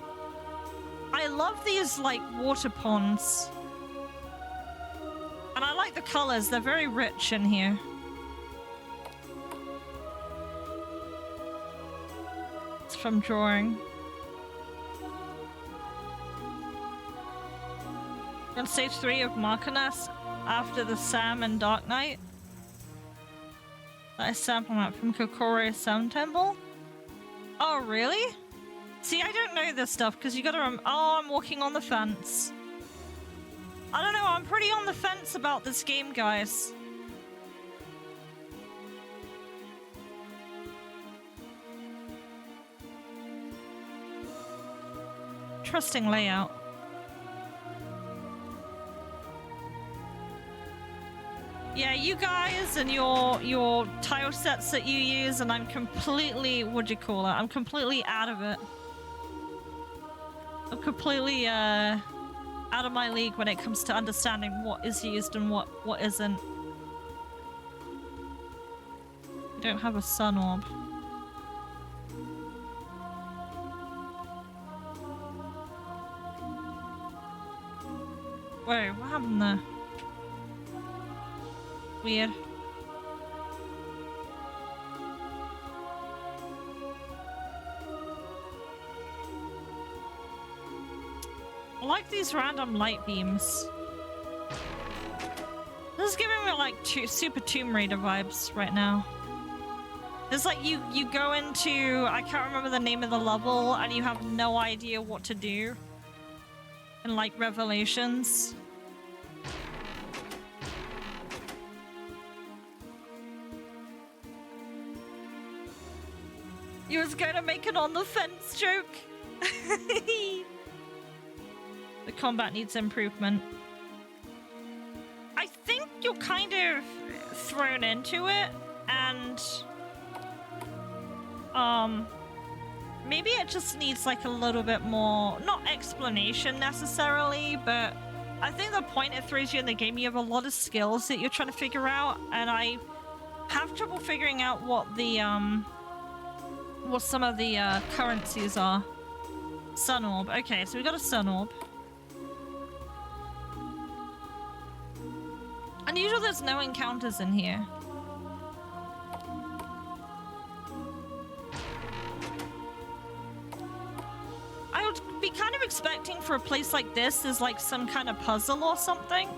I love these, like, water ponds. And I like the colors. They're very rich in here. It's from drawing. On stage 3 of Marcanas after the Sam and Dark Knight. That is sample map from Kokoro Sound Temple. Oh, really? See, I don't know this stuff because you gotta oh, I'm walking on the fence. I don't know, I'm pretty on the fence about this game, guys. Interesting layout. Yeah, you guys and your tile sets that you use, and I'm completely, what'd you call it? I'm completely out of it. I'm completely out of my league when it comes to understanding what is used and what isn't. You don't have a sun orb. Whoa, what happened there? Weird. I like these random light beams. This is giving me like super Tomb Raider vibes right now. It's like you go into, I can't remember the name of the level, and you have no idea what to do. And like Revelations. You was gonna make an on the fence joke. The combat needs improvement. I think you're kind of thrown into it, and maybe it just needs like a little bit more, not explanation necessarily, but I think the point it throws you in the game, you have a lot of skills that you're trying to figure out, and I have trouble figuring out what the what some of the currencies are. Sun orb. Okay, so we got a sun orb. Unusual there's no encounters in here. I would be kind of expecting for a place like this there's like some kind of puzzle or something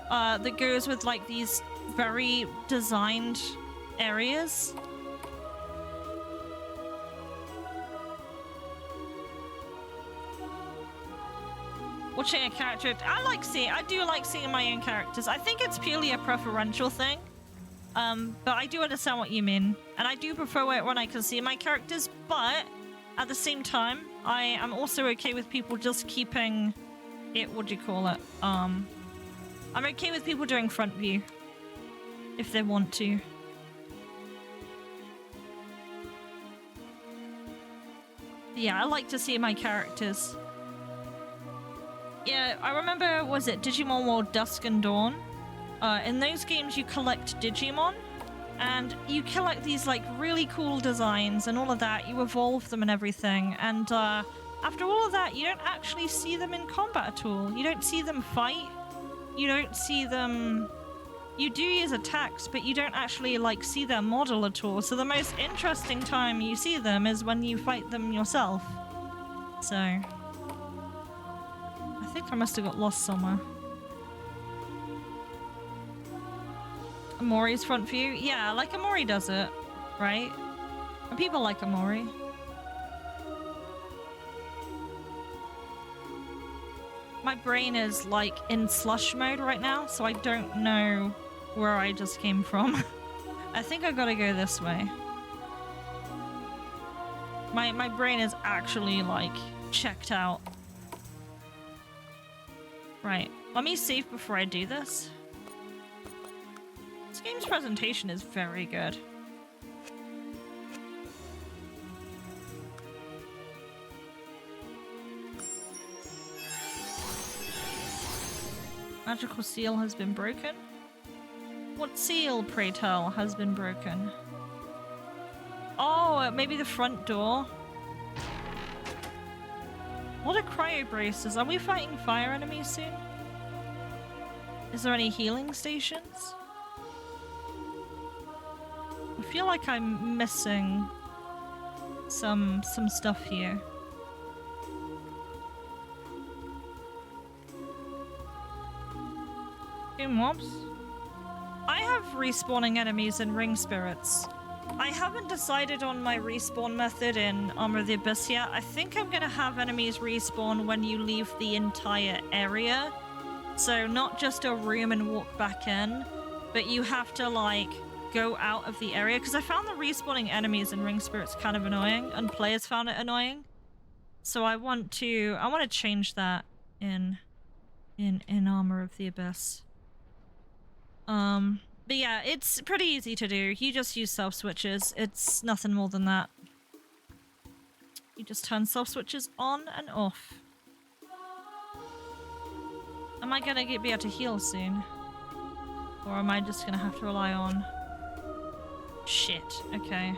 that goes with like these very designed areas. Watching a character, I do like seeing my own characters. I think it's purely a preferential thing. But I do understand what you mean. And I do prefer it when I can see my characters, but at the same time, I am also okay with people just keeping it, what do you call it? I'm okay with people doing front view. If they want to. Yeah, I like to see my characters. Yeah, I remember, was it Digimon World Dusk and Dawn? In those games you collect Digimon, and you collect these like really cool designs and all of that, you evolve them and everything, and after all of that you don't actually see them in combat at all. You don't see them fight, you don't see them... You do use attacks, but you don't actually like see their model at all, so the most interesting time you see them is when you fight them yourself. So... I think I must have got lost somewhere. Amori's front view? Yeah, like Amori does it, right? And people like Amori. My brain is like in slush mode right now, so I don't know where I just came from. I think I gotta go this way. My brain is actually like checked out. Right, let me save before I do this. This game's presentation is very good. Magical seal has been broken. What seal, pray tell, has been broken? Oh, maybe the front door. What are cryo braces? Are we fighting fire enemies soon? Is there any healing stations? I feel like I'm missing some stuff here. Two mobs? I have respawning enemies and ring spirits. I haven't decided on my respawn method in Armor of the Abyss yet. I think I'm gonna have enemies respawn when you leave the entire area. So not just a room and walk back in, but you have to like go out of the area. Because I found the respawning enemies in Ring Spirits kind of annoying, and players found it annoying. So I want to change that in Armor of the Abyss. But yeah, it's pretty easy to do. You just use self switches. It's nothing more than that. You just turn self switches on and off. Am I gonna be able to heal soon? Or am I just gonna have to rely on... Shit, okay.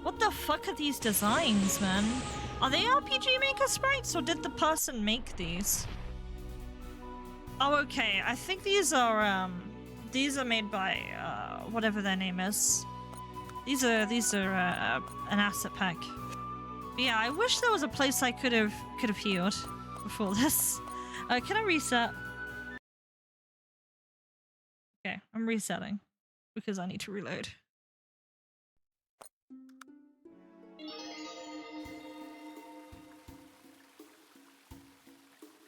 What the fuck are these designs, man? Are they RPG Maker sprites, or did the person make these? Oh, okay. I think these are made by, whatever their name is. These are an asset pack. But yeah, I wish there was a place I could have healed before this. Can I reset? Okay, I'm resetting because I need to reload.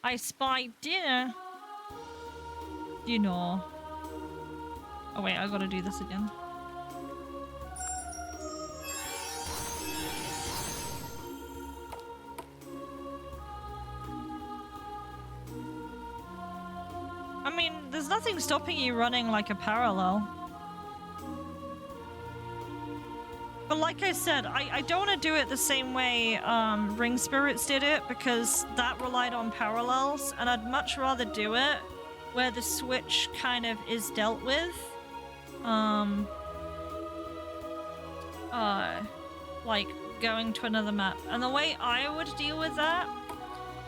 I spy dinner. Dinner. Oh wait, I gotta do this again. I mean, there's nothing stopping you running like a parallel. But like I said, I don't want to do it the same way Ring Spirits did it, because that relied on parallels, and I'd much rather do it where the switch kind of is dealt with. Like going to another map. And the way I would deal with that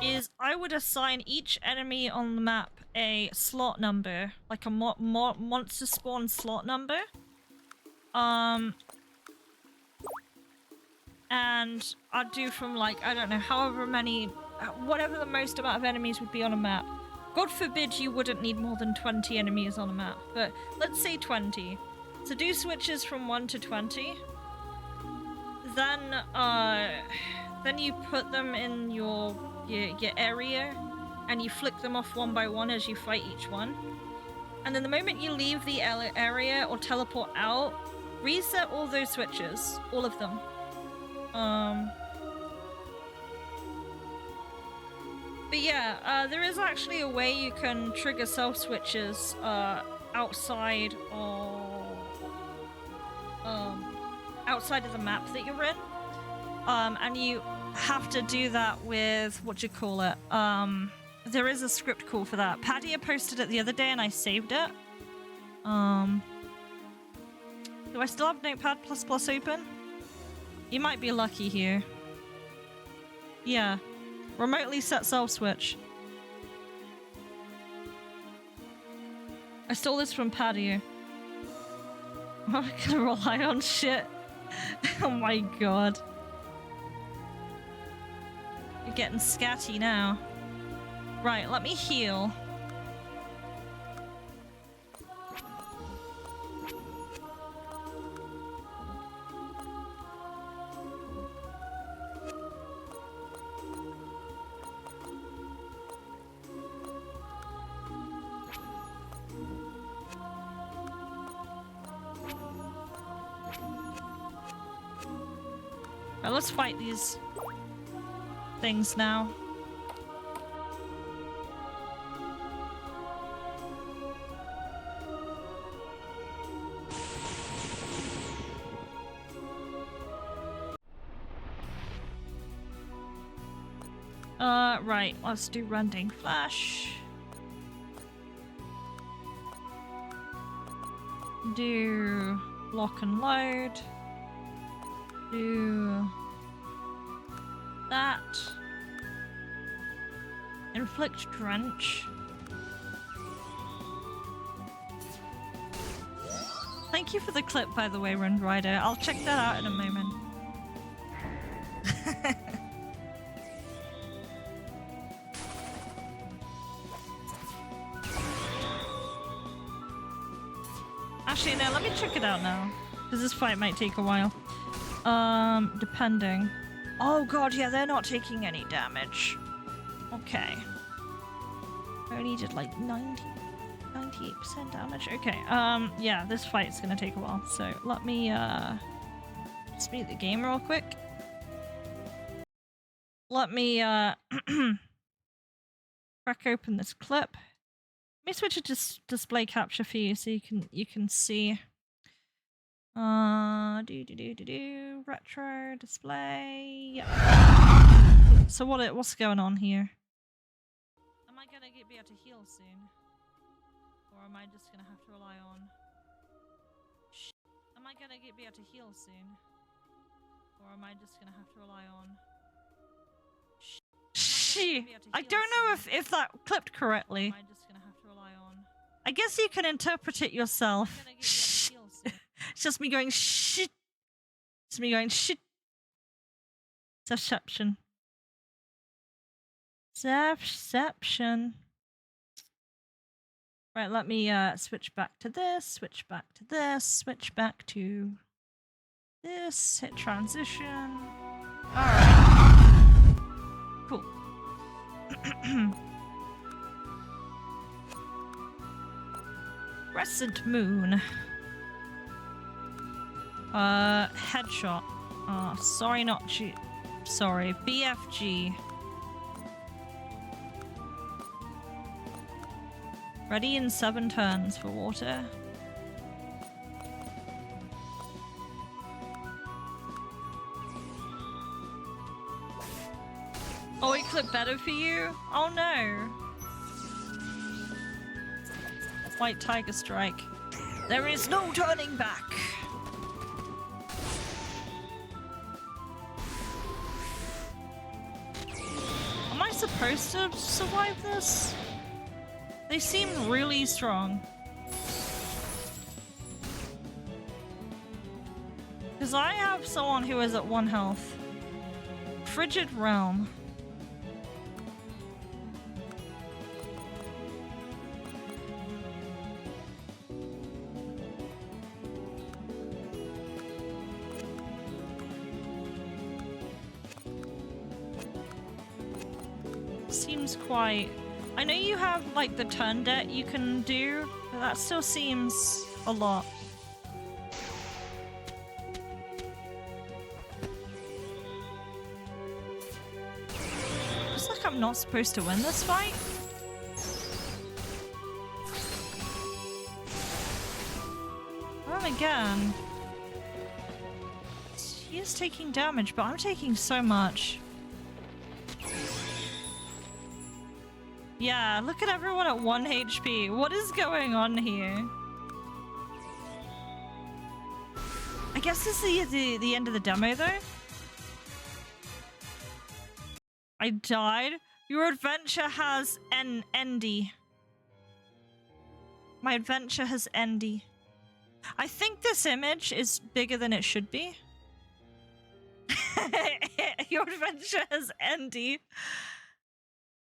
is I would assign each enemy on the map a slot number, like a monster spawn slot number. And I'd do from like, I don't know, however many, whatever the most amount of enemies would be on a map. God forbid you wouldn't need more than 20 enemies on a map, but let's say 20. So do switches from 1 to 20. Then you put them in your area, and you flick them off one by one as you fight each one. And then the moment you leave the area or teleport out, reset all those switches, all of them. But yeah, there is actually a way you can trigger self switches outside of the map that you're in. And you have to do that with there is a script call for that. Paddy posted it the other day and I saved it. Do I still have Notepad++ open? You might be lucky here. Yeah. Remotely set self switch. I stole this from Paddy. I'm gonna rely on shit. Oh my god. You're getting scatty now. Right, let me heal. Right, let's fight these things now. Right, let's do Rending Flash. Do Lock and Load. Do that. Inflict Drench. Thank you for the clip, by the way, WindRyder. I'll check that out in a moment. Actually, no, let me check it out now. Because this fight might take a while. Depending. Oh god, yeah, they're not taking any damage. Okay. I only did like 98% damage. Okay, yeah, this fight's gonna take a while. So let me, speed the game real quick. Let me, crack open this clip. Let me switch it to display capture for you so you can see. Retro display. Yep. So what's going on here? Am I gonna be able to heal soon? Or am I just gonna have to rely on... Am I gonna be able to heal soon? Or am I just gonna have to rely on... I don't know if that clipped correctly. Am I just gonna have to rely on... I guess you can interpret it yourself. It's just me going shit. It's me going shit. Deception. Deception. Right, let me switch back to this, switch back to this, switch back to this, hit transition. Alright. Cool. Crescent Moon. Headshot. Sorry, not G. Sorry, BFG. Ready in 7 turns for water. Oh, it clipped better for you? Oh no. White Tiger Strike. There is no turning back. Am I supposed to survive this? They seem really strong. Because I have someone who is at 1 health. Frigid Realm. Seems quite... I know you have like the turn debt you can do, but that still seems a lot. Looks like I'm not supposed to win this fight. Then again, he is taking damage, but I'm taking so much. Yeah, look at everyone at 1 HP. What is going on here? I guess this is the end of the demo, though. I died. Your adventure has an endy. My adventure has endy. I think this image is bigger than it should be. Your adventure has endy.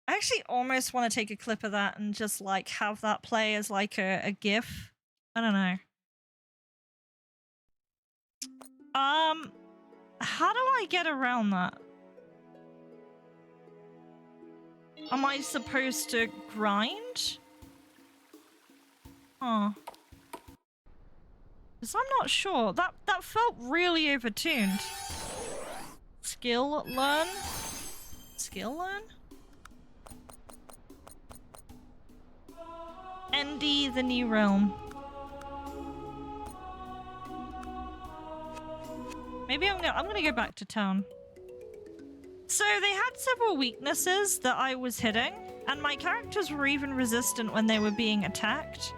I actually almost want to take a clip of that and just like have that play as like a GIF. I don't know. How do I get around that? Am I supposed to grind? Oh. Because I'm not sure. That felt really overtuned. Skill learn? Skill learn? Endy the New Realm. Maybe I'm gonna go back to town. So they had several weaknesses that I was hitting, and my characters were even resistant when they were being attacked.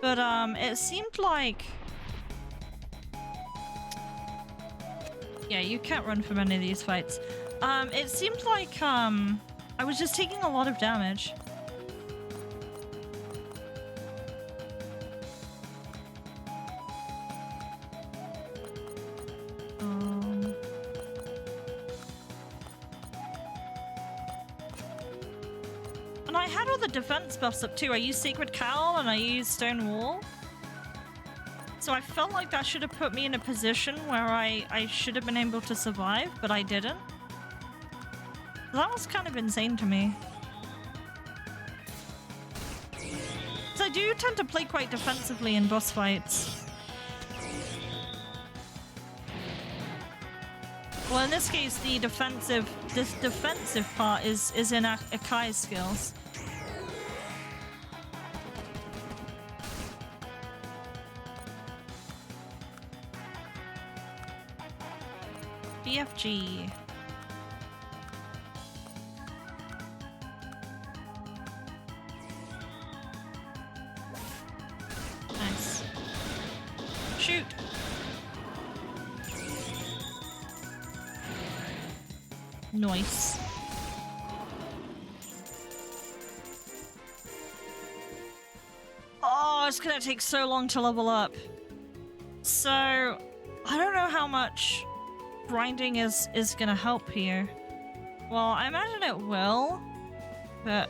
But it seemed like... Yeah, you can't run from any of these fights. It seemed like I was just taking a lot of damage. And I had all the defense buffs up too. I used Sacred Cowl and I used Stone Wall. So I felt like that should have put me in a position where I should have been able to survive, but I didn't. That was kind of insane to me. So I do tend to play quite defensively in boss fights. Well, in this case, this defensive part is in Akai's skills. BFG. Nice. Shoot. Nice. Oh, it's gonna take so long to level up. So, I don't know how much grinding is gonna help here. Well, I imagine it will, but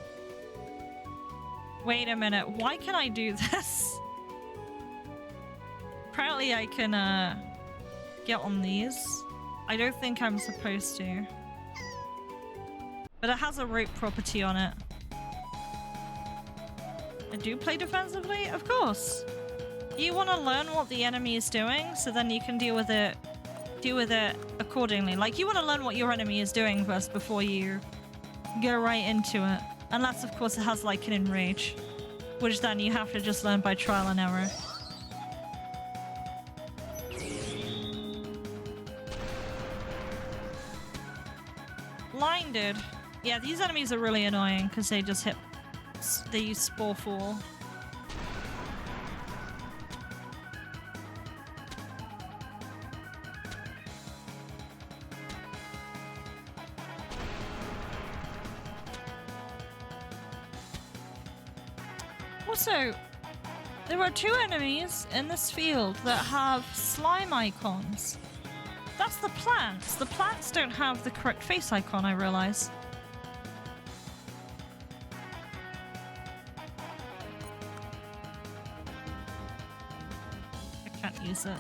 wait a minute, why can I do this? Apparently I can get on these. I don't think I'm supposed to. But it has a rope property on it. I do play defensively? Of course. You want to learn what the enemy is doing, so then you can deal with it accordingly. Like, you want to learn what your enemy is doing first before you go right into it. Unless, of course, it has, like, an enrage. Which then you have to just learn by trial and error. Blinded. Yeah, these enemies are really annoying because they just hit... They use Spore Fall. Also, there are 2 enemies in this field that have slime icons. That's the plants. The plants don't have the correct face icon, I realize. I can't use it.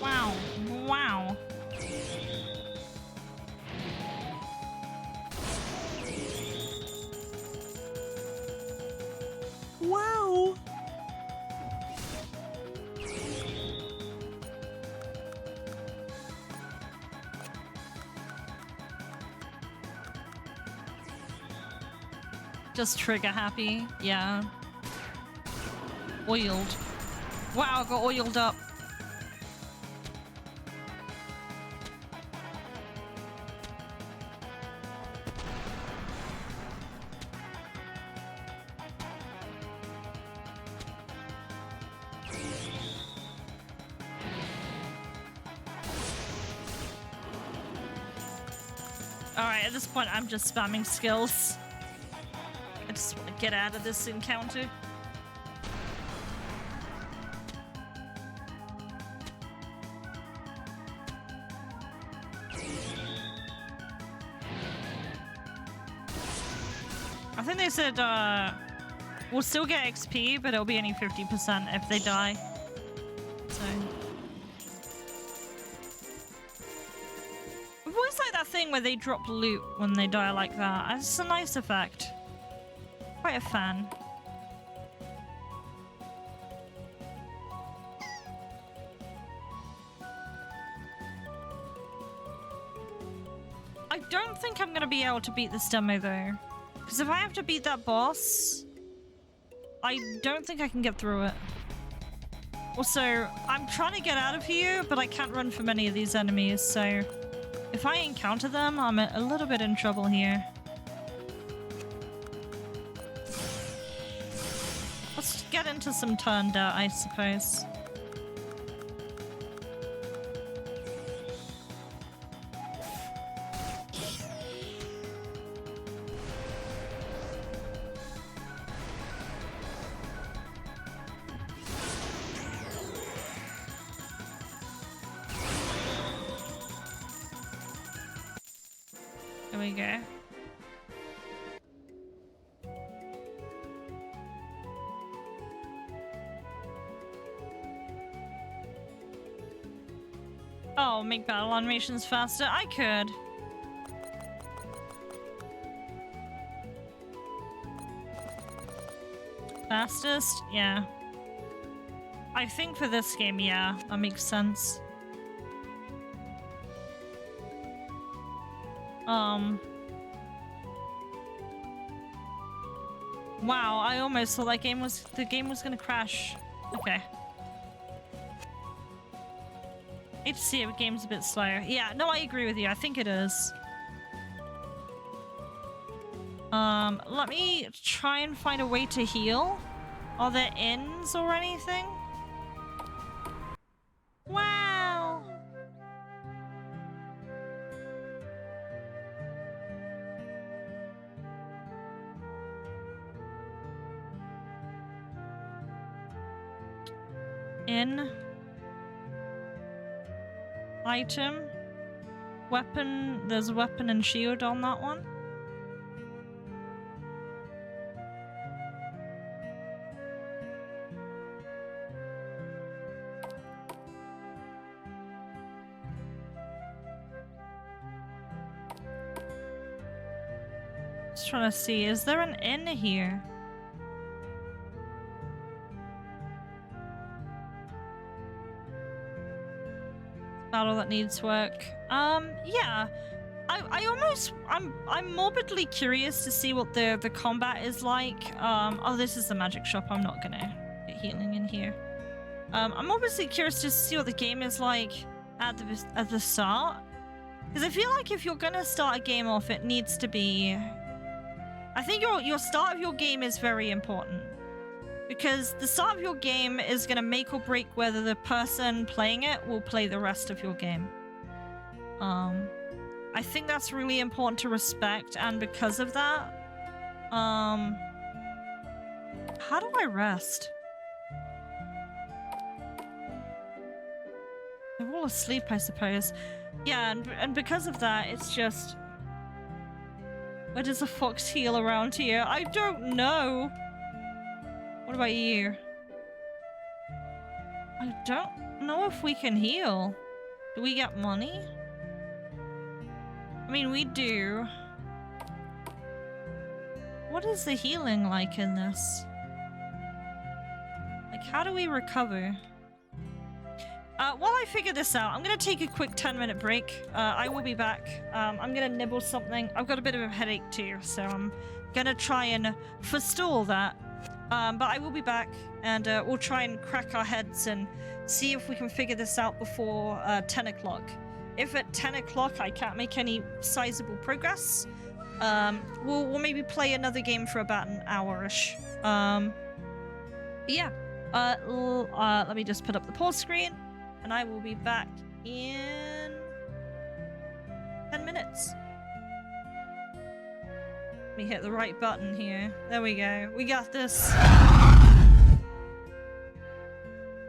Wow. Wow. Wow. Just trigger happy. Yeah. Oiled. Wow, I got oiled up. Alright, at this point I'm just spamming skills. I just want to get out of this encounter. I think they said we'll still get XP, but it'll be only 50% if they die. So... I've always liked that thing where they drop loot when they die like that. It's a nice effect. Quite a fan. I don't think I'm gonna be able to beat this demo though. Because if I have to beat that boss, I don't think I can get through it. Also, I'm trying to get out of here, but I can't run from any of these enemies, so... If I encounter them, I'm a little bit in trouble here. Let's get into some turn dirt, I suppose. we go. Oh, make battle animations faster? I could. Fastest? Yeah. I think for this game, yeah, that makes sense. Wow, I almost thought the game was gonna crash. Okay. Hate to see it, the game's a bit slow. Yeah, no, I agree with you. I think it is. Let me try and find a way to heal. Are there inns or anything? Wow! Inn. Item. Weapon. There's a weapon and shield on that one. Just trying to see, is there an inn here? Battle that needs work. Yeah. I'm morbidly curious to see what the combat is like. Oh, this is the magic shop. I'm not gonna get healing in here. I'm obviously curious to see what the game is like at the start. Because I feel like if you're gonna start a game off, it needs to be... I think your start of your game is very important. Because the start of your game is going to make or break whether the person playing it will play the rest of your game. I think that's really important to respect, and because of that, how do I rest? They're all asleep, I suppose. Yeah, and because of that, it's just... Where does a fox heal around here? I don't know. What about you? I don't know if we can heal. Do we get money? I mean, we do. What is the healing like in this? Like, how do we recover? While I figure this out, I'm gonna take a quick 10-minute break. I will be back. I'm gonna nibble something. I've got a bit of a headache too, so I'm gonna try and forestall that. But I will be back, and we'll try and crack our heads and see if we can figure this out before 10 o'clock. If at 10 o'clock I can't make any sizable progress, we'll maybe play another game for about an hour-ish. Yeah. Let me just put up the pause screen, and I will be back in 10 minutes. Let me hit the right button here. There we go. We got this.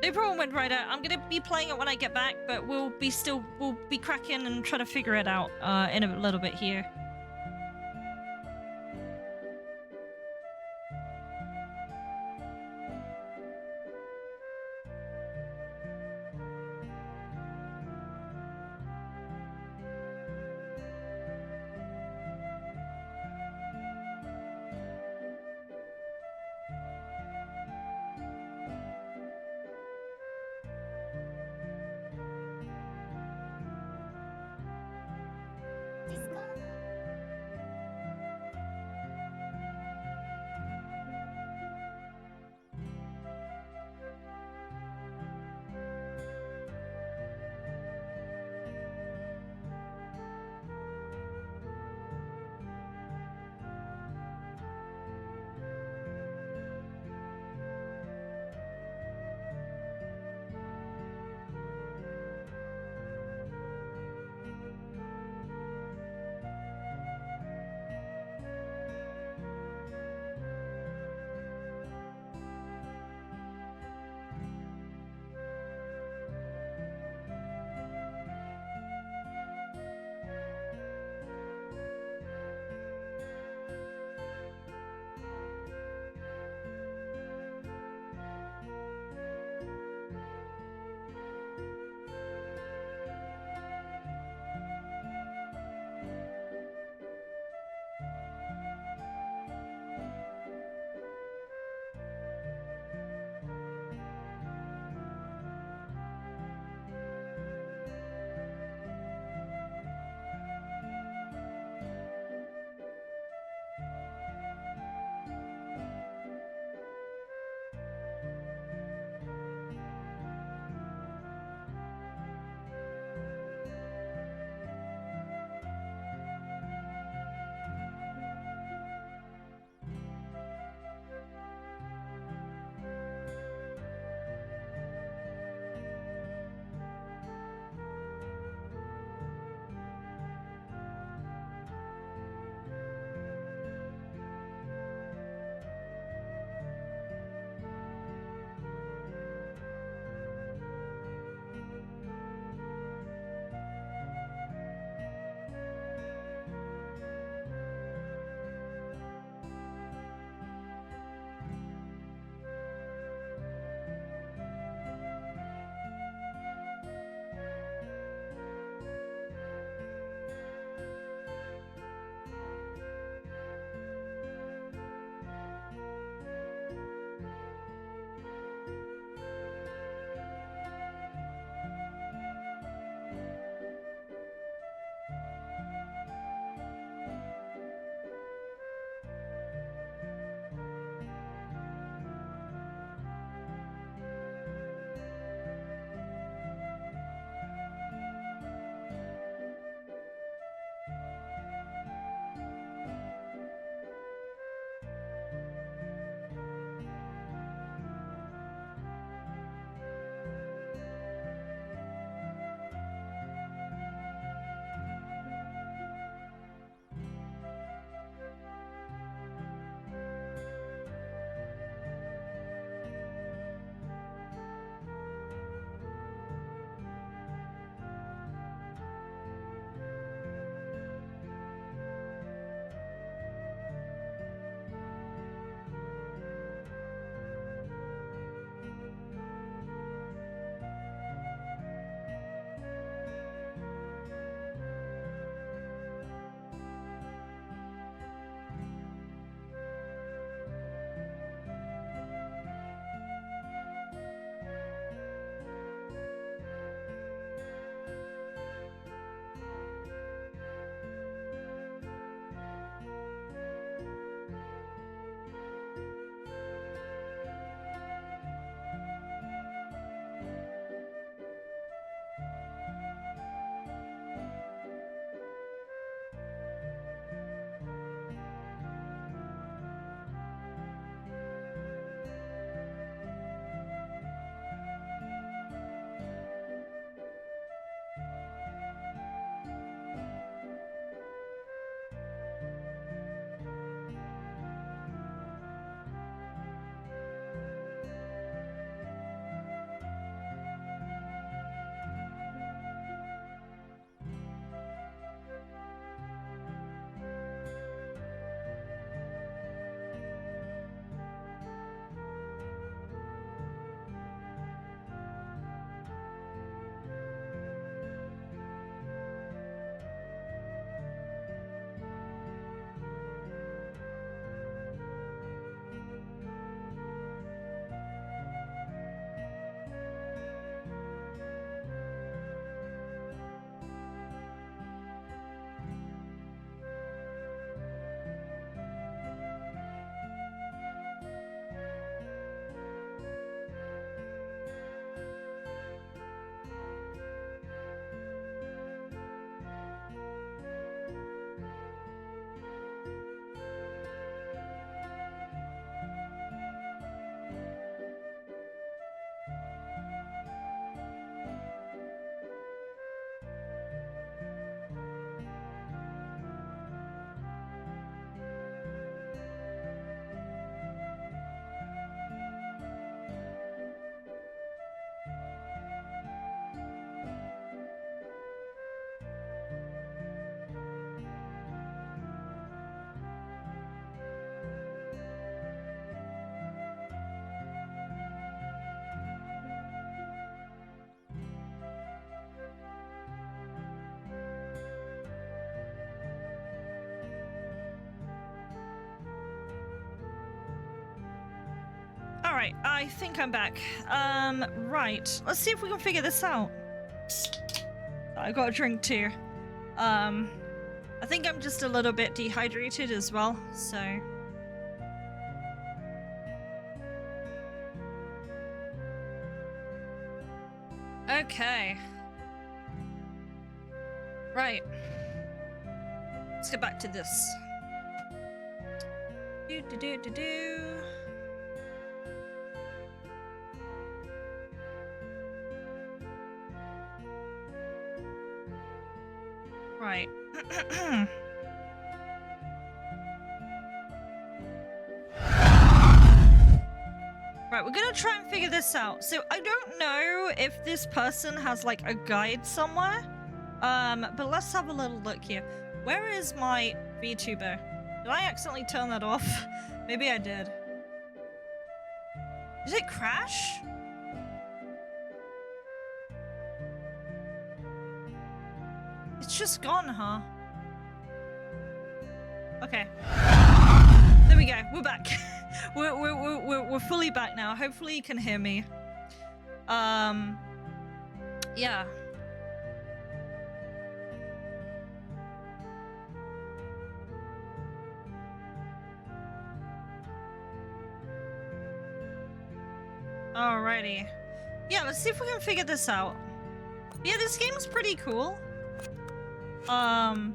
No problem, WindRyder. I'm gonna be playing it when I get back, but we'll be cracking and try to figure it out in a little bit here. Alright, I think I'm back. Right. Let's see if we can figure this out. I got a drink too. I think I'm just a little bit dehydrated as well, so... Okay. Right. Let's get back to this. Do. Right. Right, we're gonna try and figure this out. So I don't know if this person has like a guide somewhere. But let's have a little look here. Where is my VTuber? Did I accidentally turn that off? Maybe I did. Did it crash? It's just gone, huh? Okay. There we go. We're back. we're fully back now. Hopefully you can hear me. Yeah. Alrighty. Yeah, let's see if we can figure this out. Yeah, this game's pretty cool. I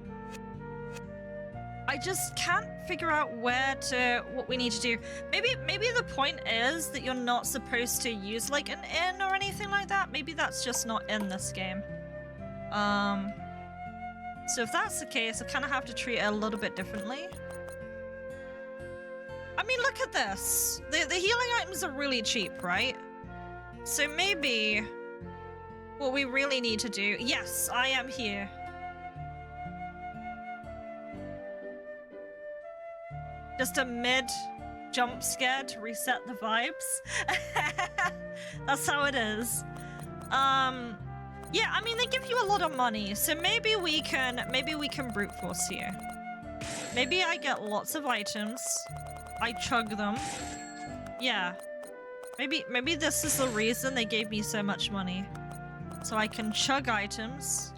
just can't figure out what we need to do. Maybe the point is that you're not supposed to use like an inn or anything like that. Maybe that's just not in this game. So if that's the case, I kind of have to treat it a little bit differently. I mean, look at this. The healing items are really cheap, right? So maybe what we really need to do... Yes, I am here. Just a mid-jump scare to reset the vibes. That's how it is. Yeah, I mean, they give you a lot of money, so maybe we can brute force here. Maybe I get lots of items. I chug them. Yeah. Maybe this is the reason they gave me so much money. So I can chug items.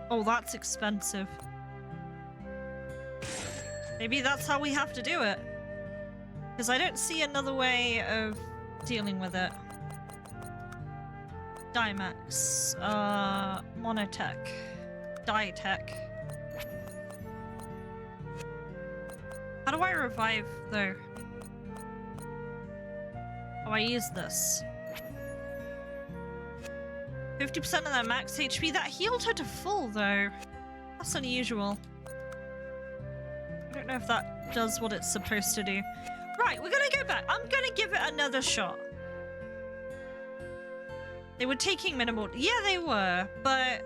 Oh, that's expensive. Maybe that's how we have to do it. Because I don't see another way of dealing with it. Dimax. Monotech. Ditech. How do I revive, though? Oh, I use this. 50% of their max HP. That healed her to full, though. That's unusual. I don't know if that does what it's supposed to do. Right, we're gonna go back. I'm gonna give it another shot. They were taking minimal... Yeah, they were, but...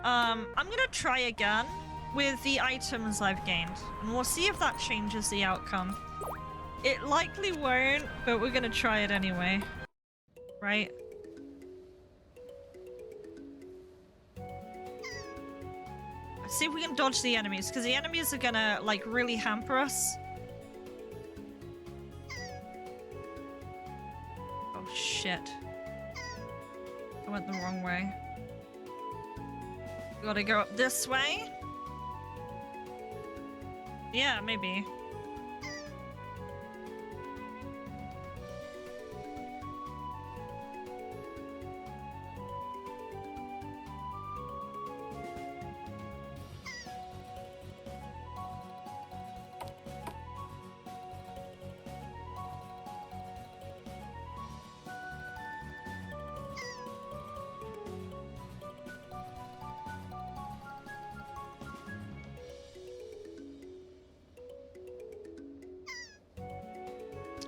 I'm gonna try again with the items I've gained. And we'll see if that changes the outcome. It likely won't, but we're gonna try it anyway. Right? Let's see if we can dodge the enemies, because the enemies are gonna, like, really hamper us. Oh, shit. I went the wrong way. Gotta go up this way? Yeah, maybe.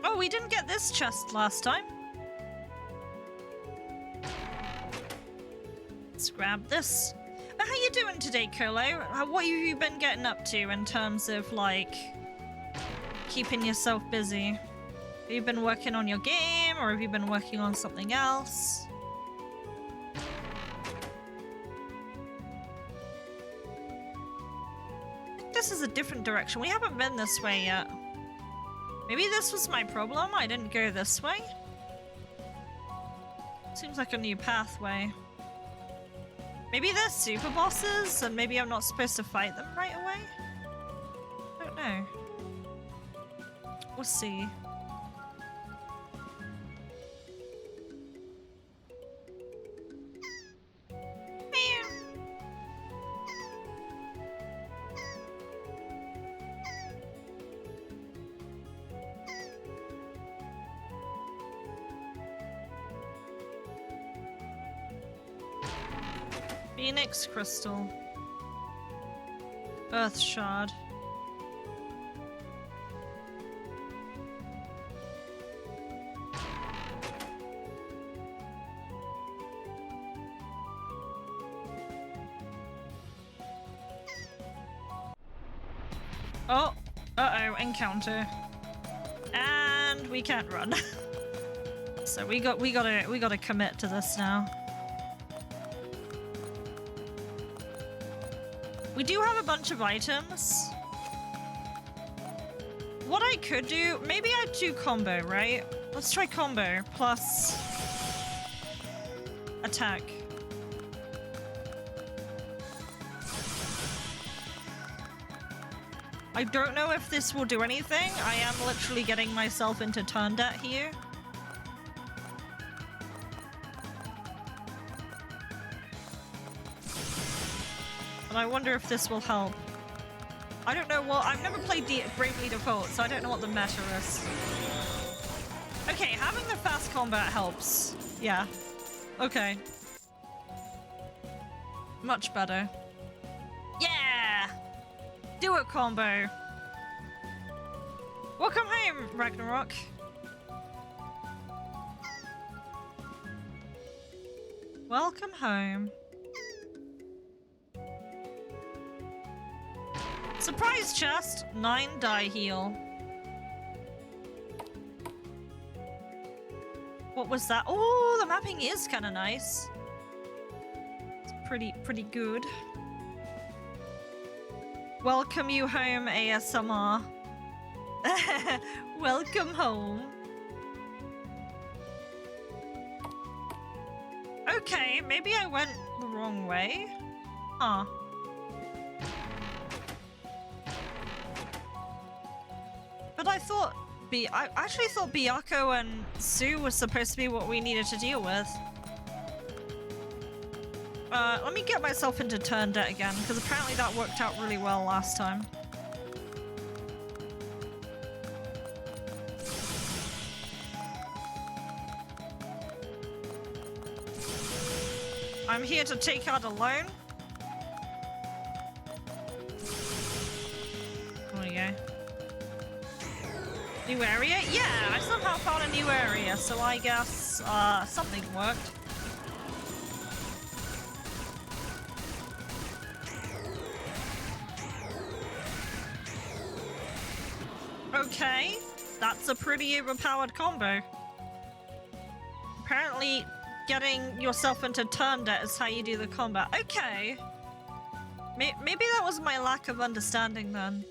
Oh, we didn't get this chest last time. Let's grab this. But how you doing today, Colo? What have you been getting up to in terms of, like, keeping yourself busy? Have you been working on your game, or have you been working on something else? this is a different direction. We haven't been this way yet. Maybe this was my problem. I didn't go this way. Seems like a new pathway. Maybe they're super bosses and maybe I'm not supposed to fight them right away? I don't know. We'll see. Phoenix Crystal. Earth Shard. Oh, uh-oh, encounter. And we can't run. So we gotta commit to this now. We do have a bunch of items. What I could do, maybe I'd do combo, right? Let's try combo plus attack. I don't know if this will do anything. I am literally getting myself into turn debt here. But I wonder if this will help. I don't know what- I've never played Bravely Default, so I don't know what the meta is. Okay, having the fast combat helps. Yeah. Okay. Much better. Yeah! Do it, combo! Welcome home, Ragnarok. Welcome home. Surprise chest! 9 die heal. What was that? Oh, the mapping is kind of nice. It's pretty good. Welcome you home, ASMR. Welcome home. Okay, maybe I went the wrong way. Huh. But I thought I actually thought Byaku and Sue was supposed to be what we needed to deal with. Let me get myself into turn debt again, because apparently that worked out really well last time. I'm here to take out a loan. There we go. New area? Yeah, I somehow found a new area, so I guess something worked. Okay, that's a pretty overpowered combo. Apparently, getting yourself into turn debt is how you do the combat. Okay. Maybe that was my lack of understanding then.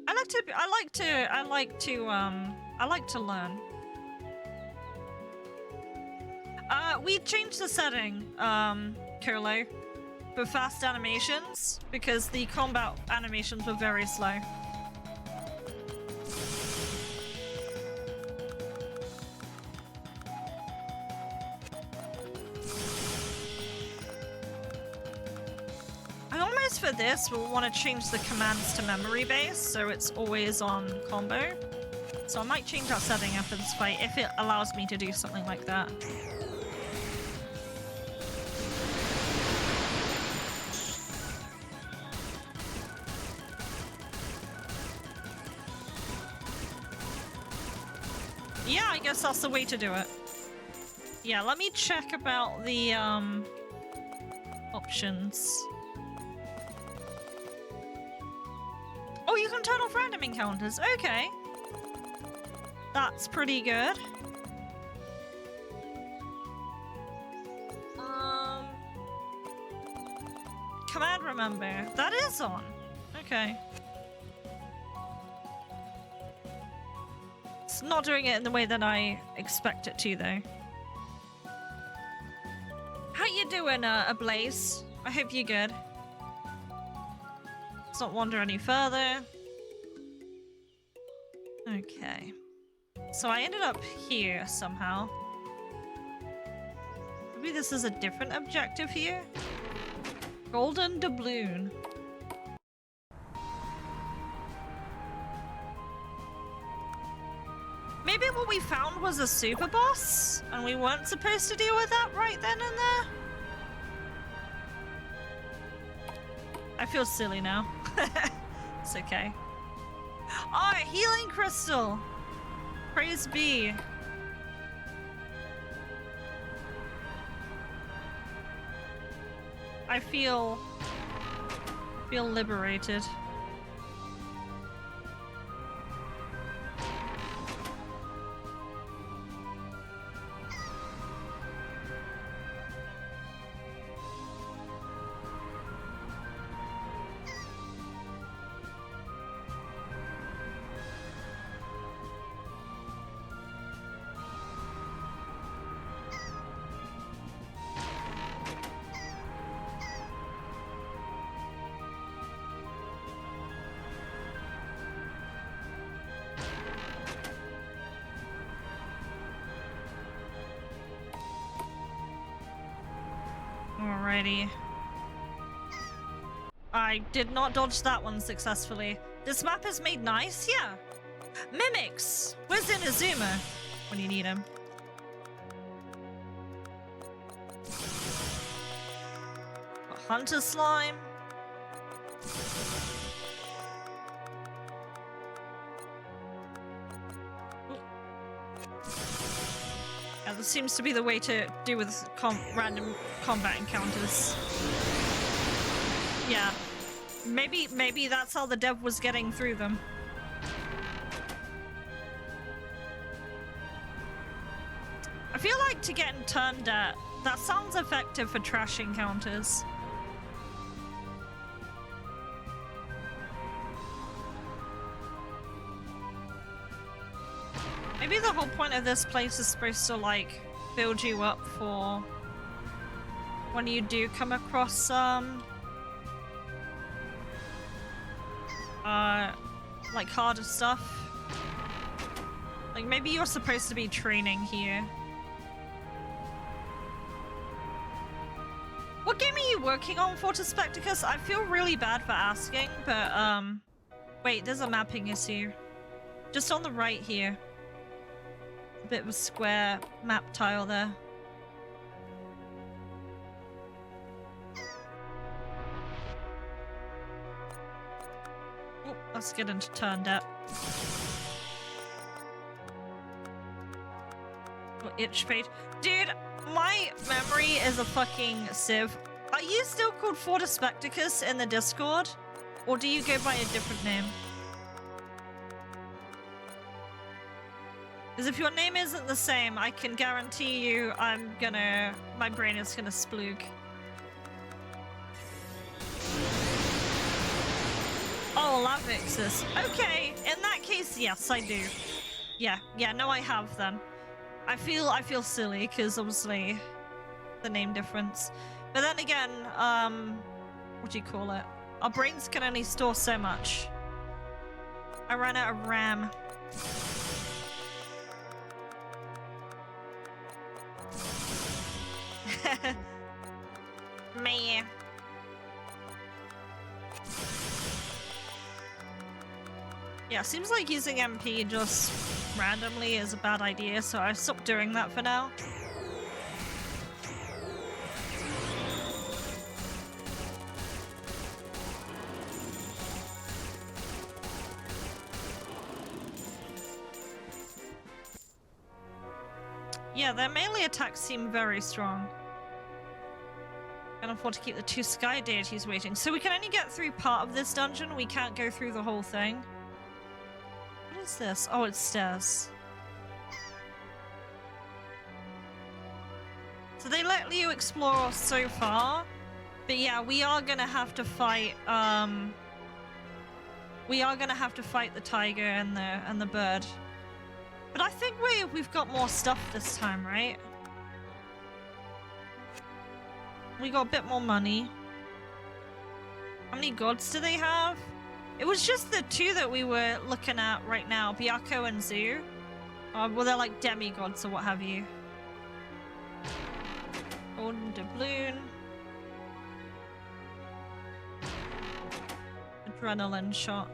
I like to learn. We changed the setting, Kurlo, for fast animations because the combat animations were very slow. I almost for this will want to change the commands to memory base so it's always on combo. So I might change that setting after this fight if it allows me to do something like that. Yeah, I guess that's the way to do it. Yeah, let me check about the options. Oh, you can turn off random encounters. Okay. That's pretty good. command remember. That is on. Okay. It's not doing it in the way that I expect it to, though. How you doing, Ablaze? I hope you're good. Let's not wander any further. Okay. So I ended up here somehow. Maybe this is a different objective here? Golden doubloon. Maybe what we found was a super boss, and we weren't supposed to deal with that right then and there? I feel silly now. It's okay. Oh, a healing crystal! Praise be. I feel liberated. Alrighty. I did not dodge that one successfully. This map is made nice, yeah. Mimics! Where's Inazuma when you need him? Hunter slime. Yeah, this seems to be the way to do with random combat encounters. Yeah. Maybe that's how the dev was getting through them. I feel like to get turned at, that sounds effective for trash encounters. Maybe the whole point of this place is supposed to, like, build you up for when you do come across, like, harder stuff. Like, maybe you're supposed to be training here. What game are you working on, Fortispecticus? I feel really bad for asking, but, wait, there's a mapping issue. Just on the right here. A bit of a square map tile there. Oh, let's get into turn depth. Oh, itch fade. Dude, my memory is a fucking sieve. Are you still called Fortispecticus in the Discord? Or do you go by a different name? Because if your name isn't the same, I can guarantee you my brain is gonna sploog. Oh, Lavixus. Okay, in that case, yes, I do. Yeah, no, I have then. I feel silly, because obviously the name difference. But then again, what do you call it? Our brains can only store so much. I ran out of RAM. Me. Yeah, seems like using MP just randomly is a bad idea, so I stopped doing that for now. Yeah, their melee attacks seem very strong. Can't afford to keep the two sky deities waiting. So we can only get through part of this dungeon. We can't go through the whole thing. What is this? Oh, it's stairs. So they let you explore so far, But yeah, we are gonna have to fight, we are gonna have to fight the tiger and the bird. But I think we've got more stuff this time, right? We got a bit more money. How many gods do they have? It was just the two that we were looking at right now, Byakko and Zoo. Well, they're like demigods or what have you. Golden doubloon. Adrenaline shot.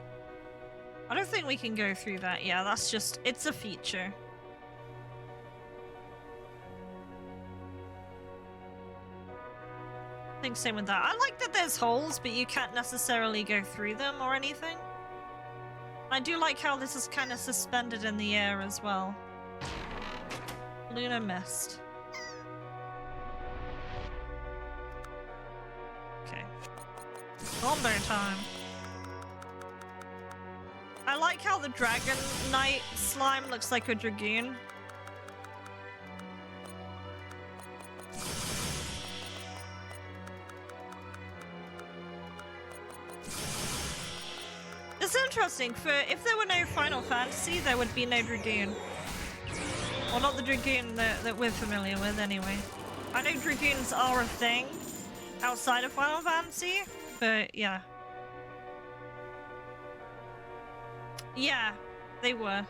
I don't think we can go through that. Yeah, that's just, it's a feature. I think same with that. I like that there's holes, but you can't necessarily go through them or anything. I do like how this is kind of suspended in the air as well. Lunar mist. Okay. Combo time. I like how the Dragon Knight slime looks like a dragoon. It's interesting, for if there were no Final Fantasy, there would be no dragoon. Well, not the dragoon that we're familiar with, anyway. I know dragoons are a thing outside of Final Fantasy, but yeah. Yeah, they were.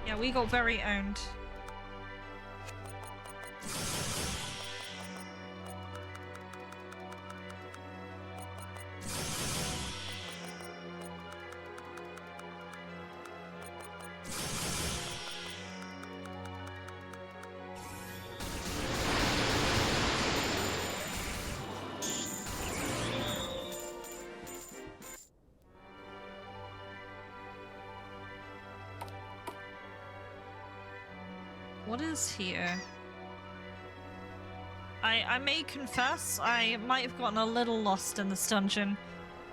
Yeah, we got very owned. What is here? I may confess, I might have gotten a little lost in this dungeon,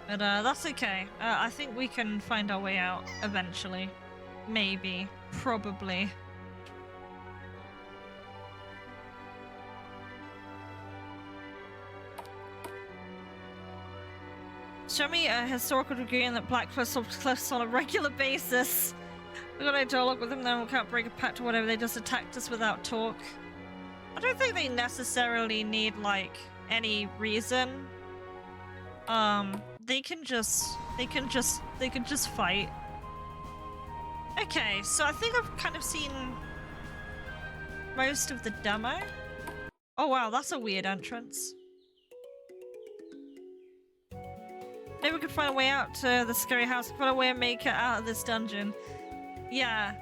but that's okay. I think we can find our way out eventually. Maybe. Probably. Show me a historical dragoon that blacklists cliffs on a regular basis. We got a dialogue with them, then we can't break a pact or whatever. They just attacked us without talk. I don't think they necessarily need like any reason. They can just fight. Okay, so I think I've kind of seen most of the demo. Oh wow, that's a weird entrance. Maybe we could find a way out to the scary house, find a way to make it out of this dungeon. Yeah.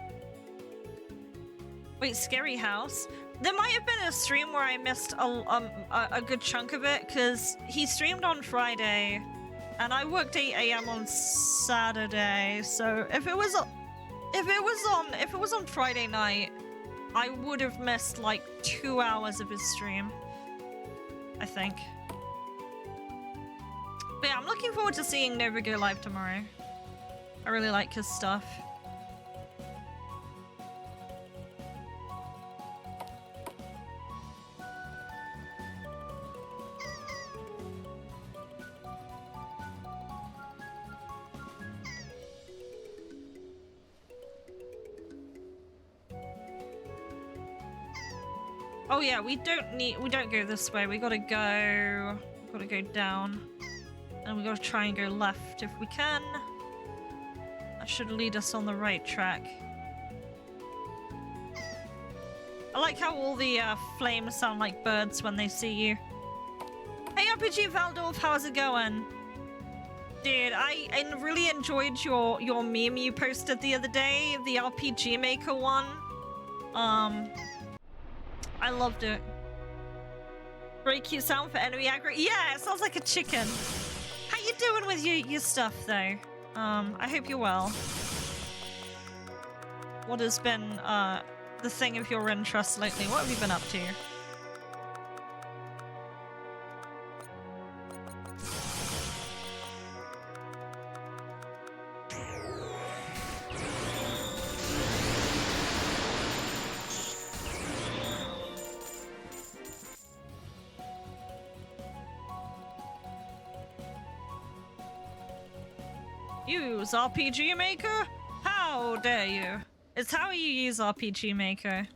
Wait, scary house? There might have been a stream where I missed a good chunk of it, because he streamed on Friday, and I worked 8 AM on Saturday. So if it was on Friday night, I would have missed like 2 hours of his stream, I think. But yeah, I'm looking forward to seeing Nova go live tomorrow. I really like his stuff. Oh yeah, we don't go this way. We gotta go down. And we gotta try and go left if we can. That should lead us on the right track. I like how all the flames sound like birds when they see you. Hey RPG Valdorf, how's it going? Dude, I really enjoyed your meme you posted the other day, the RPG Maker one. I loved it. Very cute sound for enemy aggro. Yeah, it sounds like a chicken. How you doing with your stuff though? I hope you're well. What has been the thing of your interest lately? What have you been up to? Use RPG Maker? How dare you? It's how you use RPG Maker.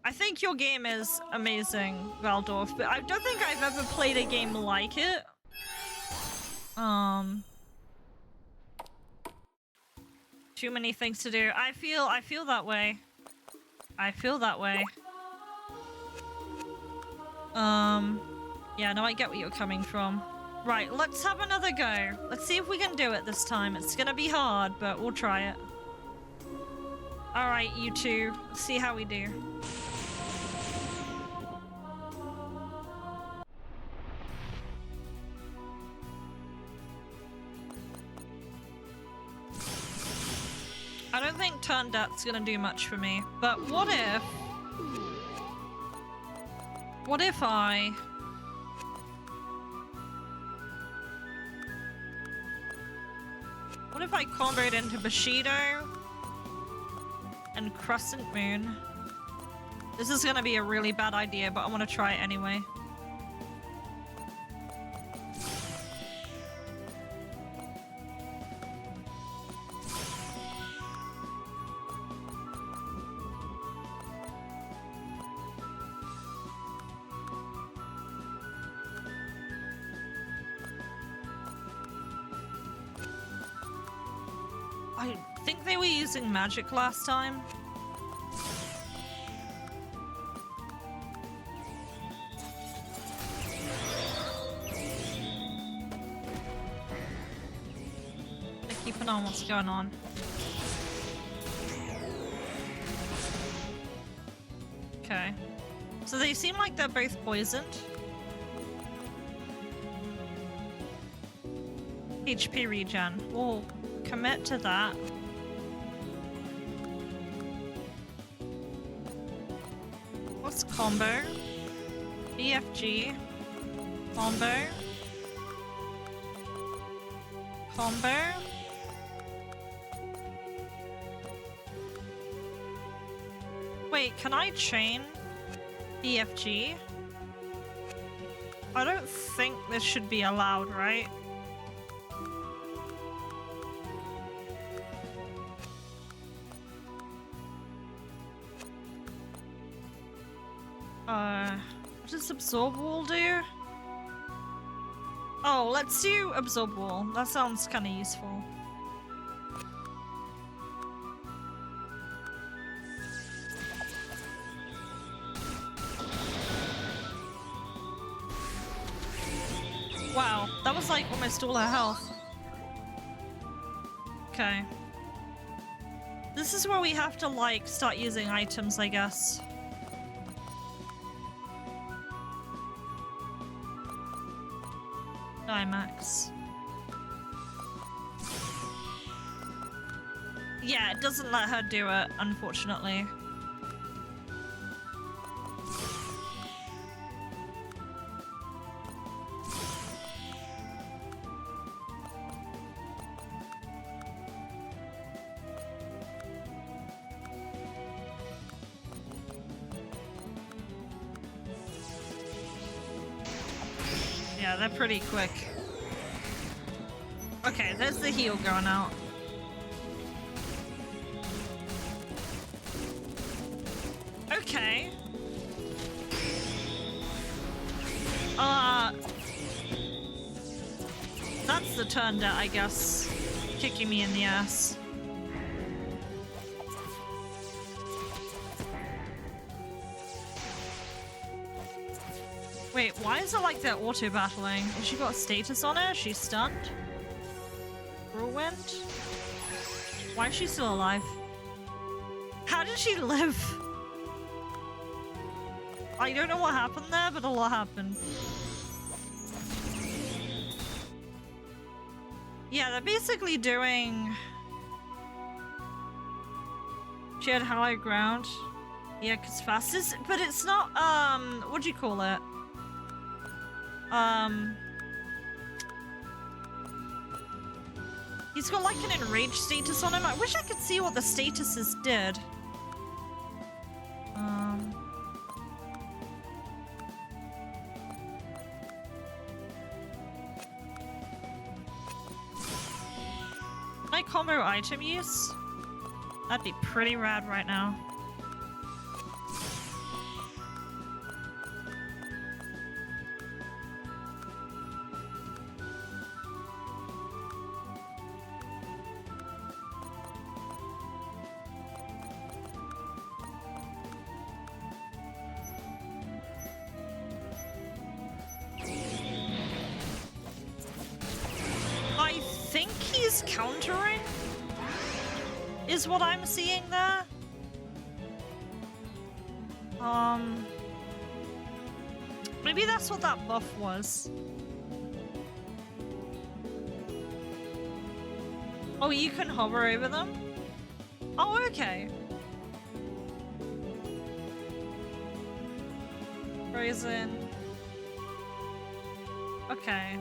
I think your game is amazing, Valdorf, but I don't think I've ever played a game like it. Too many things to do. I feel that way. I feel that way. Yeah, no, I get where you're coming from. Right, let's have another go. Let's see if we can do it this time. It's gonna be hard, but we'll try it. Alright, you two. Let's see how we do. I don't think turn death's gonna do much for me, but what if I... What if I comboed into Bushido and Crescent Moon? This is gonna be a really bad idea, but I want to try it anyway. I think they were using magic last time. They're keeping on what's going on. Okay. So they seem like they're both poisoned. HP regen. We'll commit to that. What's combo? BFG. Combo. Combo. Wait, can I chain BFG? I don't think this should be allowed, right? What does Absorb Wall do? Oh, let's do Absorb Wall. That sounds kind of useful. Wow, that was like almost all her health. Okay. This is where we have to like start using items, I guess. Max. Yeah, it doesn't let her do it, unfortunately. Yeah, they're pretty quick. Okay, there's the heal going out. Okay. That's the turn debt, I guess. Kicking me in the ass. Wait, why is it like they're auto-battling? Has she got a status on her? She's stunned? Whirlwind? Why is she still alive? How did she live? I don't know what happened there, but a lot happened. Yeah, they're basically doing... She had high ground. Yeah, cause fastest, but it's not, what do you call it? He's got like an enraged status on him. I wish I could see what the statuses did. I combo item use? That'd be pretty rad right now. I think he's countering, is what I'm seeing there. Maybe that's what that buff was. Oh, you can hover over them? Oh, okay. Frozen. Okay.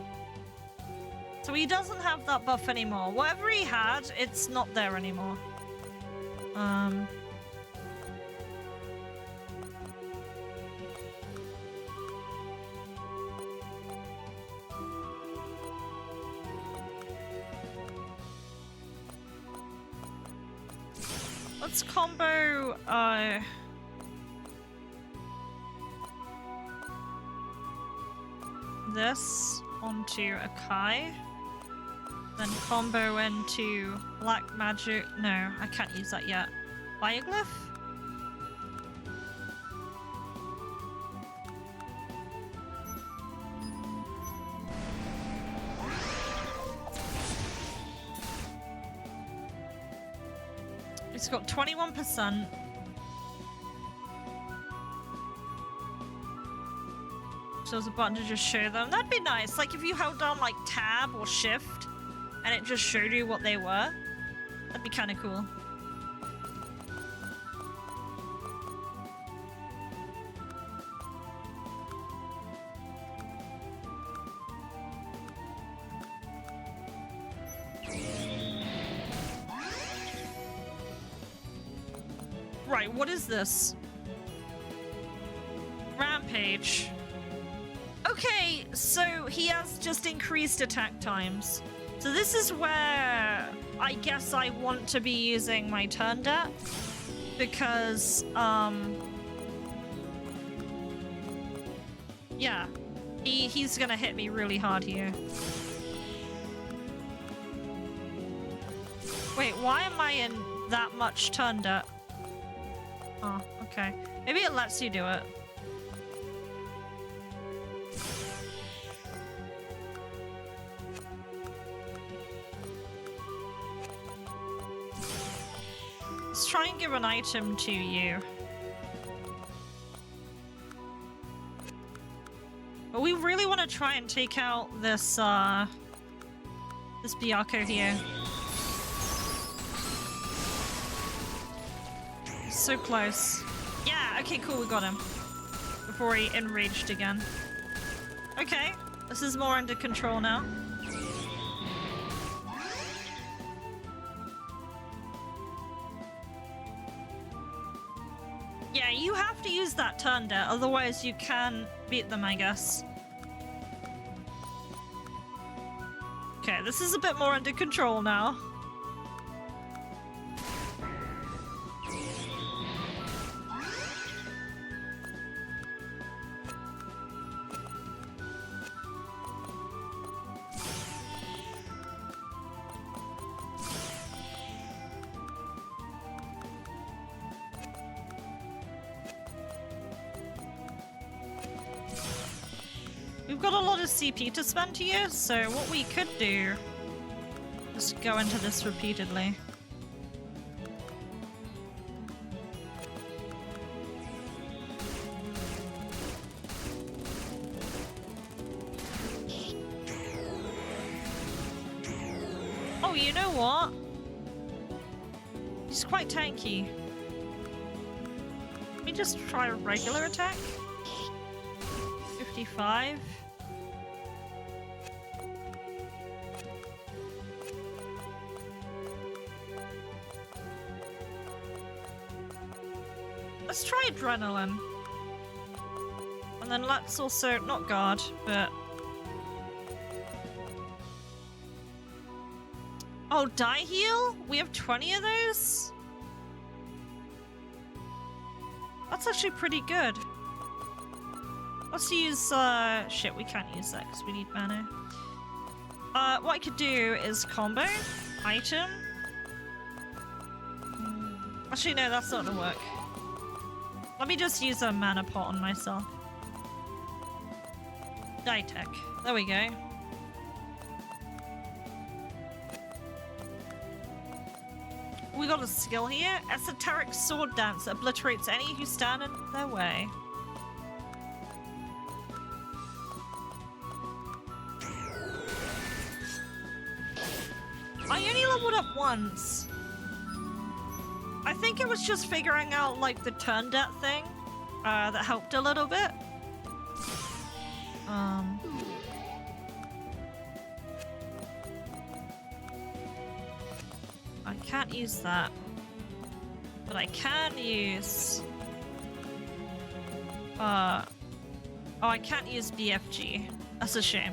So he doesn't have that buff anymore. Whatever he had, it's not there anymore. Let's combo, this onto a Kai. Then combo into black magic. No, I can't use that yet. Bioglyph? It's got 21%. So there's a button to just show them. That'd be nice. Like if you held down like tab or shift and it just showed you what they were. That'd be kind of cool. Right, what is this? Rampage. Okay, so he has just increased attack times. So this is where I guess I want to be using my turn debt. Because, yeah. He's gonna hit me really hard here. Wait, why am I in that much turn debt? Oh, okay. Maybe it lets you do it. Let's try and give an item to you. But we really want to try and take out this, this Byaku here. So close. Yeah, okay, cool, we got him. Before he enraged again. Okay, this is more under control now. Yeah, you have to use that turn debt, otherwise you can beat them, I guess. Okay, this is a bit more under control now. We've got a lot of CP to spend here, so what we could do is go into this repeatedly. Oh, you know what? He's quite tanky. Let me just try a regular attack. 55. Let's try adrenaline. And then let's also, not guard, but... Oh, die heal? We have 20 of those? That's actually pretty good. Let's use, shit, we can't use that because we need mana. What I could do is combo, item. Actually, no, that's not gonna work. Let me just use a mana pot on myself. Die tech. There we go. We got a skill here. Esoteric sword dance obliterates any who stand in their way. I only leveled up once. I think it was just figuring out like the turn debt thing that helped a little bit. I can't use that, but I can use oh, I can't use BFG. That's a shame.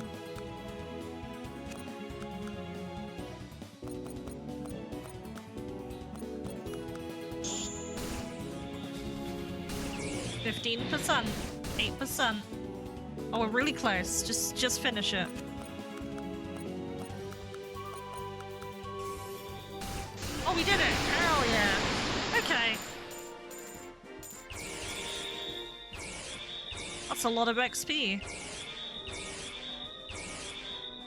%, 8%. Oh, we're really close. Just finish it. Oh, we did it! Hell yeah! Okay. That's a lot of XP.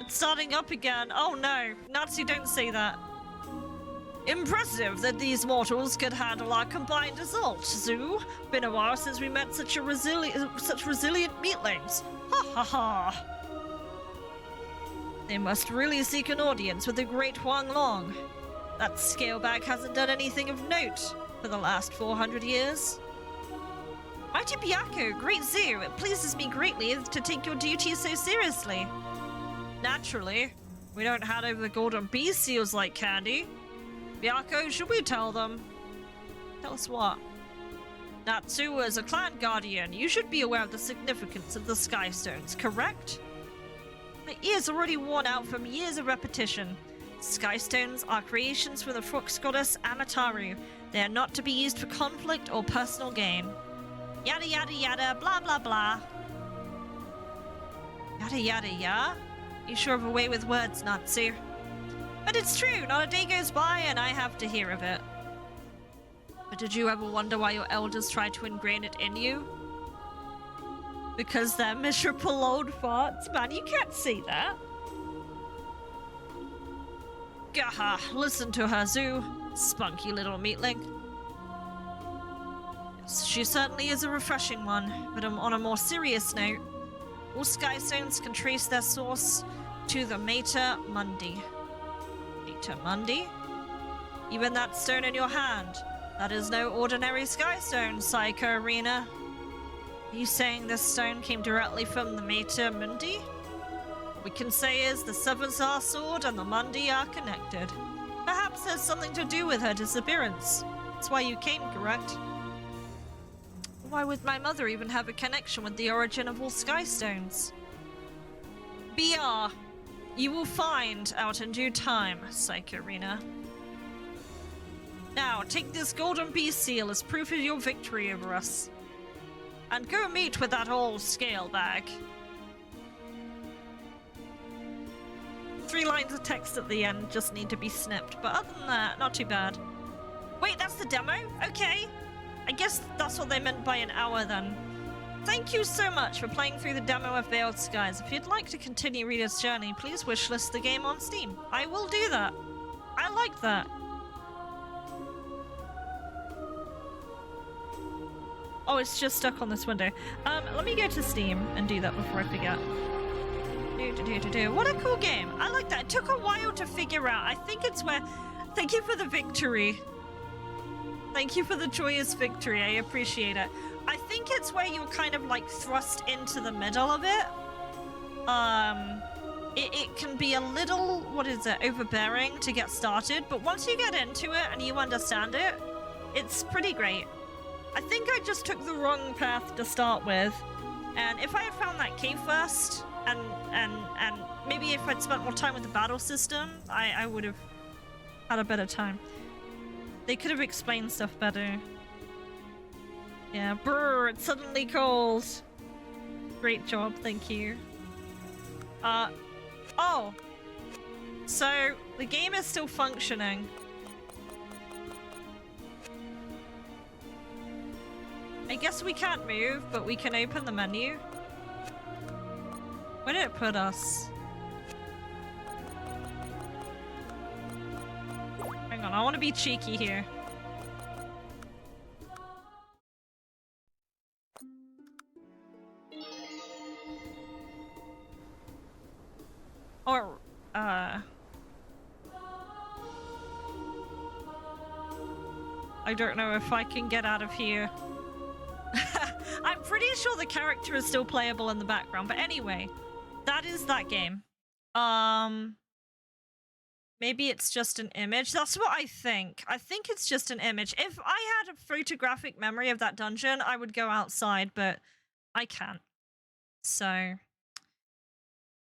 It's starting up again. Oh no, Nazi, don't say that. Impressive that these mortals could handle our combined assault, Zoo. Been a while since we met such resilient meatlings. Ha ha ha. They must really seek an audience with the great Huang Long. That scalebag hasn't done anything of note for the last 400 years. Mighty Byakko, great Zoo. It pleases me greatly to take your duties so seriously. Naturally, we don't hand over the golden bee seals like candy. Byakko, should we tell them? Tell us what? Natsu is a clan guardian. You should be aware of the significance of the Sky Stones, correct? My ears are already worn out from years of repetition. Sky Stones are creations from the fox goddess Amataru. They are not to be used for conflict or personal gain. Yada yada yada, blah blah blah. Yada yada yada? You sure have a way with words, Natsu. But it's true, not a day goes by and I have to hear of it. But did you ever wonder why your elders tried to ingrain it in you? Because they're miserable old farts? Man, you can't say that. Gaha, listen to her, Zoo. Spunky little meatling. Yes, she certainly is a refreshing one, but on a more serious note, all Sky Stones can trace their source to the Mater Mundi. Mater Mundi? Even that stone in your hand, that is no ordinary Sky Stone, Psycho Arena. Are you saying this stone came directly from the Mater Mundi? What we can say is the Seven Star Sword and the Mundi are connected. Perhaps there's something to do with her disappearance. That's why you came, correct? Why would my mother even have a connection with the origin of all Sky Stones? BR, you will find out in due time, Psycho-Arena. Now, take this golden bee seal as proof of your victory over us. And go meet with that old scale bag. 3 lines of text at the end just need to be snipped, but other than that, not too bad. Wait, that's the demo? Okay. I guess that's what they meant by an hour then. Thank you so much for playing through the demo of Veiled Skies. If you'd like to continue Reader's Journey, please wishlist the game on Steam. I will do that. I like that. Oh, it's just stuck on this window. Let me go to Steam and do that before I forget. What a cool game. I like that. It took a while to figure out. I think it's where... Thank you for the victory. Thank you for the joyous victory. I appreciate it. I think it's where you're kind of like thrust into the middle of it. It can be a little, what is it, overbearing to get started, but once you get into it and you understand it, it's pretty great. I think I just took the wrong path to start with, and if I had found that cave first, and maybe if I'd spent more time with the battle system, I would have had a better time. They could have explained stuff better. Yeah, brr, it's suddenly cold. Great job, thank you. Oh. So, the game is still functioning. I guess we can't move, but we can open the menu. Where did it put us? Hang on, I want to be cheeky here. Or, I don't know if I can get out of here. I'm pretty sure the character is still playable in the background, but anyway, that is that game. Maybe it's just an image. That's what I think. I think it's just an image. If I had a photographic memory of that dungeon, I would go outside, but I can't. So,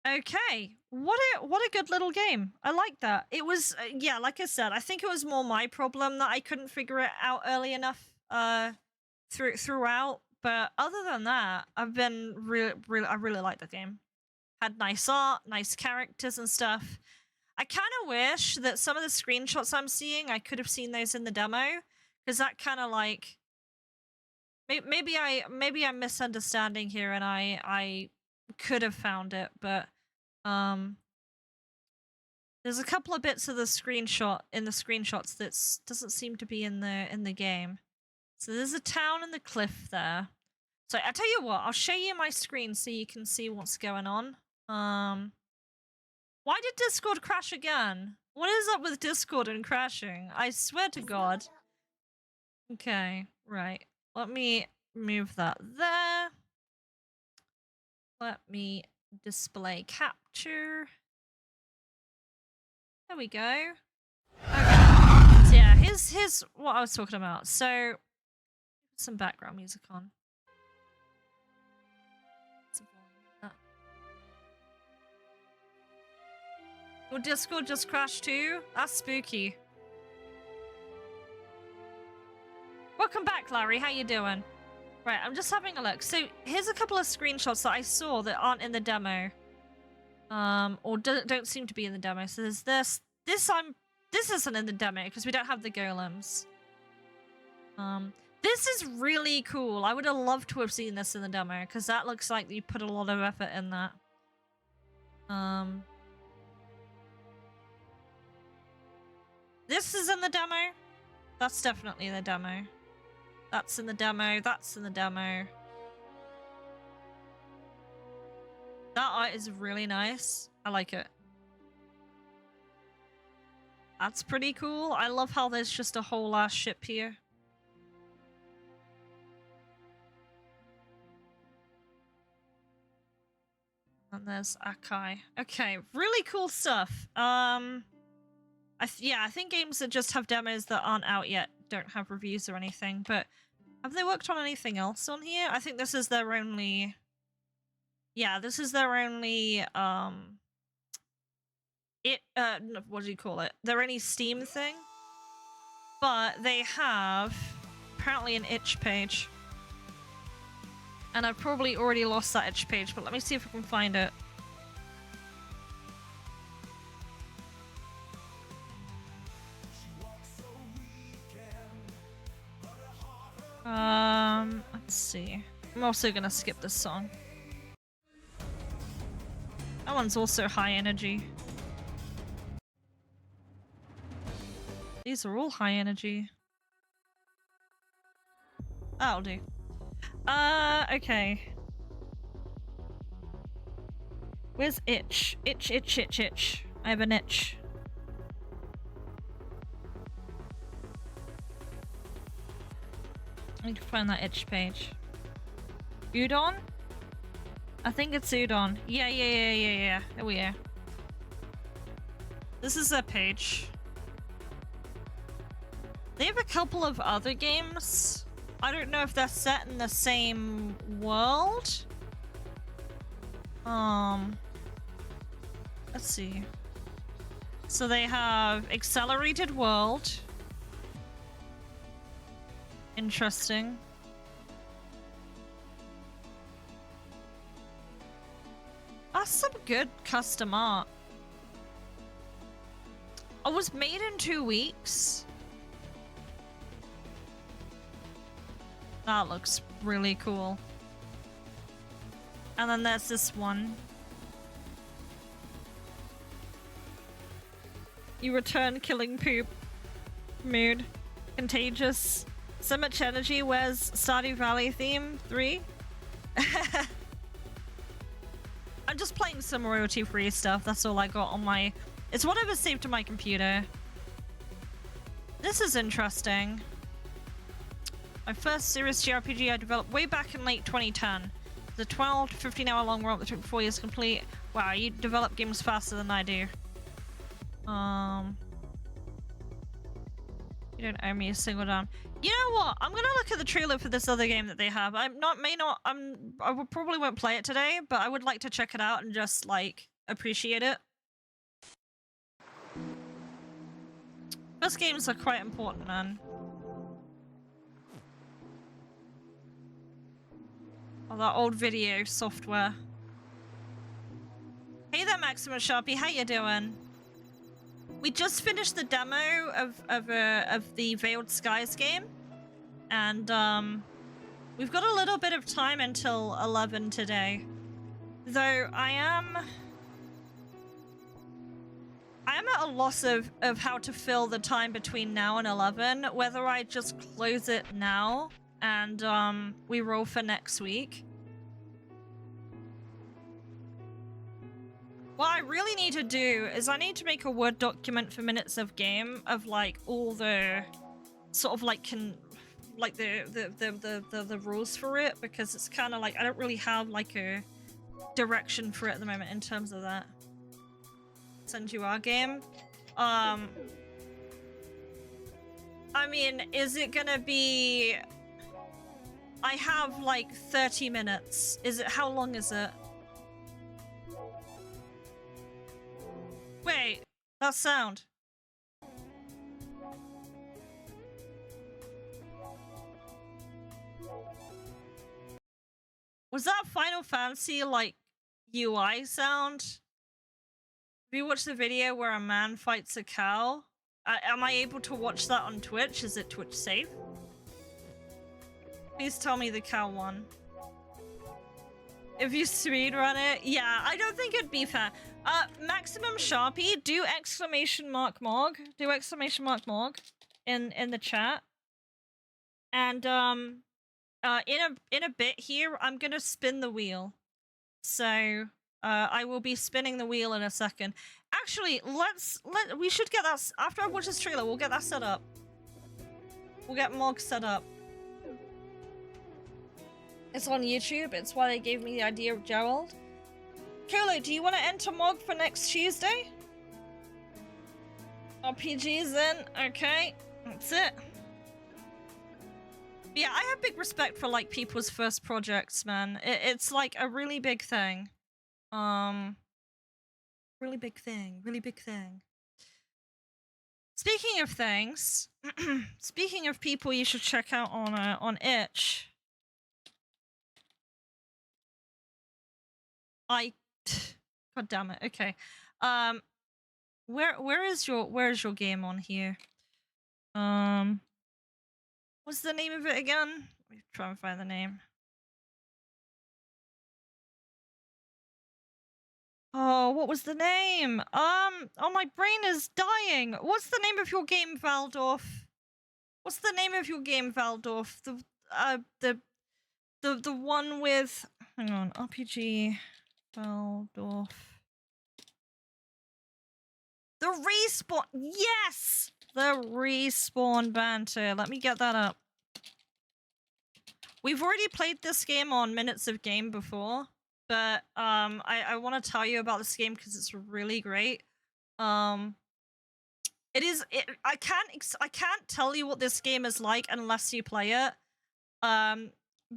okay. What a good little game. I like that. It was, yeah, like I said, I think it was more my problem that I couldn't figure it out early enough throughout. But other than that, I've been I really like the game. Had nice art, nice characters and stuff. I kind of wish that some of the screenshots I'm seeing, I could have seen those in the demo, because that kind of like maybe I'm misunderstanding here, and I could have found it, but there's a couple of bits of the screenshots that doesn't seem to be in the game. So there's a town and the cliff there. So I tell you what, I'll show you my screen so you can see what's going on. Why did Discord crash again? What is up with Discord and crashing? I swear to God. Okay, right. Let me move that there. Let me display capture. There we go. Okay. So yeah, here's what I was talking about. So, some background music on. Your Discord just crashed too? That's spooky. Welcome back, Larry. How you doing? Right, I'm just having a look. So here's a couple of screenshots that I saw that aren't in the demo. Or don't seem to be in the demo. So there's this. This isn't in the demo because we don't have the golems. This is really cool. I would have loved to have seen this in the demo because that looks like you put a lot of effort in that. This is in the demo. That's definitely in the demo. That's in the demo. That's in the demo. That art is really nice. I like it. That's pretty cool. I love how there's just a whole ass ship here. And there's Akai. Okay, really cool stuff. Yeah, I think games that just have demos that aren't out yet don't have reviews or anything, but have they worked on anything else on here? I think this is their only... Yeah, this is their only, what do you call it? Their only Steam thing. But they have, apparently, an itch page. And I've probably already lost that itch page, but let me see if I can find it. Let's see. I'm also gonna skip this song. That one's also high energy. These are all high energy. That'll do. Okay. Where's itch? Itch, itch, itch, itch. I have an itch. I need to find that itch page. Udon? I think it's Udon. Yeah. Here we are. This is their page. They have a couple of other games. I don't know if they're set in the same world. Let's see. So they have accelerated world. Interesting. That's some good custom art. Oh, it was made in 2 weeks. That looks really cool. And then there's this one. You return killing poop. Mood. Contagious. So much energy. Where's Stardew Valley theme 3? I'm just playing some royalty-free stuff. That's all I got on my... It's whatever's saved to my computer. This is interesting. My first serious JRPG I developed way back in late 2010. The 12 to 15 hour long romp that took 4 years to complete. Wow, you develop games faster than I do. You don't owe me a single dime. You know what? I'm gonna look at the trailer for this other game that they have. I probably won't play it today, but I would like to check it out and just like appreciate it. First games are quite important, man. Oh, that old video software. Hey there, Maximum Sharpie. How you doing? We just finished the demo of the Veiled Skies game, and we've got a little bit of time until 11 today. Though I am at a loss of how to fill the time between now and 11. Whether I just close it now and we roll for next week. What I really need to do is I need to make a Word document for minutes of game of like all the sort of like the rules for it, because it's kind of like I don't really have like a direction for it at the moment in terms of that. Send you our game. I mean, is it gonna be... I have like 30 minutes. How long is it? Wait, that sound. Was that Final Fantasy like UI sound? Have you watched the video where a man fights a cow? Am I able to watch that on Twitch? Is it Twitch safe? Please tell me the cow won. If you speedrun it, yeah, I don't think it'd be fair. Maximum Sharpie, do !Mog. Do !Mog in the chat. And in a bit here, I'm gonna spin the wheel. So I will be spinning the wheel in a second. Actually, we should get that after I watch this trailer. We'll get that set up. We'll get Mog set up. It's on YouTube. It's why they gave me the idea of Gerald. Kolo, do you want to enter Mog for next Tuesday? RPGs then? Okay. That's it. Yeah, I have big respect for like people's first projects, man. It's like a really big thing. Really big thing. Really big thing. Speaking of things, speaking of people you should check out on Itch. God damn it. Okay. Where is your game on here? What's the name of it again? Let me try and find the name. Oh, what was the name? Oh, my brain is dying. What's the name of your game, Valdorf? What's the name of your game, Valdorf? The one with... Hang on, RPG... Valdorf. The Respawn! Yes! The Respawn banter. Let me get that up. We've already played this game on Minutes of Game before, but I want to tell you about this game because it's really great. I can't tell you what this game is like unless you play it.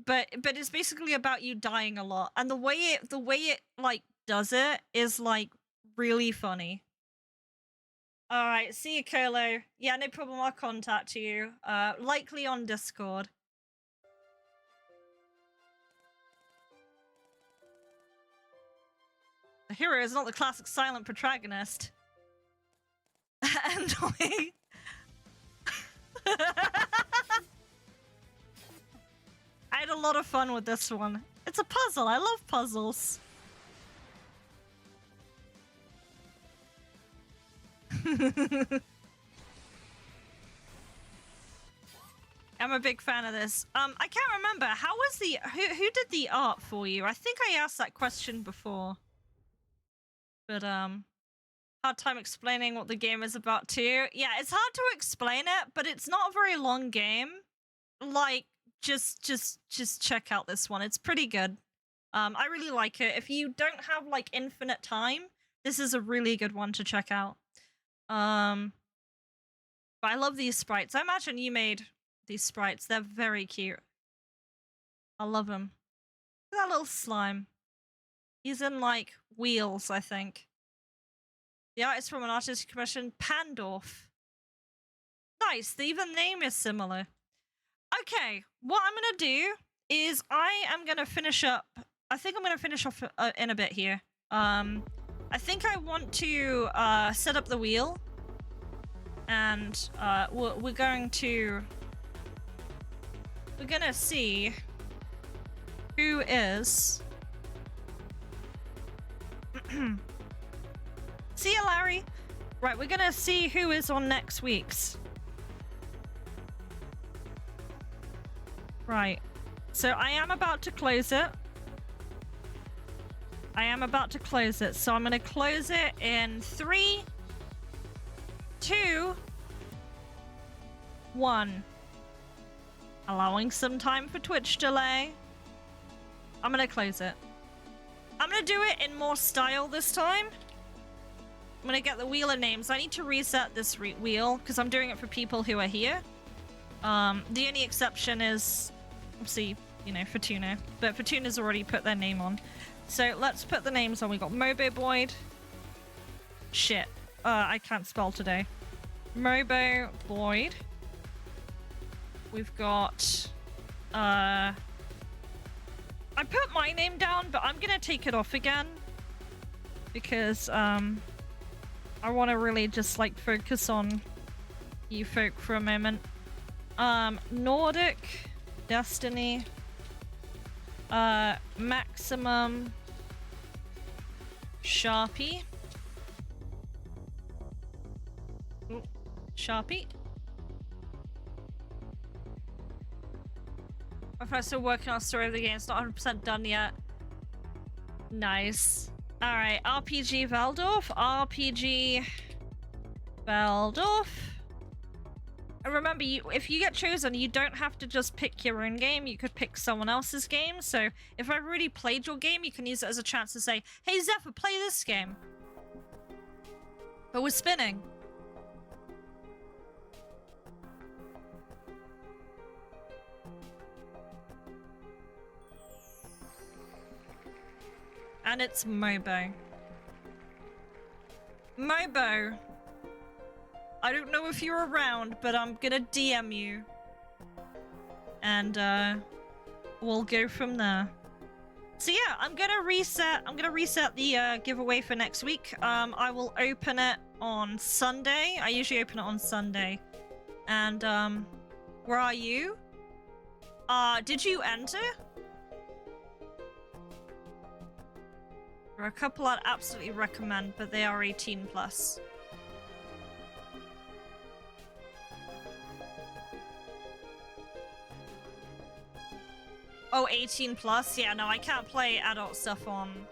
But it's basically about you dying a lot, and the way it like does it is like really funny. Alright, see you, Colo. Yeah, no problem, I'll contact you. Likely on Discord. The hero is not the classic silent protagonist. Annoying. I had a lot of fun with this one. It's a puzzle. I love puzzles. I'm a big fan of this. I can't remember. How was the... Who did the art for you? I think I asked that question before. But, hard time explaining what the game is about too. Yeah, it's hard to explain it, but it's not a very long game. Like, just check out this one. It's pretty good. I really like it. If you don't have, like, infinite time, this is a really good one to check out. But I love these sprites. I imagine you made these sprites. They're very cute. I love them. Look at that little slime. He's in, like, wheels, I think. The art is from an artist commissioned Pandorf. Nice, even the name is similar. Okay, what I'm gonna do is I am gonna finish up. I think I'm gonna finish off in a bit here. I think I want to set up the wheel, and we're gonna see who is. See you, Larry. Right, we're gonna see who is on next week's. Right. So I am about to close it. So I'm gonna close it in 3, 2, 1. Allowing some time for Twitch delay. I'm gonna close it. I'm gonna do it in more style this time. I'm gonna get the wheeler names. I need to reset this wheel because I'm doing it for people who are here. The only exception is, obviously, you know, Fortuna. But Fortuna's already put their name on. So let's put the names on. We got Mobo Boyd. Shit. I can't spell today. Mobo Boyd. We've got... I put my name down, but I'm gonna take it off again. Because, I want to really just, like, focus on you folk for a moment. Nordic, Destiny, Maximum, Sharpie. Ooh, Sharpie. I'm still working on the story of the game. It's not 100% done yet. Nice. Alright, RPG Valdorf. RPG Valdorf. And remember, if you get chosen, you don't have to just pick your own game. You could pick someone else's game. So if I've already played your game, you can use it as a chance to say, hey, Zephyr, play this game. But we're spinning. And it's Mobo. Mobo. I don't know if you're around, but I'm gonna DM you. And, we'll go from there. So yeah, I'm gonna reset the, giveaway for next week. I will open it on Sunday. I usually open it on Sunday. And, where are you? Did you enter? There are a couple I'd absolutely recommend, but they are 18 plus. Oh, 18 plus? Yeah, no, I can't play adult stuff on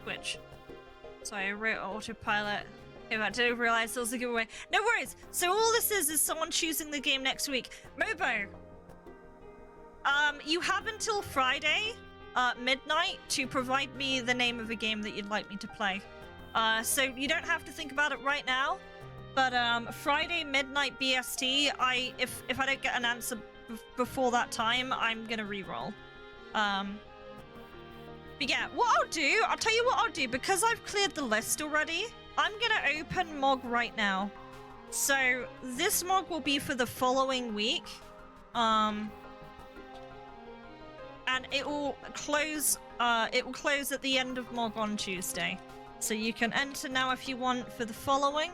Twitch. So I wrote autopilot. Okay, I didn't realize there was a giveaway. No worries. So all this is someone choosing the game next week. Mobo. You have until Friday, midnight, to provide me the name of a game that you'd like me to play. So you don't have to think about it right now, but Friday midnight BST, if I don't get an answer before that time, I'm gonna reroll. But yeah, what I'll tell you what I'll do, because I've cleared the list already, I'm gonna open Mog right now. So this Mog will be for the following week. And it will close at the end of Mog on Tuesday. So you can enter now if you want for the following.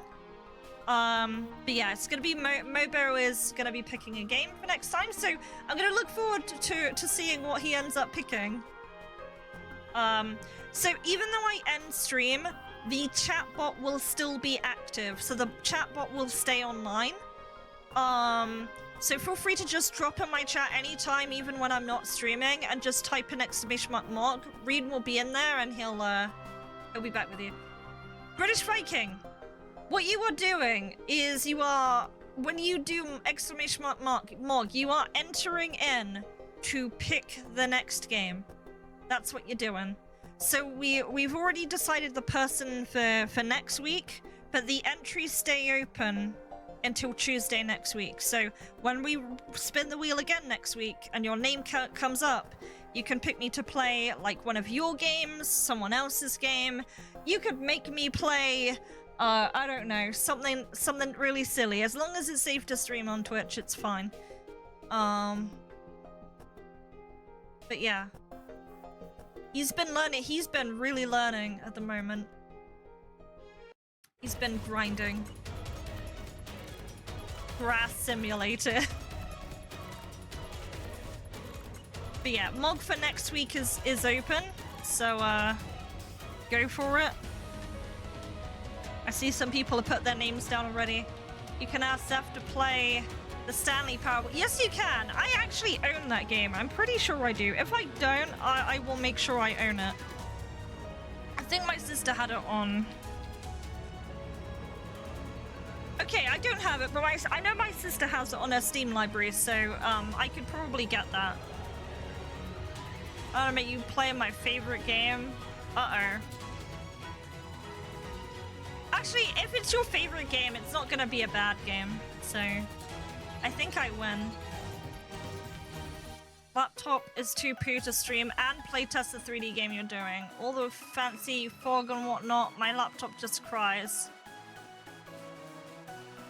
But yeah, it's gonna be Mobo is gonna be picking a game for next time, so I'm gonna look forward to seeing what he ends up picking. So even though I end stream, the chatbot will still be active, so the chatbot will stay online. So feel free to just drop in my chat anytime, even when I'm not streaming, and just type in !Mog. Reed will be in there, and he'll be back with you. British Viking, what you are doing is when you do !Mog, you are entering in to pick the next game. That's what you're doing. So we've already decided the person for next week, but the entries stay open until Tuesday next week. So when we spin the wheel again next week and your name comes up, you can pick me to play like one of your games, someone else's game. You could make me play, I don't know, something really silly. As long as it's safe to stream on Twitch, it's fine. But yeah. He's been really learning at the moment. He's been grinding. Grass Simulator. But yeah, Mog for next week is open, so go for it. I see some people have put their names down already. You can ask Zeph to play the Stanley Parable. Yes, you can. I actually own that game. I'm pretty sure I do. If I don't, I will make sure I own it. I think my sister had it on. Okay, I don't have it, but I know my sister has it on her Steam library, so I could probably get that. I don't know, make you play my favorite game. Uh-oh. Actually, if it's your favorite game, it's not gonna be a bad game, so I think I win. Laptop is too poo to stream and playtest the 3D game you're doing. All the fancy fog and whatnot, my laptop just cries.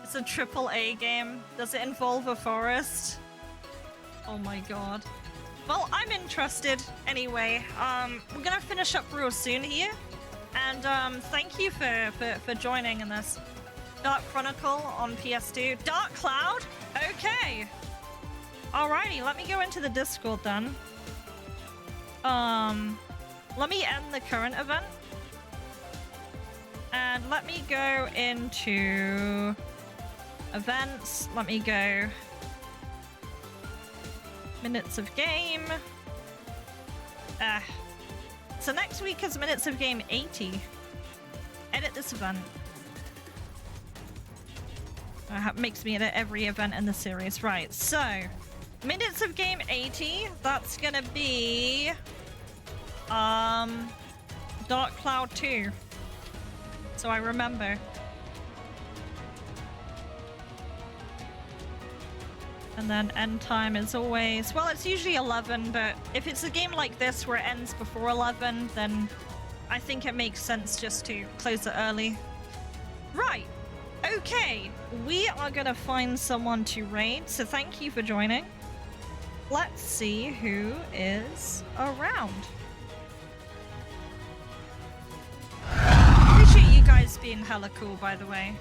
It's a AAA game. Does it involve a forest? Oh my god. Well, I'm interested anyway. We're gonna finish up real soon here. And thank you for joining in this. Dark Chronicle on PS2. Dark Cloud? Okay. Alrighty, let me go into the Discord then. Let me end the current event. And let me go into events. Let me go minutes of game. So next week is minutes of game 80. Edit this event. Makes me edit every event in the series. Right, so minutes of game 80, that's gonna be Dark Cloud 2. So I remember. And then end time is always, well, it's usually 11, but if it's a game like this where it ends before 11, then I think it makes sense just to close it early. Right. Okay. We are gonna find someone to raid, so thank you for joining. Let's see who is around. Appreciate you guys being hella cool, by the way.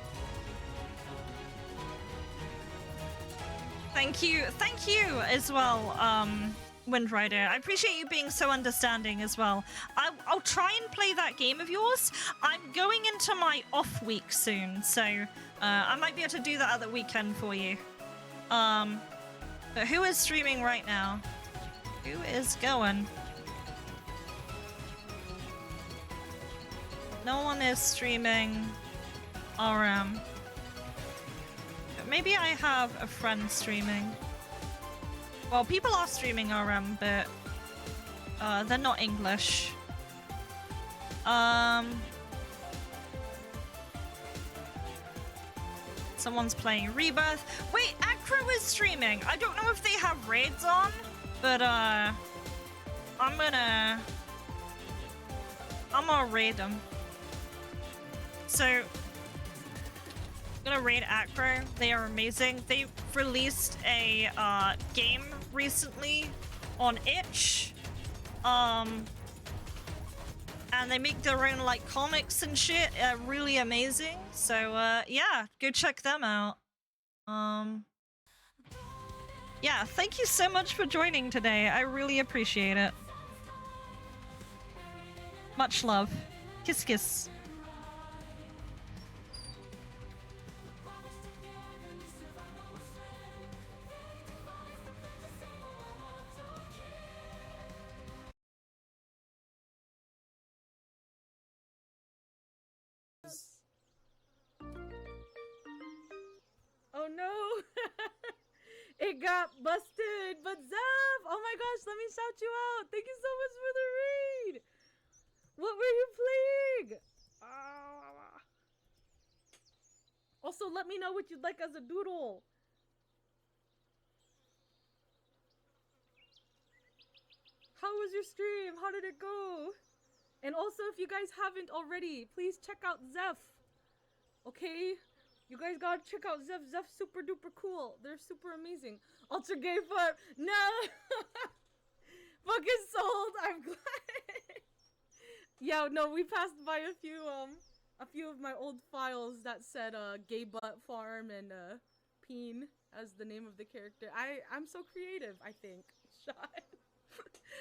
Thank you as well, WindRyder. I appreciate you being so understanding as well. I'll try and play that game of yours. I'm going into my off week soon, so I might be able to do that other weekend for you. But who is streaming right now? Who is going? No one is streaming RM. Maybe I have a friend streaming. Well, people are streaming RM, but they're not English. Someone's playing Rebirth. Wait, Acro is streaming. I don't know if they have raids on, but I'm gonna I'm gonna raid them. So, I'm gonna raid Acro. They are amazing. They released a game recently on itch. And they make their own like comics and shit. Really amazing. So yeah, go check them out. Yeah, thank you so much for joining today. I really appreciate it. Much love. Kiss kiss. Oh no! It got busted! But Zeph! Oh my gosh, let me shout you out! Thank you so much for the raid! What were you playing? Also, let me know what you'd like as a doodle. How was your stream? How did it go? And also, if you guys haven't already, please check out Zeph. Okay? You guys gotta check out Zeph. Zeph's super duper cool. They're super amazing. Ultra gay farm. No! Fucking sold. I'm glad. Yeah, no, we passed by a few of my old files that said gay butt farm and peen as the name of the character. I'm so creative, I think. Shot.